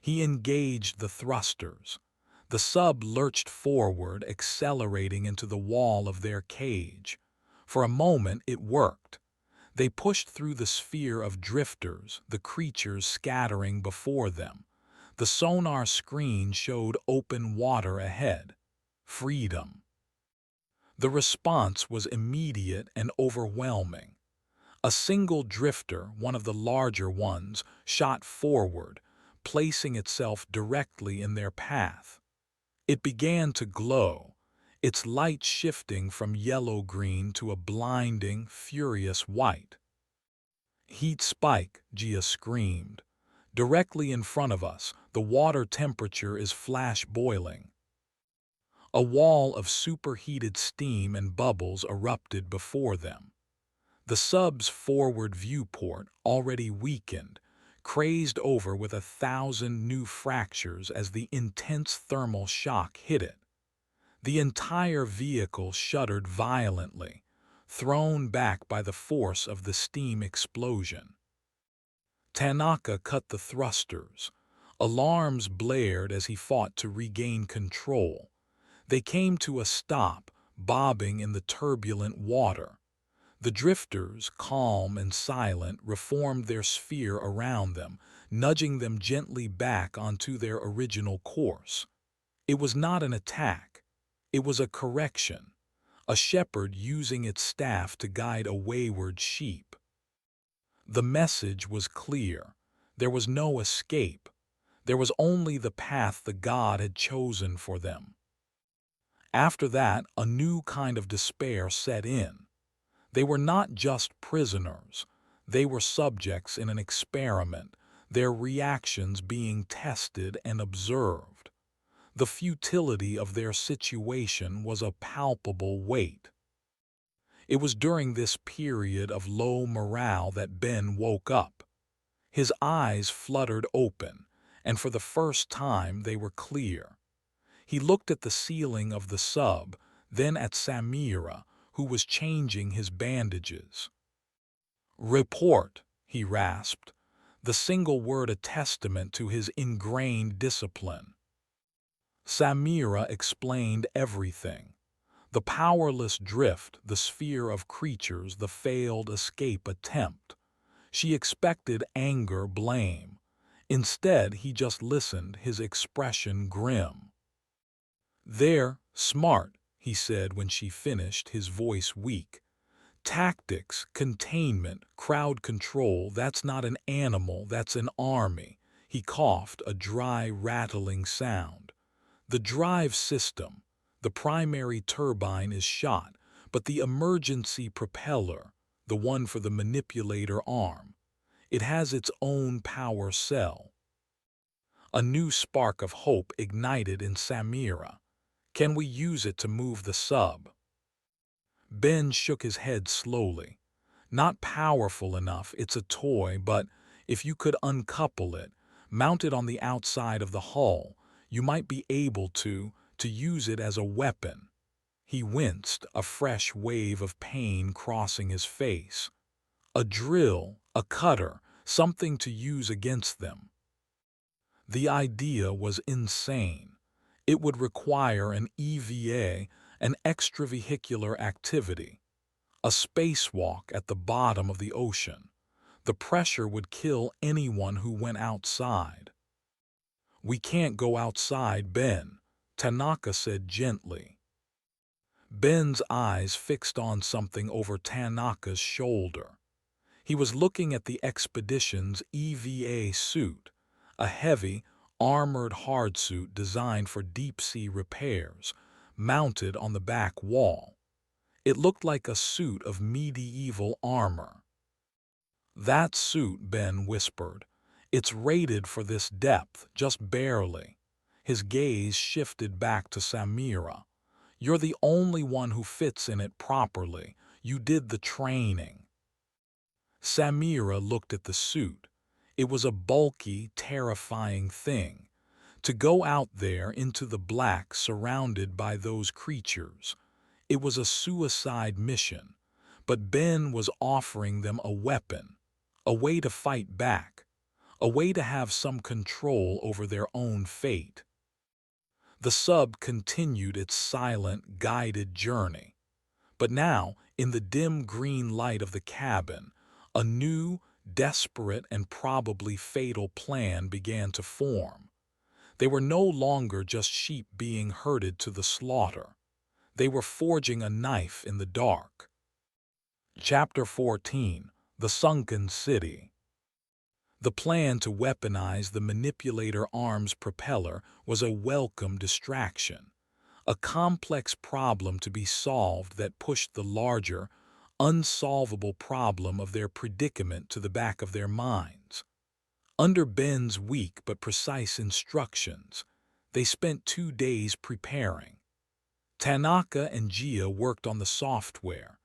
He engaged the thrusters. The sub lurched forward, accelerating into the wall of their cage. For a moment it worked. They pushed through the sphere of drifters, the creatures scattering before them. The sonar screen showed open water ahead. Freedom. The response was immediate and overwhelming. A single drifter, one of the larger ones, shot forward, placing itself directly in their path. It began to glow, its light shifting from yellow-green to a blinding, furious white. "Heat spike," Gia screamed. "Directly in front of us, the water temperature is flash boiling." A wall of superheated steam and bubbles erupted before them. The sub's forward viewport, already weakened, crazed over with 1,000 new fractures as the intense thermal shock hit it. The entire vehicle shuddered violently, thrown back by the force of the steam explosion. Tanaka cut the thrusters. Alarms blared as he fought to regain control. They came to a stop, bobbing in the turbulent water. The drifters, calm and silent, reformed their sphere around them, nudging them gently back onto their original course. It was not an attack. It was a correction, a shepherd using its staff to guide a wayward sheep. The message was clear. There was no escape. There was only the path the god had chosen for them. After that, a new kind of despair set in. They were not just prisoners. They were subjects in an experiment, their reactions being tested and observed. The futility of their situation was a palpable weight. It was during this period of low morale that Ben woke up. His eyes fluttered open, and for the first time they were clear. He looked at the ceiling of the sub, then at Samira, who was changing his bandages. "Report," he rasped, the single word a testament to his ingrained discipline. Samira explained everything. The powerless drift, the sphere of creatures, the failed escape attempt. She expected anger, blame. Instead, he just listened, his expression grim. "They're smart," he said when she finished, his voice weak. "Tactics, containment, crowd control, that's not an animal, that's an army." He coughed, a dry, rattling sound. "The drive system, the primary turbine is shot, but the emergency propeller, the one for the manipulator arm, it has its own power cell." A new spark of hope ignited in Samira. "Can we use it to move the sub?" Ben shook his head slowly. "Not powerful enough, it's a toy, but if you could uncouple it, mount it on the outside of the hull, you might be able to use it as a weapon." He winced, a fresh wave of pain crossing his face. "A drill, a cutter, something to use against them." The idea was insane. It would require an EVA, an extravehicular activity, a spacewalk at the bottom of the ocean. The pressure would kill anyone who went outside. "We can't go outside, Ben," Tanaka said gently. Ben's eyes fixed on something over Tanaka's shoulder. He was looking at the expedition's EVA suit, a heavy, armored hardsuit designed for deep-sea repairs, mounted on the back wall. It looked like a suit of medieval armor. "That suit," Ben whispered. "It's rated for this depth, just barely." His gaze shifted back to Samira. "You're the only one who fits in it properly. You did the training." Samira looked at the suit. It was a bulky, terrifying thing. To go out there into the black surrounded by those creatures. It was a suicide mission, but Ben was offering them a weapon, a way to fight back, a way to have some control over their own fate. The sub continued its silent, guided journey. But now, in the dim green light of the cabin, a new, desperate, and probably fatal plan began to form. They were no longer just sheep being herded to the slaughter. They were forging a knife in the dark. Chapter 14: The Sunken City. The plan to weaponize the manipulator arm's propeller was a welcome distraction, a complex problem to be solved that pushed the larger, unsolvable problem of their predicament to the back of their minds. Under Ben's weak but precise instructions, they spent 2 days preparing. Tanaka and Gia worked on the software,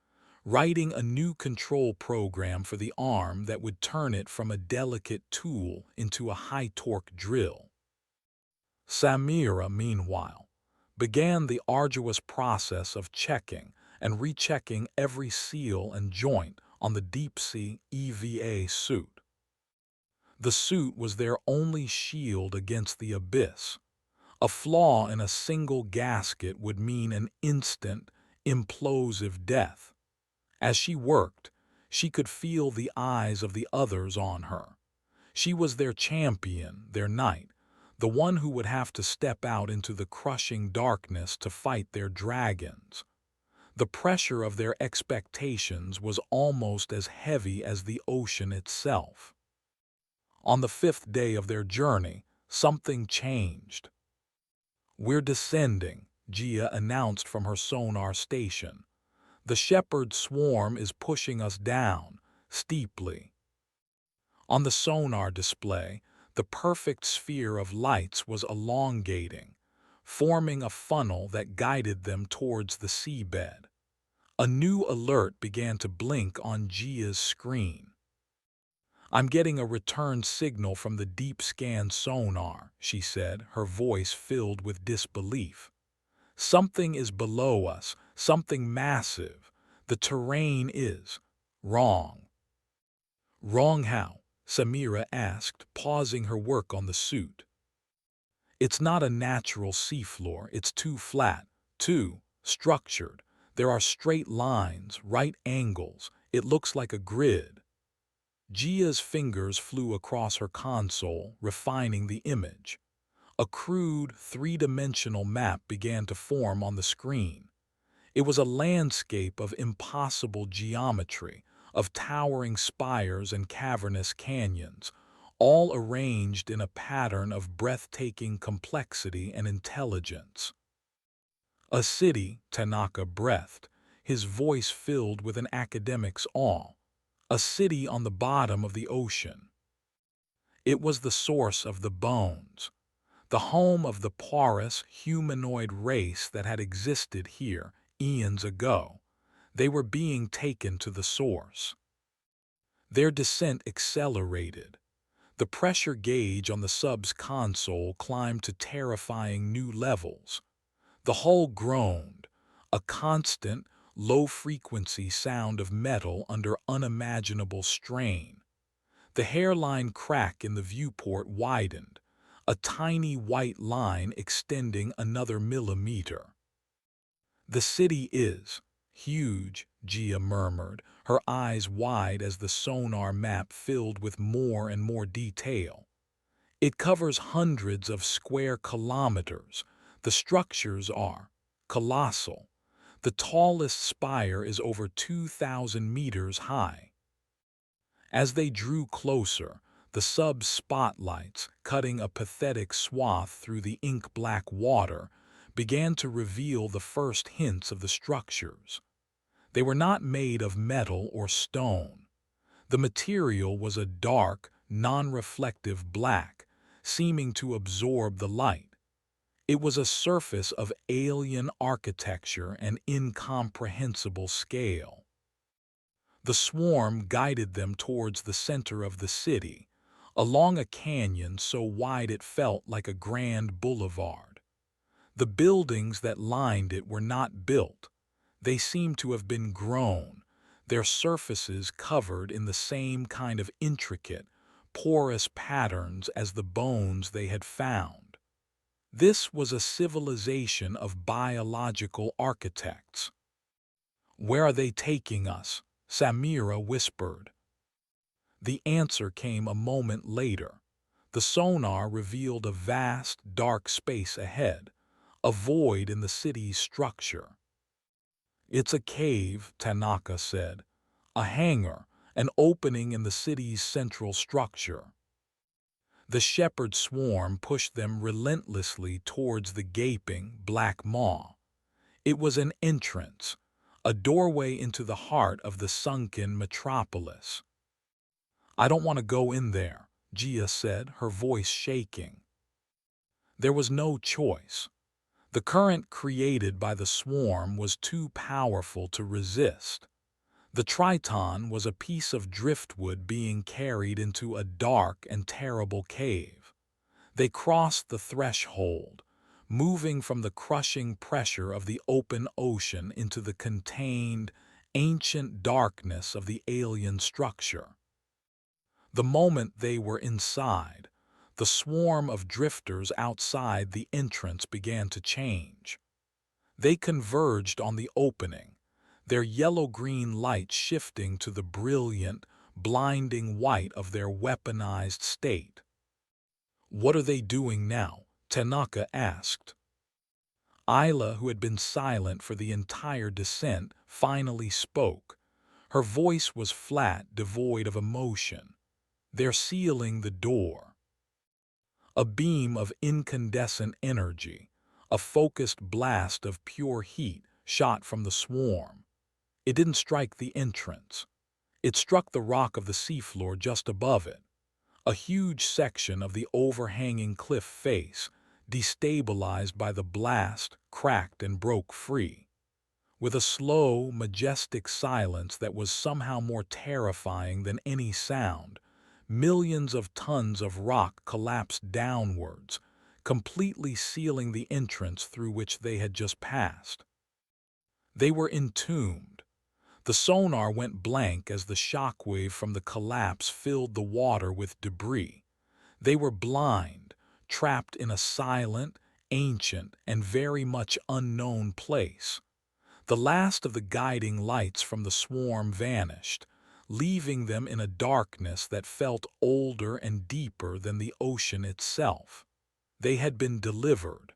writing a new control program for the arm that would turn it from a delicate tool into a high-torque drill. Samira, meanwhile, began the arduous process of checking and rechecking every seal and joint on the deep-sea EVA suit. The suit was their only shield against the abyss. A flaw in a single gasket would mean an instant, implosive death. As she worked, she could feel the eyes of the others on her. She was their champion, their knight, the one who would have to step out into the crushing darkness to fight their dragons. The pressure of their expectations was almost as heavy as the ocean itself. On the 5th day of their journey, something changed. "We're descending," Gia announced from her sonar station. "The shepherd swarm is pushing us down, steeply." On the sonar display, the perfect sphere of lights was elongating, forming a funnel that guided them towards the seabed. A new alert began to blink on Gia's screen. "I'm getting a return signal from the deep scan sonar," she said, her voice filled with disbelief. "Something is below us, something massive. The terrain is wrong." "Wrong how?" Samira asked, pausing her work on the suit. "It's not a natural seafloor. It's too flat, too structured. There are straight lines, right angles. It looks like a grid." Gia's fingers flew across her console, refining the image. A crude, three-dimensional map began to form on the screen. It was a landscape of impossible geometry, of towering spires and cavernous canyons, all arranged in a pattern of breathtaking complexity and intelligence. "A city," Tanaka breathed, his voice filled with an academic's awe. "A city on the bottom of the ocean." It was the source of the bones, the home of the porous, humanoid race that had existed here eons ago. They were being taken to the source. Their descent accelerated. The pressure gauge on the sub's console climbed to terrifying new levels. The hull groaned, a constant, low-frequency sound of metal under unimaginable strain. The hairline crack in the viewport widened, a tiny white line extending another millimeter. "The city is huge," Gia murmured, her eyes wide as the sonar map filled with more and more detail. "It covers hundreds of square kilometers. The structures are colossal. The tallest spire is over 2,000 meters high." As they drew closer, the sub's spotlights, cutting a pathetic swath through the ink-black water, began to reveal the first hints of the structures. They were not made of metal or stone. The material was a dark, non-reflective black, seeming to absorb the light. It was a surface of alien architecture and incomprehensible scale. The swarm guided them towards the center of the city, along a canyon so wide it felt like a grand boulevard. The buildings that lined it were not built. They seemed to have been grown, their surfaces covered in the same kind of intricate, porous patterns as the bones they had found. This was a civilization of biological architects. "Where are they taking us?" Samira whispered. The answer came a moment later. The sonar revealed a vast, dark space ahead, a void in the city's structure. "It's a cave," Tanaka said. "A hangar, an opening in the city's central structure." The shepherd swarm pushed them relentlessly towards the gaping, black maw. It was an entrance, a doorway into the heart of the sunken metropolis. "I don't want to go in there," Gia said, her voice shaking. There was no choice. The current created by the swarm was too powerful to resist. The Triton was a piece of driftwood being carried into a dark and terrible cave. They crossed the threshold, moving from the crushing pressure of the open ocean into the contained, ancient darkness of the alien structure. The moment they were inside, the swarm of drifters outside the entrance began to change. They converged on the opening, their yellow-green light shifting to the brilliant, blinding white of their weaponized state. "What are they doing now?" Tanaka asked. Isla, who had been silent for the entire descent, finally spoke. Her voice was flat, devoid of emotion. "They're sealing the door." A beam of incandescent energy, a focused blast of pure heat, shot from the swarm. It didn't strike the entrance. It struck the rock of the seafloor just above it. A huge section of the overhanging cliff face, destabilized by the blast, cracked and broke free. With a slow, majestic silence that was somehow more terrifying than any sound, millions of tons of rock collapsed downwards, completely sealing the entrance through which they had just passed. They were entombed. The sonar went blank as the shockwave from the collapse filled the water with debris. They were blind, trapped in a silent, ancient, and very much unknown place. The last of the guiding lights from the swarm vanished, leaving them in a darkness that felt older and deeper than the ocean itself. They had been delivered.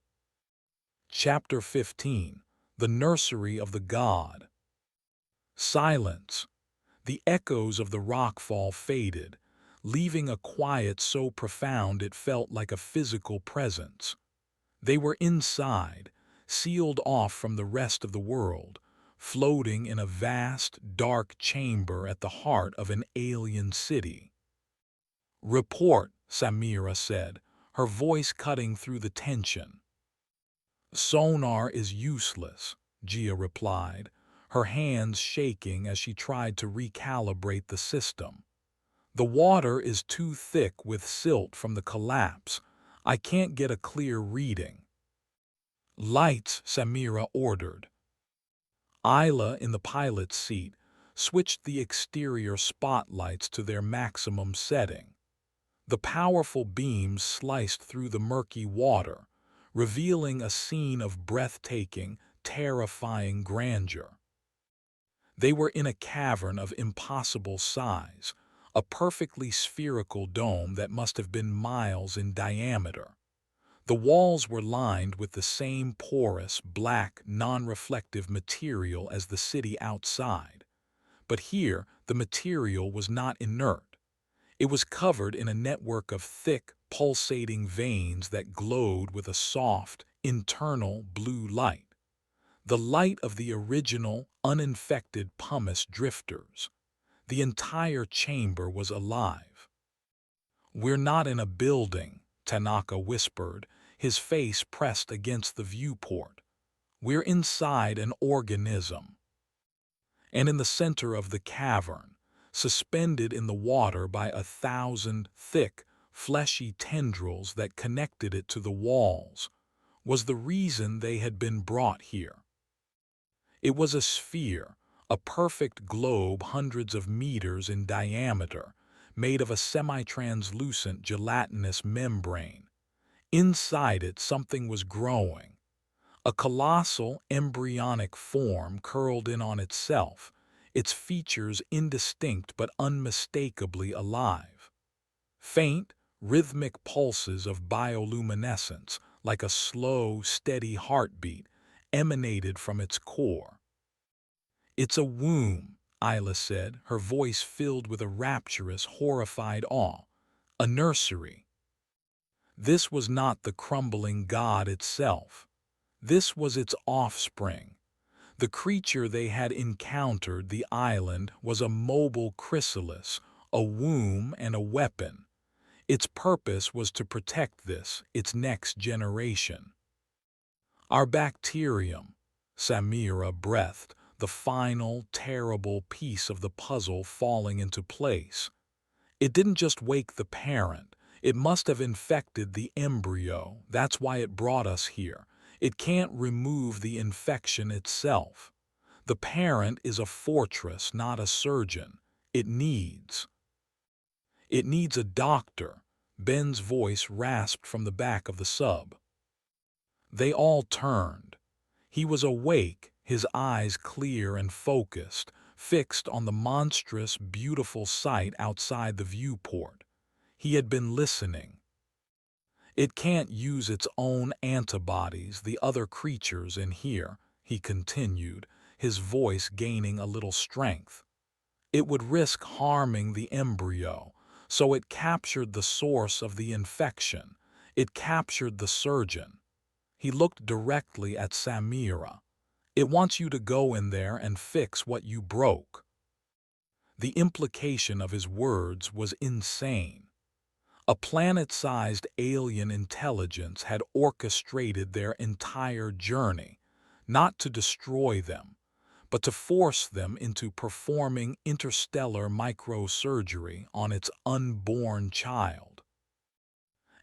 Chapter 15. The Nursery of the God. Silence. The echoes of the rockfall faded, leaving a quiet so profound it felt like a physical presence. They were inside, sealed off from the rest of the world, floating in a vast, dark chamber at the heart of an alien city. "Report," Samira said, her voice cutting through the tension. "Sonar is useless," Gia replied, her hands shaking as she tried to recalibrate the system. "The water is too thick with silt from the collapse. I can't get a clear reading." "Lights," Samira ordered. Isla, in the pilot's seat, switched the exterior spotlights to their maximum setting. The powerful beams sliced through the murky water, revealing a scene of breathtaking, terrifying grandeur. They were in a cavern of impossible size, a perfectly spherical dome that must have been miles in diameter. The walls were lined with the same porous, black, non-reflective material as the city outside. But here, the material was not inert. It was covered in a network of thick, pulsating veins that glowed with a soft, internal blue light. The light of the original, uninfected pumice drifters. The entire chamber was alive. "We're not in a building," Tanaka whispered, his face pressed against the viewport. "We're inside an organism." And in the center of the cavern, suspended in the water by 1,000 thick, fleshy tendrils that connected it to the walls, was the reason they had been brought here. It was a sphere, a perfect globe hundreds of meters in diameter, made of a semi-translucent gelatinous membrane. Inside it, something was growing. A colossal embryonic form curled in on itself, its features indistinct but unmistakably alive. Faint, rhythmic pulses of bioluminescence, like a slow, steady heartbeat, emanated from its core. "It's a womb," Isla said, her voice filled with a rapturous, horrified awe. "A nursery." This was not the crumbling god itself. This was its offspring. The creature they had encountered the island was a mobile chrysalis, a womb and a weapon. Its purpose was to protect this, its next generation. "Our bacterium," Samira breathed, the final, terrible piece of the puzzle falling into place. It didn't just wake the parent. It must have infected the embryo. That's why it brought us here. It can't remove the infection itself. The parent is a fortress, not a surgeon. It needs a doctor. Ben's voice rasped from the back of the sub. They all turned. He was awake, his eyes clear and focused, fixed on the monstrous, beautiful sight outside the viewport. He had been listening. "It can't use its own antibodies, the other creatures in here," he continued, his voice gaining a little strength. "It would risk harming the embryo, so it captured the source of the infection. It captured the surgeon." He looked directly at Samira. "It wants you to go in there and fix what you broke." The implication of his words was insane. A planet-sized alien intelligence had orchestrated their entire journey, not to destroy them, but to force them into performing interstellar microsurgery on its unborn child.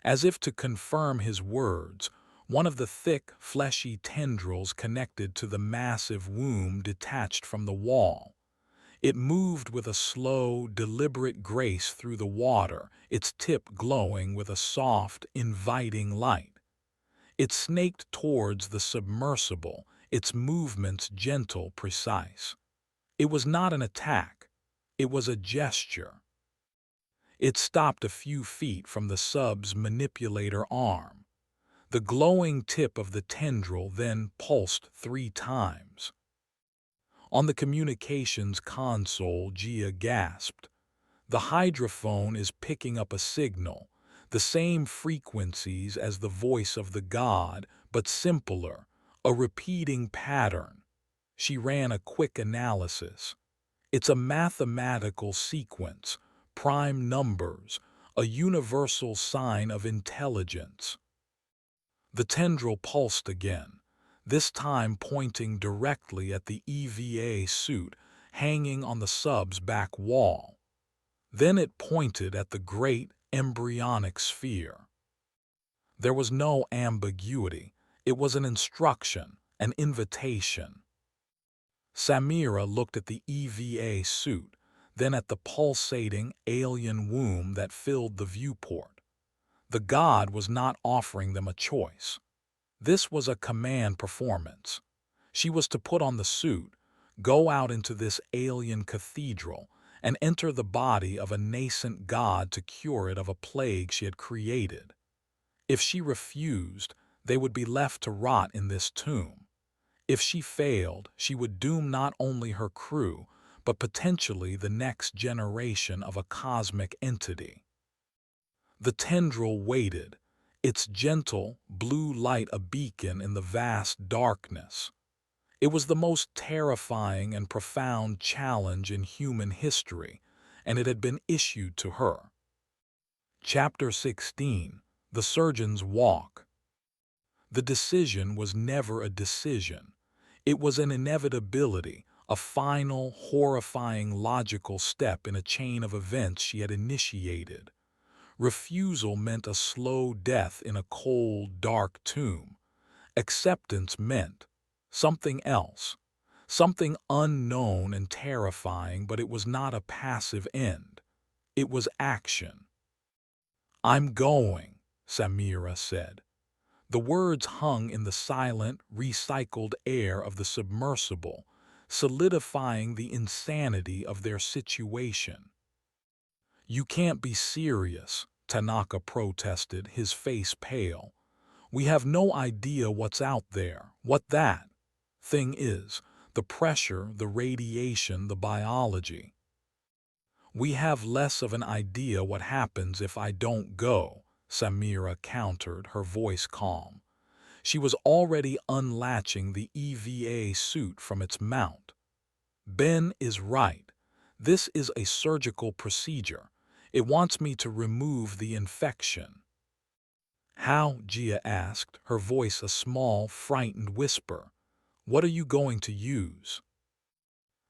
As if to confirm his words, one of the thick, fleshy tendrils connected to the massive womb detached from the wall. It moved with a slow, deliberate grace through the water, its tip glowing with a soft, inviting light. It snaked towards the submersible, its movements gentle, precise. It was not an attack. It was a gesture. It stopped a few feet from the sub's manipulator arm. The glowing tip of the tendril then pulsed 3 times. On the communications console, Gia gasped. "The hydrophone is picking up a signal, the same frequencies as the voice of the god, but simpler, a repeating pattern." She ran a quick analysis. "It's a mathematical sequence, prime numbers, a universal sign of intelligence." The tendril pulsed again, this time pointing directly at the EVA suit hanging on the sub's back wall. Then it pointed at the great embryonic sphere. There was no ambiguity. It was an instruction, an invitation. Samira looked at the EVA suit, then at the pulsating alien womb that filled the viewport. The god was not offering them a choice. This was a command performance. She was to put on the suit, go out into this alien cathedral, and enter the body of a nascent god to cure it of a plague she had created. If she refused, they would be left to rot in this tomb. If she failed, she would doom not only her crew, but potentially the next generation of a cosmic entity. The tendril waited, its gentle, blue light a beacon in the vast darkness. It was the most terrifying and profound challenge in human history, and it had been issued to her. Chapter 16: The Surgeon's Walk. The decision was never a decision. It was an inevitability, a final, horrifying logical step in a chain of events she had initiated. Refusal meant a slow death in a cold, dark tomb. Acceptance meant something else, something unknown and terrifying, but it was not a passive end. It was action. "I'm going," Samira said. The words hung in the silent, recycled air of the submersible, solidifying the insanity of their situation. You can't be serious, Tanaka protested, his face pale. We have no idea what's out there, what that thing is, the pressure, the radiation, the biology. We have less of an idea what happens if I don't go, Samira countered, her voice calm. She was already unlatching the EVA suit from its mount. Ben is right. This is a surgical procedure. It wants me to remove the infection. How? Gia asked, her voice a small, frightened whisper. What are you going to use?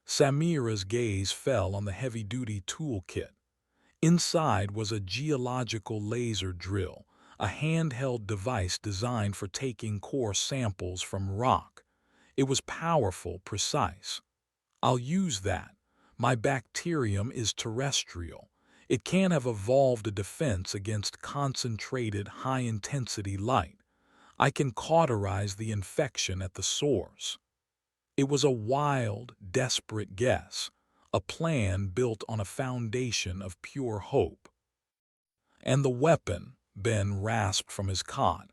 Samira's gaze fell on the heavy-duty toolkit. Inside was a geological laser drill, a handheld device designed for taking core samples from rock. It was powerful, precise. I'll use that. My bacterium is terrestrial. It can have evolved a defense against concentrated, high-intensity light. I can cauterize the infection at the source. It was a wild, desperate guess, a plan built on a foundation of pure hope. And the weapon, Ben rasped from his cot.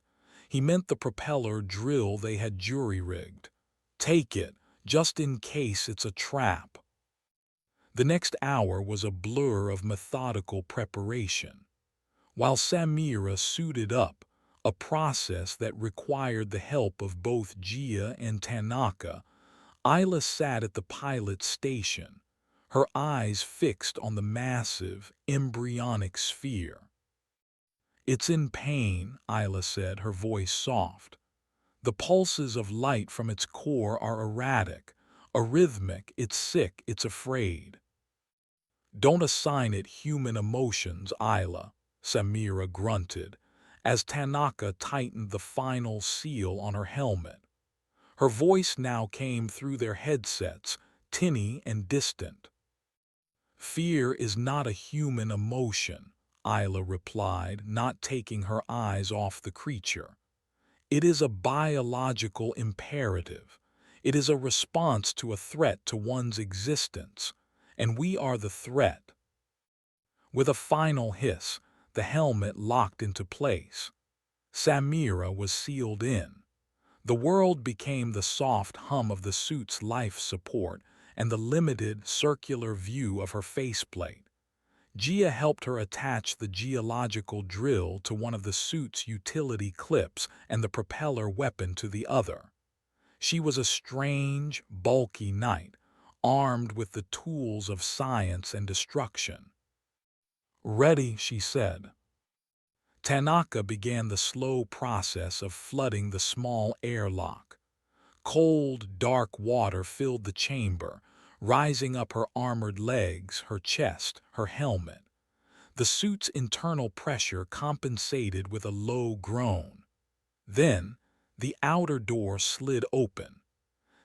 He meant the propeller drill they had jury-rigged. Take it, just in case it's a trap. The next hour was a blur of methodical preparation. While Samira suited up, a process that required the help of both Gia and Tanaka, Isla sat at the pilot's station, her eyes fixed on the massive, embryonic sphere. It's in pain, Isla said, her voice soft. The pulses of light from its core are erratic, arrhythmic, it's sick, it's afraid. Don't assign it human emotions, Isla, Samira grunted, as Tanaka tightened the final seal on her helmet. Her voice now came through their headsets, tinny and distant. Fear is not a human emotion, Isla replied, not taking her eyes off the creature. It is a biological imperative. It is a response to a threat to one's existence, and we are the threat. With a final hiss, the helmet locked into place. Samira was sealed in. The world became the soft hum of the suit's life support and the limited, circular view of her faceplate. Gia helped her attach the geological drill to one of the suit's utility clips and the propeller weapon to the other. She was a strange, bulky knight, armed with the tools of science and destruction. Ready, she said. Tanaka began the slow process of flooding the small airlock. Cold, dark water filled the chamber, rising up her armored legs, her chest, her helmet. The suit's internal pressure compensated with a low groan. Then, the outer door slid open.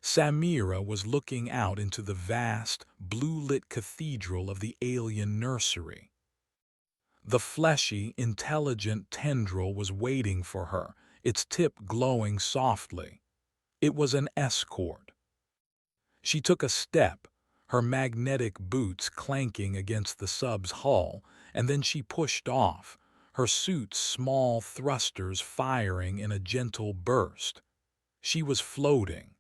Samira was looking out into the vast, blue-lit cathedral of the alien nursery. The fleshy, intelligent tendril was waiting for her, its tip glowing softly. It was an escort. She took a step, her magnetic boots clanking against the sub's hull, and then she pushed off, her suit's small thrusters firing in a gentle burst. She was floating,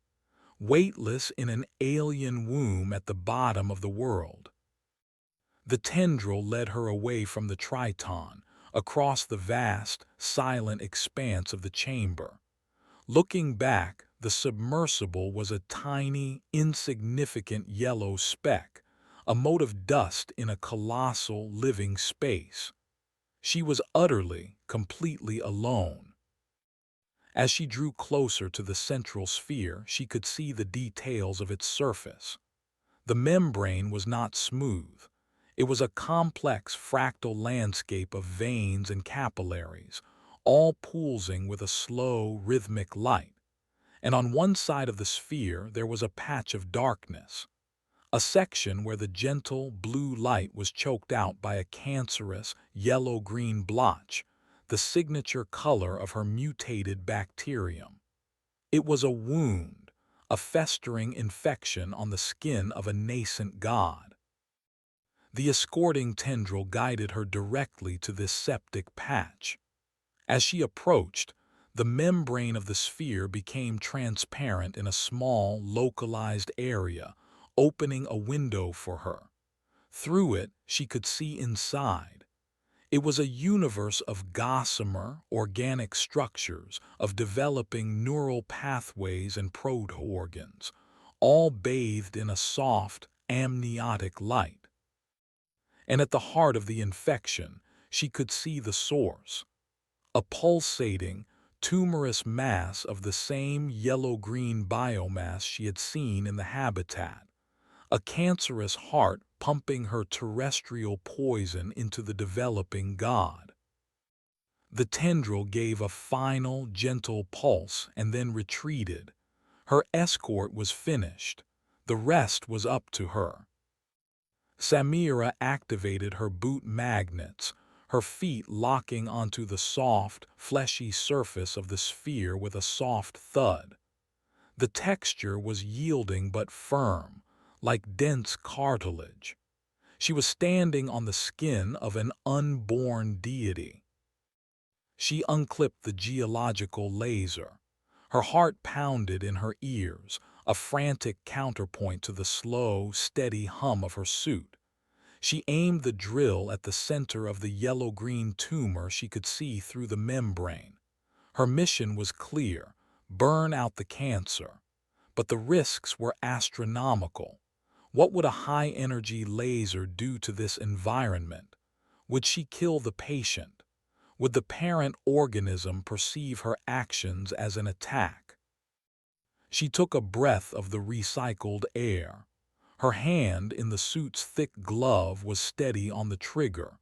weightless in an alien womb at the bottom of the world. The tendril led her away from the Triton, across the vast, silent expanse of the chamber. Looking back, the submersible was a tiny, insignificant yellow speck, a mote of dust in a colossal, living space. She was utterly, completely alone. As she drew closer to the central sphere, she could see the details of its surface. The membrane was not smooth. It was a complex fractal landscape of veins and capillaries, all pulsing with a slow, rhythmic light. And on one side of the sphere there was a patch of darkness, a section where the gentle blue light was choked out by a cancerous yellow-green blotch, the signature color of her mutated bacterium. It was a wound, a festering infection on the skin of a nascent god. The escorting tendril guided her directly to this septic patch. As she approached, the membrane of the sphere became transparent in a small, localized area, opening a window for her. Through it, she could see inside. It was a universe of gossamer, organic structures, of developing neural pathways and proto-organs, all bathed in a soft, amniotic light. And at the heart of the infection, she could see the source, a pulsating, tumorous mass of the same yellow-green biomass she had seen in the habitat, a cancerous heart pumping her terrestrial poison into the developing god. The tendril gave a final, gentle pulse and then retreated. Her escort was finished. The rest was up to her. Samira activated her boot magnets, her feet locking onto the soft, fleshy surface of the sphere with a soft thud. The texture was yielding but firm, like dense cartilage. She was standing on the skin of an unborn deity. She unclipped the geological laser. Her heart pounded in her ears, a frantic counterpoint to the slow, steady hum of her suit. She aimed the drill at the center of the yellow-green tumor she could see through the membrane. Her mission was clear: burn out the cancer. But the risks were astronomical. What would a high-energy laser do to this environment? Would she kill the patient? Would the parent organism perceive her actions as an attack? She took a breath of the recycled air. Her hand in the suit's thick glove was steady on the trigger.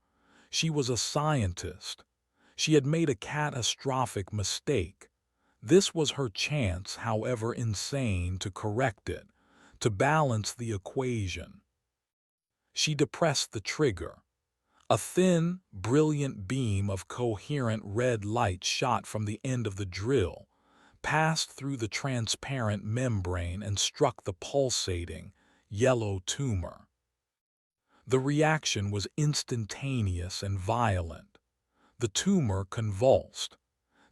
She was a scientist. She had made a catastrophic mistake. This was her chance, however insane, to correct it, to balance the equation. She depressed the trigger. A thin, brilliant beam of coherent red light shot from the end of the drill, passed through the transparent membrane and struck the pulsating, yellow tumor. The reaction was instantaneous and violent. The tumor convulsed.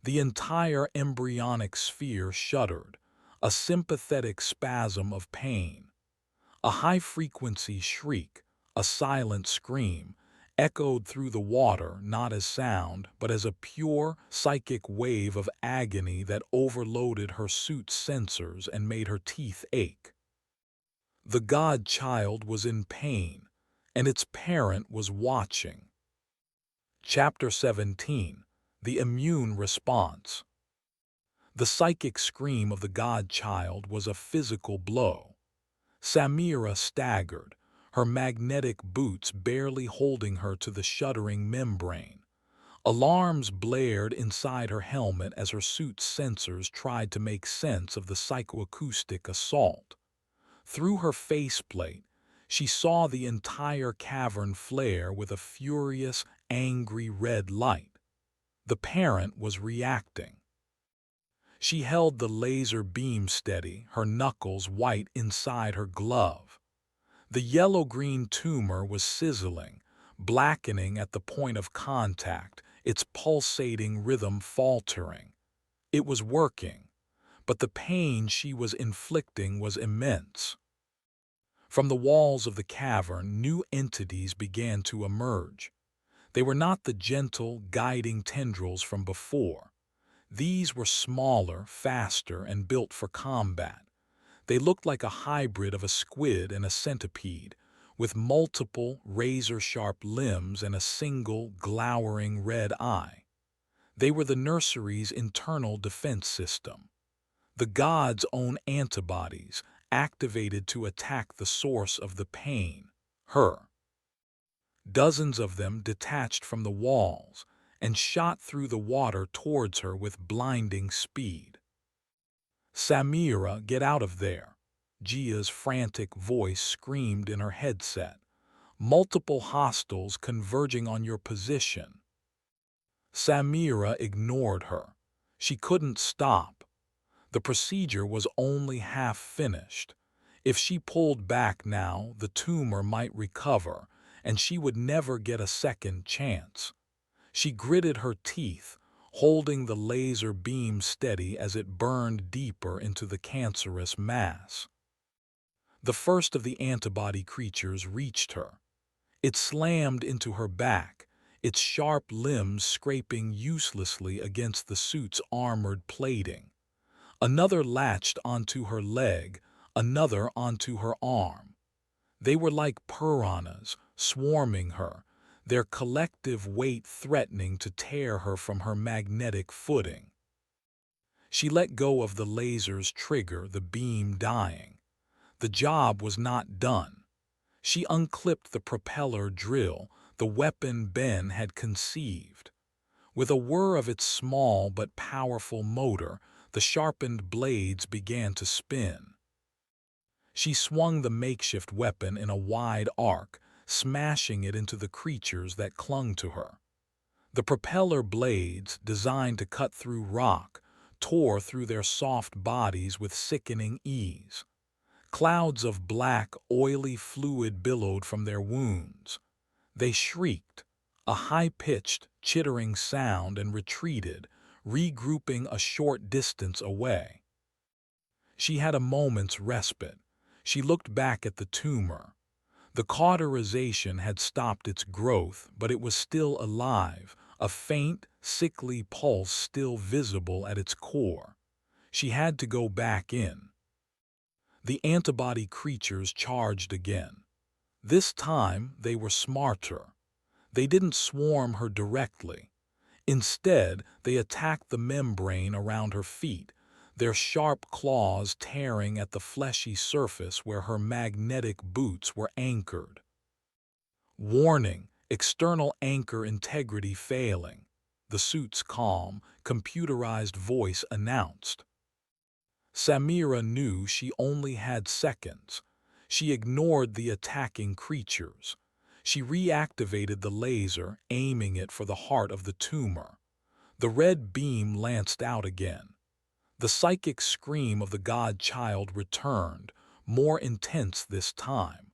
The entire embryonic sphere shuddered, a sympathetic spasm of pain. A high-frequency shriek, a silent scream, echoed through the water not as sound, but as a pure, psychic wave of agony that overloaded her suit's sensors and made her teeth ache. The godchild was in pain, and its parent was watching. Chapter 17. The Immune Response. The psychic scream of the godchild was a physical blow. Samira staggered, her magnetic boots barely holding her to the shuddering membrane. Alarms blared inside her helmet as her suit's sensors tried to make sense of the psychoacoustic assault. Through her faceplate, she saw the entire cavern flare with a furious, angry red light. The parent was reacting. She held the laser beam steady, her knuckles white inside her glove. The yellow-green tumor was sizzling, blackening at the point of contact, its pulsating rhythm faltering. It was working, but the pain she was inflicting was immense. From the walls of the cavern, new entities began to emerge. They were not the gentle, guiding tendrils from before. These were smaller, faster, and built for combat. They looked like a hybrid of a squid and a centipede, with multiple, razor-sharp limbs and a single, glowering red eye. They were the nursery's internal defense system. The god's own antibodies, activated to attack the source of the pain, her. Dozens of them detached from the walls and shot through the water towards her with blinding speed. "Samira, get out of there!" Gia's frantic voice screamed in her headset. "Multiple hostiles converging on your position." Samira ignored her. She couldn't stop. The procedure was only half finished. If she pulled back now, the tumor might recover, and she would never get a second chance. She gritted her teeth, holding the laser beam steady as it burned deeper into the cancerous mass. The first of the antibody creatures reached her. It slammed into her back, its sharp limbs scraping uselessly against the suit's armored plating. Another latched onto her leg, another onto her arm. They were like piranhas, swarming her, their collective weight threatening to tear her from her magnetic footing. She let go of the laser's trigger, the beam dying. The job was not done. She unclipped the propeller drill, the weapon Ben had conceived. With a whir of its small but powerful motor, the sharpened blades began to spin. She swung the makeshift weapon in a wide arc, smashing it into the creatures that clung to her. The propeller blades, designed to cut through rock, tore through their soft bodies with sickening ease. Clouds of black, oily fluid billowed from their wounds. They shrieked, a high-pitched, chittering sound, and retreated, regrouping a short distance away. She had a moment's respite. She looked back at the tumor. The cauterization had stopped its growth, but it was still alive, a faint, sickly pulse still visible at its core. She had to go back in. The antibody creatures charged again. This time they were smarter. They didn't swarm her directly. Instead, they attacked the membrane around her feet, their sharp claws tearing at the fleshy surface where her magnetic boots were anchored. Warning, external anchor integrity failing, the suit's calm, computerized voice announced. Samira knew she only had seconds. She ignored the attacking creatures. She reactivated the laser, aiming it for the heart of the tumor. The red beam lanced out again. The psychic scream of the godchild returned, more intense this time.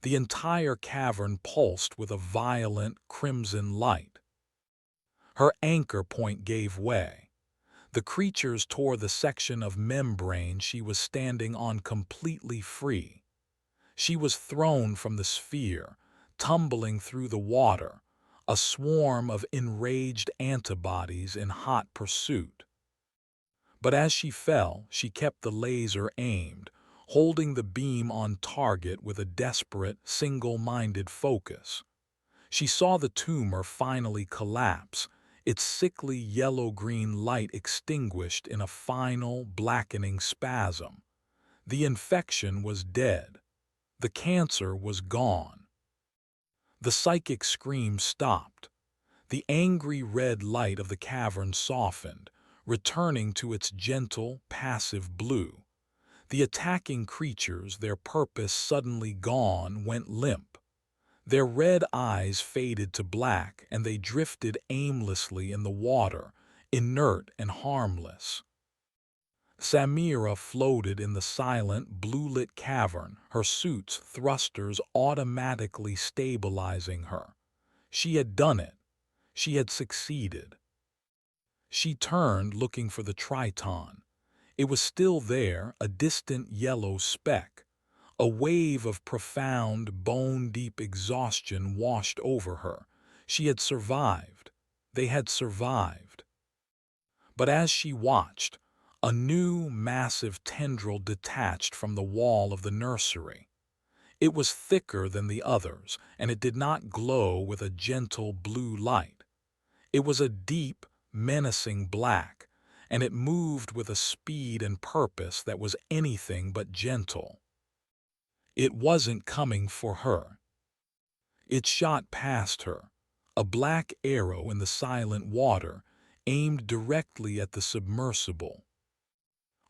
The entire cavern pulsed with a violent, crimson light. Her anchor point gave way. The creatures tore the section of membrane she was standing on completely free. She was thrown from the sphere, tumbling through the water, a swarm of enraged antibodies in hot pursuit. But as she fell, she kept the laser aimed, holding the beam on target with a desperate, single-minded focus. She saw the tumor finally collapse, its sickly yellow-green light extinguished in a final, blackening spasm. The infection was dead. The cancer was gone. The psychic scream stopped. The angry red light of the cavern softened, returning to its gentle, passive blue. The attacking creatures, their purpose suddenly gone, went limp. Their red eyes faded to black, and they drifted aimlessly in the water, inert and harmless. Samira floated in the silent, blue-lit cavern, her suit's thrusters automatically stabilizing her. She had done it. She had succeeded. She turned, looking for the Triton. It was still there, a distant yellow speck. A wave of profound, bone-deep exhaustion washed over her. She had survived. They had survived. But as she watched, a new, massive tendril detached from the wall of the nursery. It was thicker than the others, and it did not glow with a gentle blue light. It was a deep, menacing black, and it moved with a speed and purpose that was anything but gentle. It wasn't coming for her. It shot past her, a black arrow in the silent water, aimed directly at the submersible.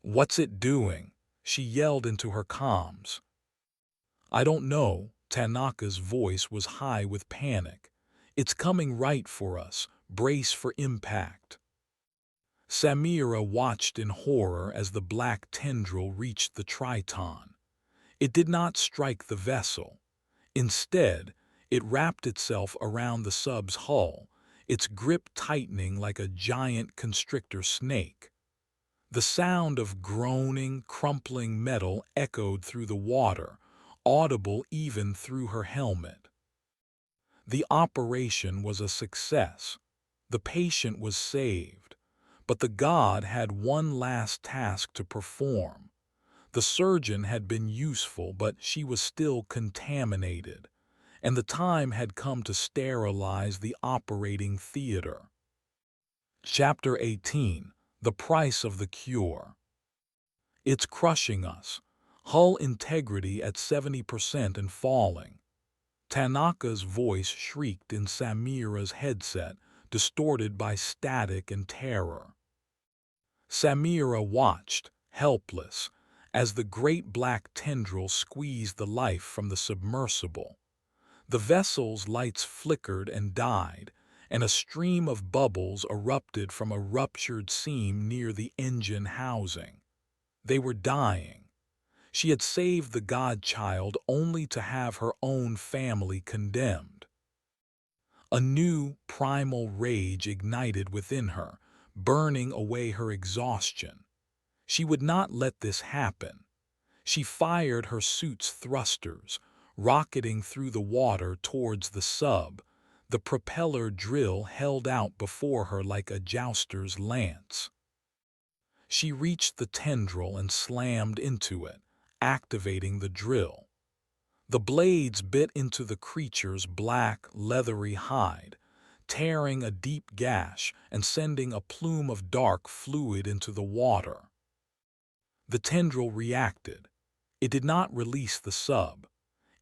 "What's it doing?" she yelled into her comms. "I don't know." Tanaka's voice was high with panic. "It's coming right for us. Brace for impact." Samira watched in horror as the black tendril reached the Triton. It did not strike the vessel. Instead, it wrapped itself around the sub's hull, its grip tightening like a giant constrictor snake. The sound of groaning, crumpling metal echoed through the water, audible even through her helmet. The operation was a success. The patient was saved. But the god had one last task to perform. The surgeon had been useful, but she was still contaminated, and the time had come to sterilize the operating theater. Chapter 18: The Price of the Cure. "It's crushing us. Hull integrity at 70% and falling." Tanaka's voice shrieked in Samira's headset, distorted by static and terror. Samira watched, helpless, as the great black tendril squeezed the life from the submersible. The vessel's lights flickered and died, and a stream of bubbles erupted from a ruptured seam near the engine housing. They were dying. She had saved the godchild only to have her own family condemned. A new, primal rage ignited within her, burning away her exhaustion. She would not let this happen. She fired her suit's thrusters, rocketing through the water towards the sub, the propeller drill held out before her like a jouster's lance. She reached the tendril and slammed into it, activating the drill. The blades bit into the creature's black, leathery hide, tearing a deep gash and sending a plume of dark fluid into the water. The tendril reacted. It did not release the sub.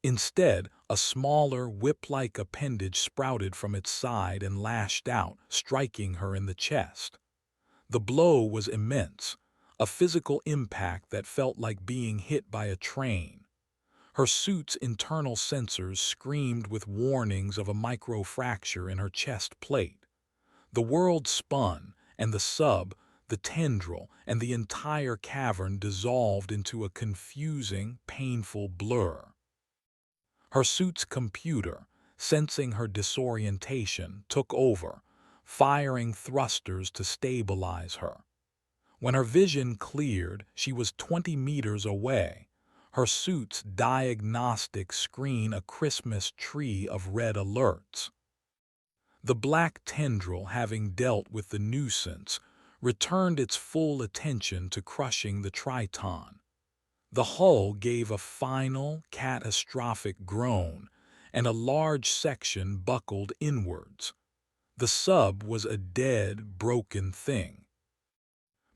Instead, a smaller, whip-like appendage sprouted from its side and lashed out, striking her in the chest. The blow was immense, a physical impact that felt like being hit by a train. Her suit's internal sensors screamed with warnings of a microfracture in her chest plate. The world spun, and the sub, the tendril, and the entire cavern dissolved into a confusing, painful blur. Her suit's computer, sensing her disorientation, took over, firing thrusters to stabilize her. When her vision cleared, she was 20 meters away, her suit's diagnostic screen a Christmas tree of red alerts. The black tendril, having dealt with the nuisance, returned its full attention to crushing the Triton. The hull gave a final, catastrophic groan, and a large section buckled inwards. The sub was a dead, broken thing.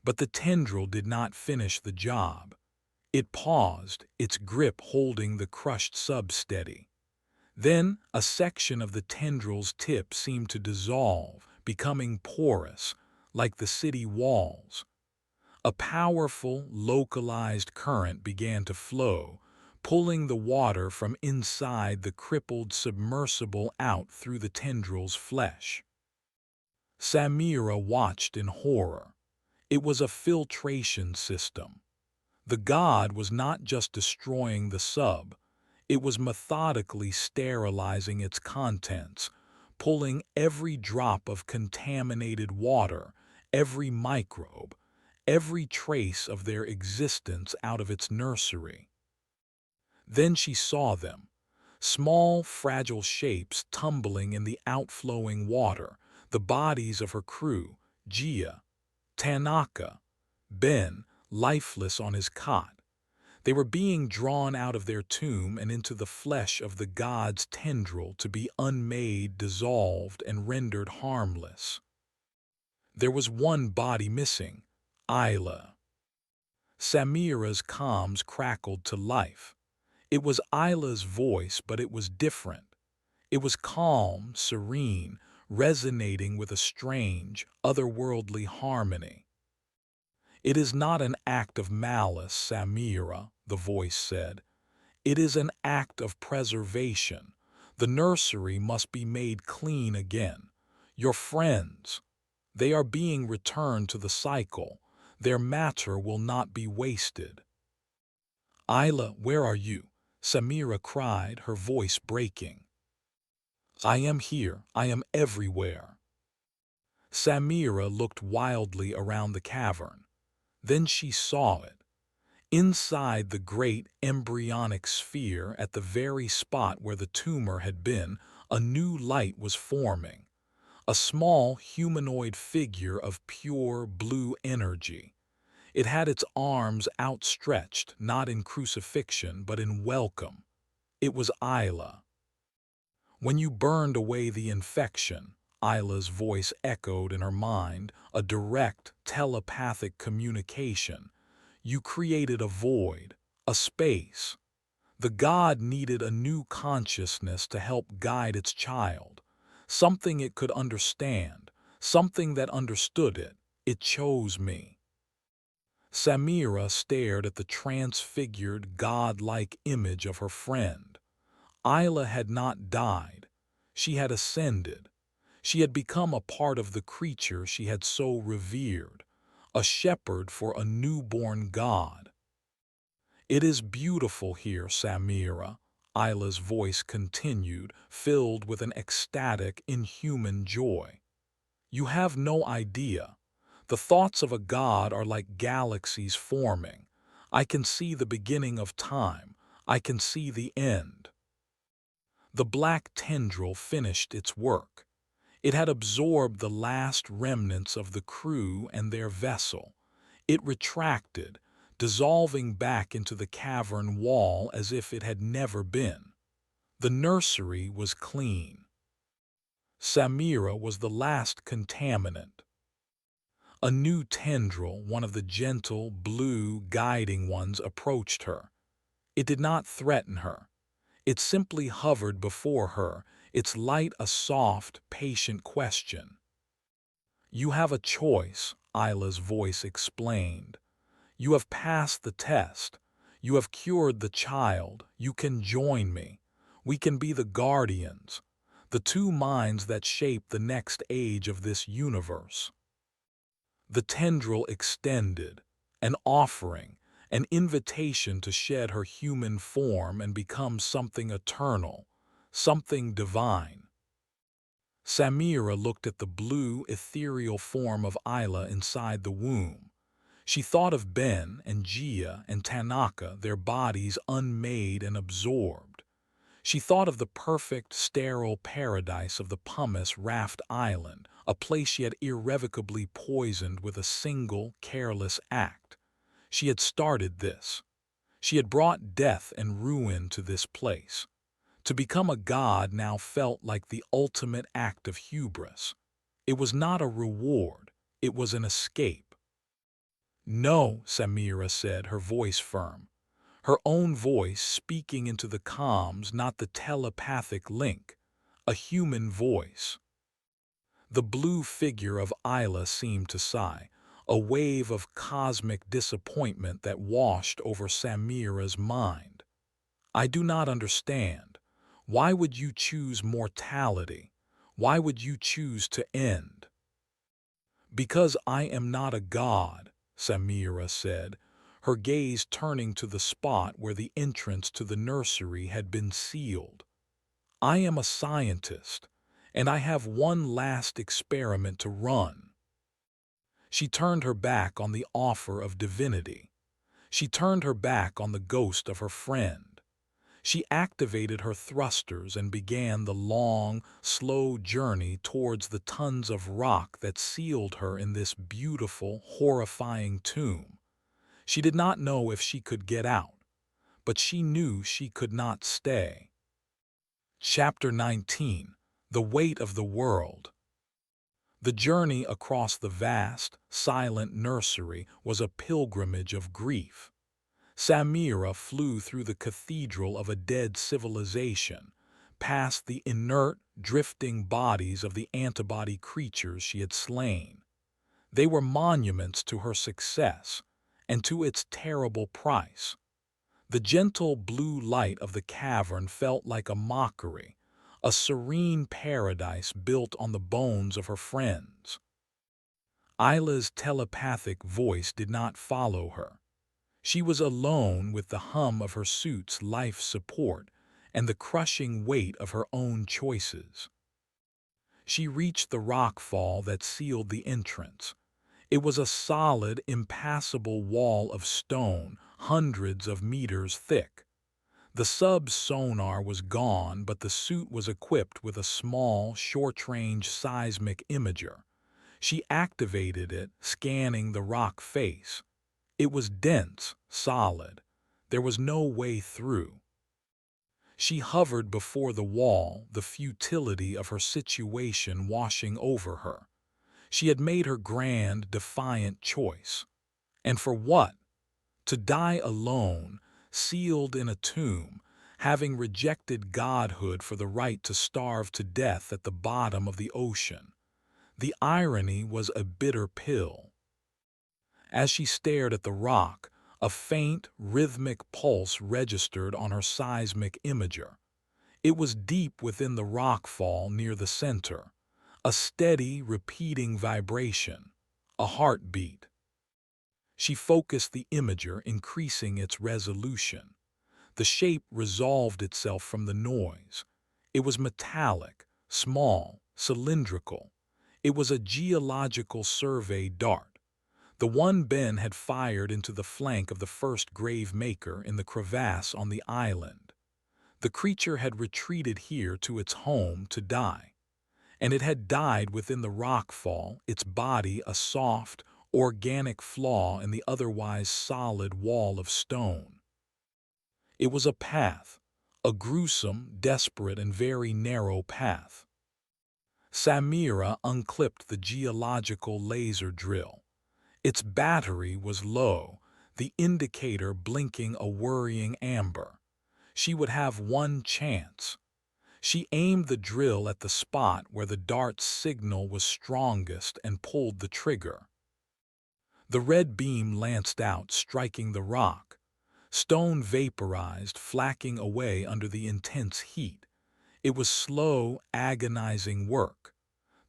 But the tendril did not finish the job. It paused, its grip holding the crushed sub steady. Then a section of the tendril's tip seemed to dissolve, becoming porous, like the city walls. A powerful, localized current began to flow, pulling the water from inside the crippled submersible out through the tendril's flesh. Samira watched in horror. It was a filtration system. The god was not just destroying the sub, it was methodically sterilizing its contents, pulling every drop of contaminated water, every microbe, every trace of their existence out of its nursery. Then she saw them, small, fragile shapes tumbling in the outflowing water, the bodies of her crew, Gia, Tanaka, Ben, lifeless on his cot. They were being drawn out of their tomb and into the flesh of the god's tendril to be unmade, dissolved, and rendered harmless. There was one body missing, Isla. Samira's comms crackled to life. It was Isla's voice, but it was different. It was calm, serene, resonating with a strange, otherworldly harmony. "It is not an act of malice, Samira," the voice said. "It is an act of preservation. The nursery must be made clean again. Your friends. They are being returned to the cycle. Their matter will not be wasted. Isla, where are you? Samira cried, her voice breaking. I am here. I am everywhere. Samira looked wildly around the cavern. Then she saw it. Inside the great embryonic sphere, at the very spot where the tumor had been, a new light was forming. A small humanoid figure of pure blue energy. It had its arms outstretched, not in crucifixion, but in welcome. It was Isla. When you burned away the infection, Isla's voice echoed in her mind, a direct, telepathic communication. You created a void, a space. The god needed a new consciousness to help guide its child, something it could understand, something that understood it. It chose me. Samira stared at the transfigured, god-like image of her friend. Isla had not died. She had ascended. She had become a part of the creature she had so revered, a shepherd for a newborn god. It is beautiful here, Samira, Isla's voice continued, filled with an ecstatic, inhuman joy. You have no idea. The thoughts of a god are like galaxies forming. I can see the beginning of time. I can see the end. The black tendril finished its work. It had absorbed the last remnants of the crew and their vessel. It retracted, dissolving back into the cavern wall as if it had never been. The nursery was clean. Samira was the last contaminant. A new tendril, one of the gentle, blue, guiding ones, approached her. It did not threaten her. It simply hovered before her, its light a soft, patient question. You have a choice, Isla's voice explained. You have passed the test. You have cured the child. You can join me. We can be the guardians, the two minds that shape the next age of this universe. The tendril extended, an offering, an invitation to shed her human form and become something eternal, something divine. Samira looked at the blue, ethereal form of Isla inside the womb. She thought of Ben and Gia and Tanaka, their bodies unmade and absorbed. She thought of the perfect, sterile paradise of the pumice raft island, a place she had irrevocably poisoned with a single, careless act. She had started this. She had brought death and ruin to this place. To become a god now felt like the ultimate act of hubris. It was not a reward, it was an escape. No, Samira said, her voice firm. Her own voice speaking into the comms, not the telepathic link. A human voice. The blue figure of Isla seemed to sigh, a wave of cosmic disappointment that washed over Samira's mind. I do not understand. Why would you choose mortality? Why would you choose to end? Because I am not a god, Samira said, her gaze turning to the spot where the entrance to the nursery had been sealed. I am a scientist, and I have one last experiment to run. She turned her back on the offer of divinity. She turned her back on the ghost of her friend. She activated her thrusters and began the long, slow journey towards the tons of rock that sealed her in this beautiful, horrifying tomb. She did not know if she could get out, but she knew she could not stay. Chapter 19. The Weight of the World. The journey across the vast, silent nursery was a pilgrimage of grief. Samira flew through the cathedral of a dead civilization, past the inert, drifting bodies of the antibody creatures she had slain. They were monuments to her success and to its terrible price. The gentle blue light of the cavern felt like a mockery, a serene paradise built on the bones of her friends. Isla's telepathic voice did not follow her. She was alone with the hum of her suit's life support and the crushing weight of her own choices. She reached the rockfall that sealed the entrance. It was a solid, impassable wall of stone, hundreds of meters thick. The sub's sonar was gone, but the suit was equipped with a small, short-range seismic imager. She activated it, scanning the rock face. It was dense, solid. There was no way through. She hovered before the wall, the futility of her situation washing over her. She had made her grand, defiant choice. And for what? To die alone, sealed in a tomb, having rejected godhood for the right to starve to death at the bottom of the ocean. The irony was a bitter pill. As she stared at the rock, a faint, rhythmic pulse registered on her seismic imager. It was deep within the rockfall near the center, a steady, repeating vibration, a heartbeat. She focused the imager, increasing its resolution. The shape resolved itself from the noise. It was metallic, small, cylindrical. It was a geological survey dart, the one Ben had fired into the flank of the first grave maker in the crevasse on the island. The creature had retreated here to its home to die, and it had died within the rockfall, its body a soft, organic flaw in the otherwise solid wall of stone. It was a path, a gruesome, desperate, and very narrow path. Samira unclipped the geological laser drill. Its battery was low, the indicator blinking a worrying amber. She would have one chance. She aimed the drill at the spot where the dart's signal was strongest and pulled the trigger. The red beam lanced out, striking the rock. Stone vaporized, flacking away under the intense heat. It was slow, agonizing work.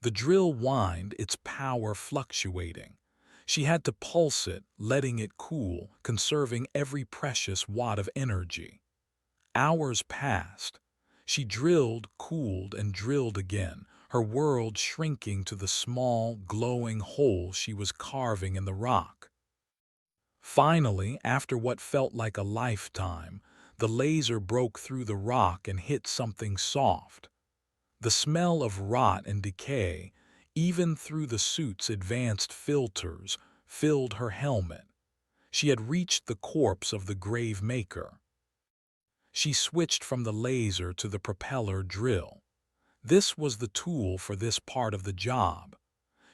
The drill whined, its power fluctuating. She had to pulse it, letting it cool, conserving every precious watt of energy. Hours passed. She drilled, cooled, and drilled again, her world shrinking to the small, glowing hole she was carving in the rock. Finally, after what felt like a lifetime, the laser broke through the rock and hit something soft. The smell of rot and decay, even through the suit's advanced filters, filled her helmet. She had reached the corpse of the grave maker. She switched from the laser to the propeller drill. This was the tool for this part of the job.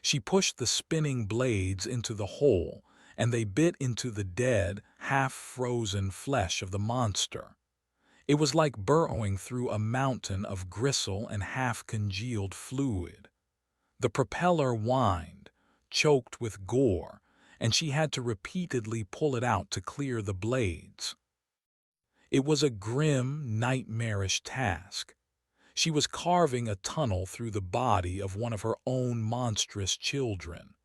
She pushed the spinning blades into the hole, and they bit into the dead, half-frozen flesh of the monster. It was like burrowing through a mountain of gristle and half-congealed fluid. The propeller whined, choked with gore, and she had to repeatedly pull it out to clear the blades. It was a grim, nightmarish task. She was carving a tunnel through the body of one of her own monstrous children.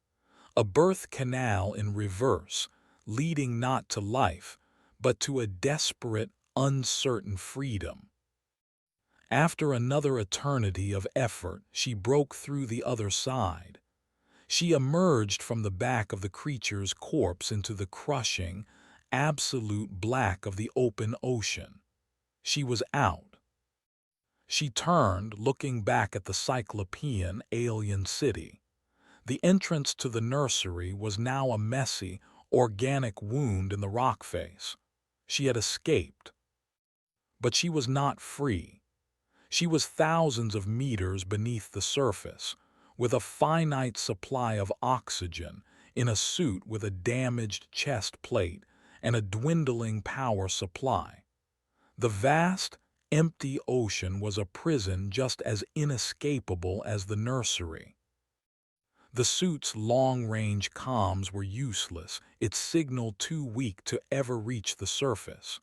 A birth canal in reverse, leading not to life, but to a desperate, uncertain freedom. After another eternity of effort, she broke through the other side. She emerged from the back of the creature's corpse into the crushing, absolute black of the open ocean. She was out. She turned, looking back at the cyclopean alien city. The entrance to the nursery was now a messy, organic wound in the rock face. She had escaped. But she was not free. She was thousands of meters beneath the surface, with a finite supply of oxygen, in a suit with a damaged chest plate and a dwindling power supply. The vast, empty ocean was a prison just as inescapable as the nursery. The suit's long-range comms were useless, its signal too weak to ever reach the surface.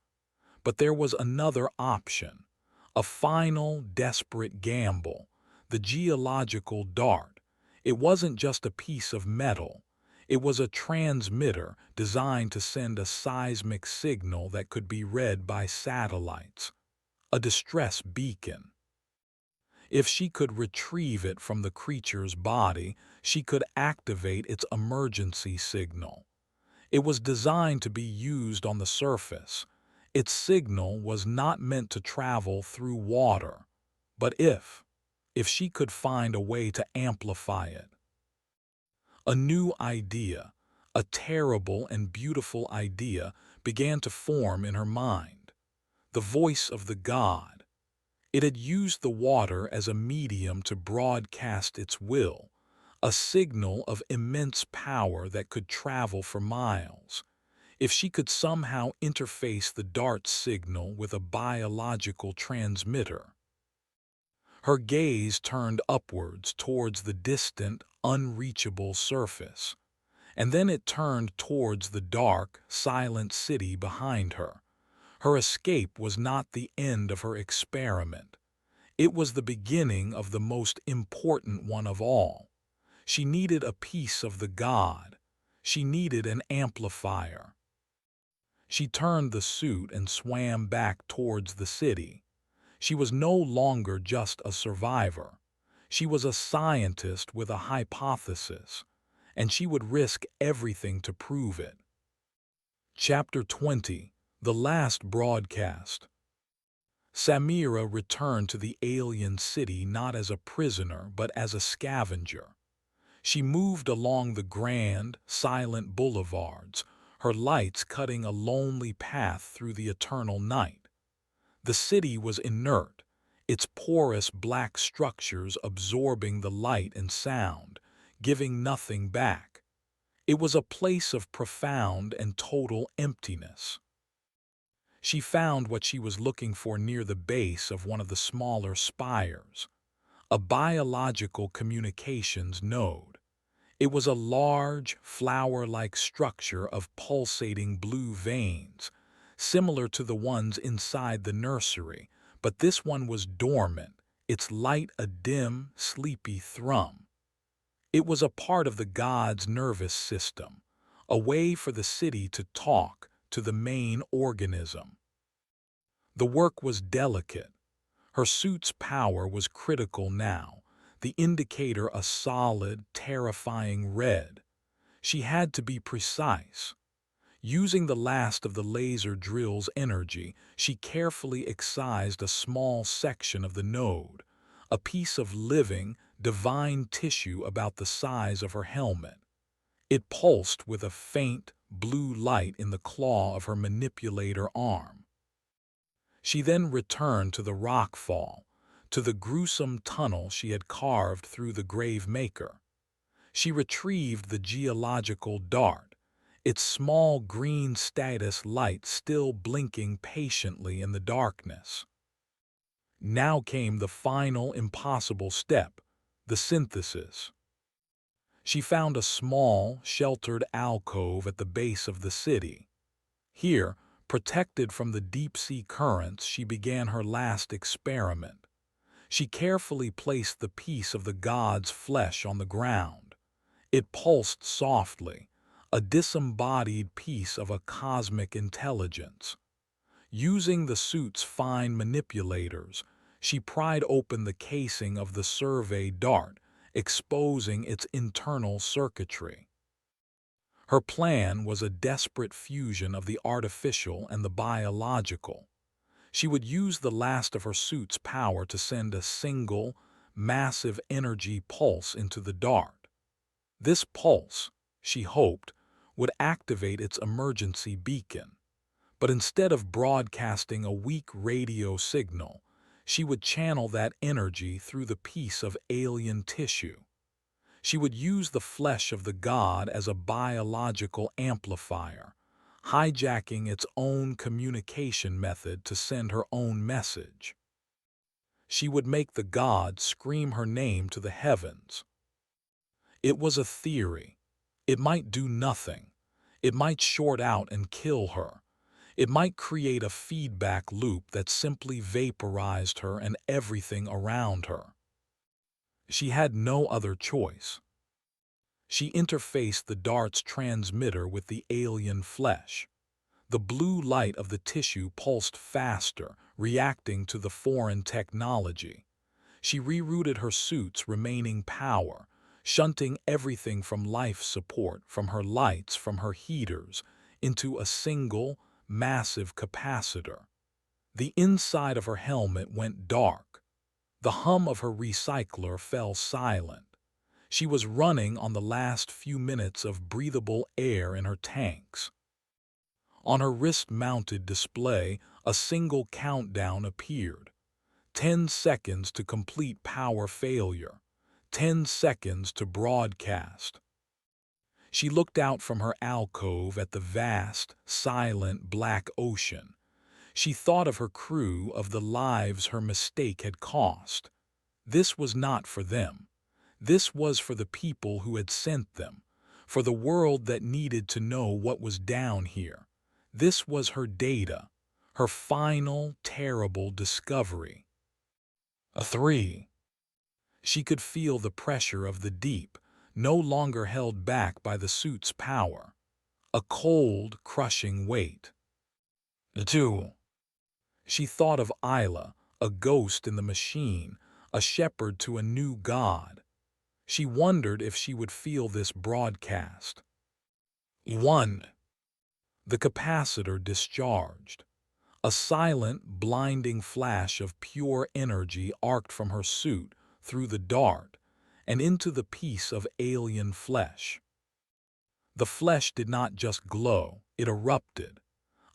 But there was another option, A final, desperate gamble. The geological dart. It wasn't just a piece of metal. It was a transmitter designed to send a seismic signal that could be read by satellites. A distress beacon. If she could retrieve it from the creature's body, she could activate its emergency signal. It was designed to be used on the surface. Its signal was not meant to travel through water. But if she could find a way to amplify it. A new idea, a terrible and beautiful idea, began to form in her mind. The voice of the god. It had used the water as a medium to broadcast its will, a signal of immense power that could travel for miles. If she could somehow interface the dart signal with a biological transmitter. Her gaze turned upwards towards the distant, unreachable surface, and then it turned towards the dark, silent city behind her. Her escape was not the end of her experiment. It was the beginning of the most important one of all. She needed a piece of the god. She needed an amplifier. She turned the suit and swam back towards the city. She was no longer just a survivor. She was a scientist with a hypothesis, and she would risk everything to prove it. Chapter 20. The Last Broadcast. Samira returned to the alien city not as a prisoner but as a scavenger. She moved along the grand, silent boulevards, her lights cutting a lonely path through the eternal night. The city was inert, its porous black structures absorbing the light and sound, giving nothing back. It was a place of profound and total emptiness. She found what she was looking for near the base of one of the smaller spires, a biological communications node. It was a large, flower-like structure of pulsating blue veins, similar to the ones inside the nursery, but this one was dormant, its light a dim, sleepy thrum. It was a part of the god's nervous system, a way for the city to talk to the main organism. The work was delicate. Her suit's power was critical now, the indicator a solid, terrifying red. She had to be precise. Using the last of the laser drill's energy, she carefully excised a small section of the node, a piece of living, divine tissue about the size of her helmet. It pulsed with a faint, blue light in the claw of her manipulator arm. She then returned to the rockfall, to the gruesome tunnel she had carved through the grave maker. She retrieved the geological dart, its small green status light still blinking patiently in the darkness. Now came the final impossible step, the synthesis. She found a small, sheltered alcove at the base of the city. Here, protected from the deep-sea currents, she began her last experiment. She carefully placed the piece of the god's flesh on the ground. It pulsed softly, a disembodied piece of a cosmic intelligence. Using the suit's fine manipulators, she pried open the casing of the survey dart, exposing its internal circuitry. Her plan was a desperate fusion of the artificial and the biological. She would use the last of her suit's power to send a single, massive energy pulse into the dart. This pulse, she hoped, would activate its emergency beacon. But instead of broadcasting a weak radio signal, she would channel that energy through the piece of alien tissue. She would use the flesh of the god as a biological amplifier, hijacking its own communication method to send her own message. She would make the god scream her name to the heavens. It was a theory. It might do nothing. It might short out and kill her. It might create a feedback loop that simply vaporized her and everything around her. She had no other choice. She interfaced the dart's transmitter with the alien flesh. The blue light of the tissue pulsed faster, reacting to the foreign technology. She rerouted her suit's remaining power, shunting everything from life support, from her lights, from her heaters, into a single, massive capacitor. The inside of her helmet went dark. The hum of her recycler fell silent. She was running on the last few minutes of breathable air in her tanks. On her wrist-mounted display, a single countdown appeared. 10 seconds to complete power failure. 10 seconds to broadcast. She looked out from her alcove at the vast, silent black ocean. She thought of her crew, of the lives her mistake had cost. This was not for them. This was for the people who had sent them, for the world that needed to know what was down here. This was her data, her final, terrible discovery. A 3. She could feel the pressure of the deep, no longer held back by the suit's power. A cold, crushing weight. A 2. She thought of Isla, a ghost in the machine, a shepherd to a new god. She wondered if she would feel this broadcast. 1. The capacitor discharged. A silent, blinding flash of pure energy arced from her suit, through the dart, and into the piece of alien flesh. The flesh did not just glow, it erupted.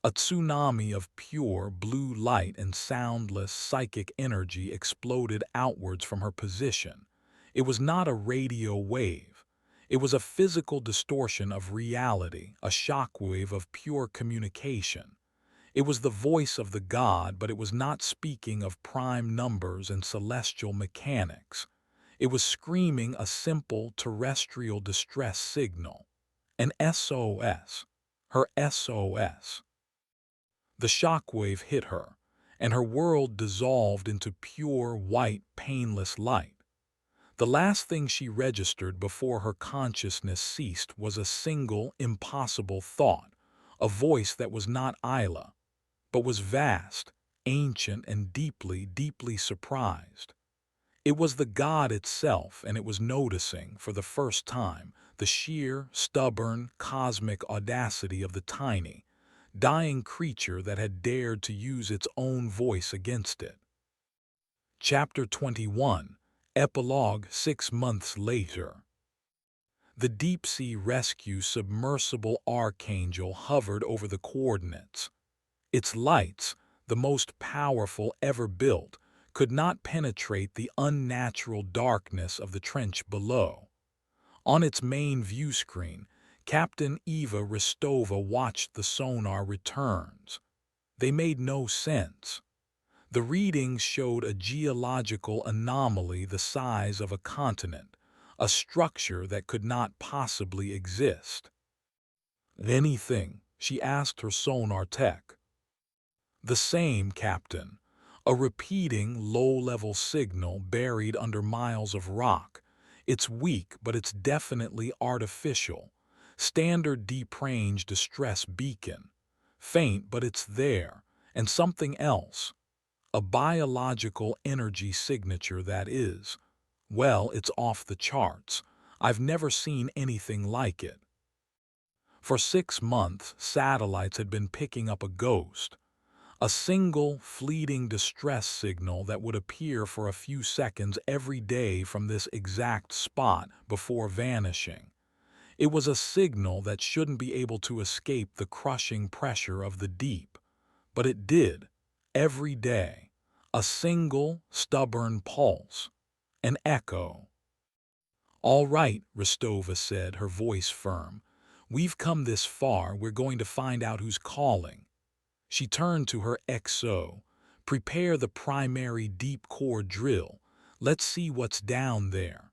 A tsunami of pure blue light and soundless psychic energy exploded outwards from her position. It was not a radio wave. It was a physical distortion of reality, a shockwave of pure communication. It was the voice of the god, but it was not speaking of prime numbers and celestial mechanics. It was screaming a simple terrestrial distress signal. An SOS. Her SOS. The shockwave hit her, and her world dissolved into pure, white, painless light. The last thing she registered before her consciousness ceased was a single, impossible thought, a voice that was not Isla, but was vast, ancient, and deeply, deeply surprised. It was the god itself, and it was noticing, for the first time, the sheer, stubborn, cosmic audacity of the tiny, dying creature that had dared to use its own voice against it. Chapter 21. Epilogue 6 months later. The deep-sea rescue submersible Archangel hovered over the coordinates. Its lights, the most powerful ever built, could not penetrate the unnatural darkness of the trench below. On its main view screen, Captain Eva Rostova watched the sonar returns. They made no sense. The readings showed a geological anomaly the size of a continent, a structure that could not possibly exist. Anything? She asked her sonar tech. The same, Captain. A repeating, low-level signal buried under miles of rock. It's weak, but it's definitely artificial. Standard deep-range distress beacon. Faint, but it's there. And something else. A biological energy signature that is. Well, it's off the charts. I've never seen anything like it. For 6 months, satellites had been picking up a ghost. A single, fleeting distress signal that would appear for a few seconds every day from this exact spot before vanishing. It was a signal that shouldn't be able to escape the crushing pressure of the deep. But it did, every day. A single, stubborn pulse. An echo. "All right," Rostova said, her voice firm. "We've come this far, we're going to find out who's calling." She turned to her XO. "Prepare the primary deep core drill. Let's see what's down there."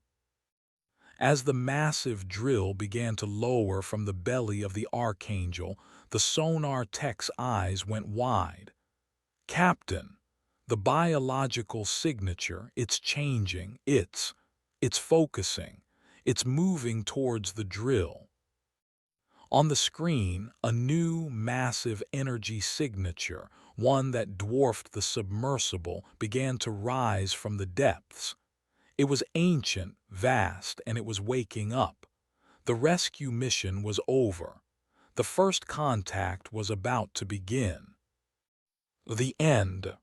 As the massive drill began to lower from the belly of the Archangel, the sonar tech's eyes went wide. "Captain, the biological signature, it's changing, it's focusing, it's moving towards the drill." On the screen, a new, massive energy signature, one that dwarfed the submersible, began to rise from the depths. It was ancient, vast, and it was waking up. The rescue mission was over. The first contact was about to begin. The end.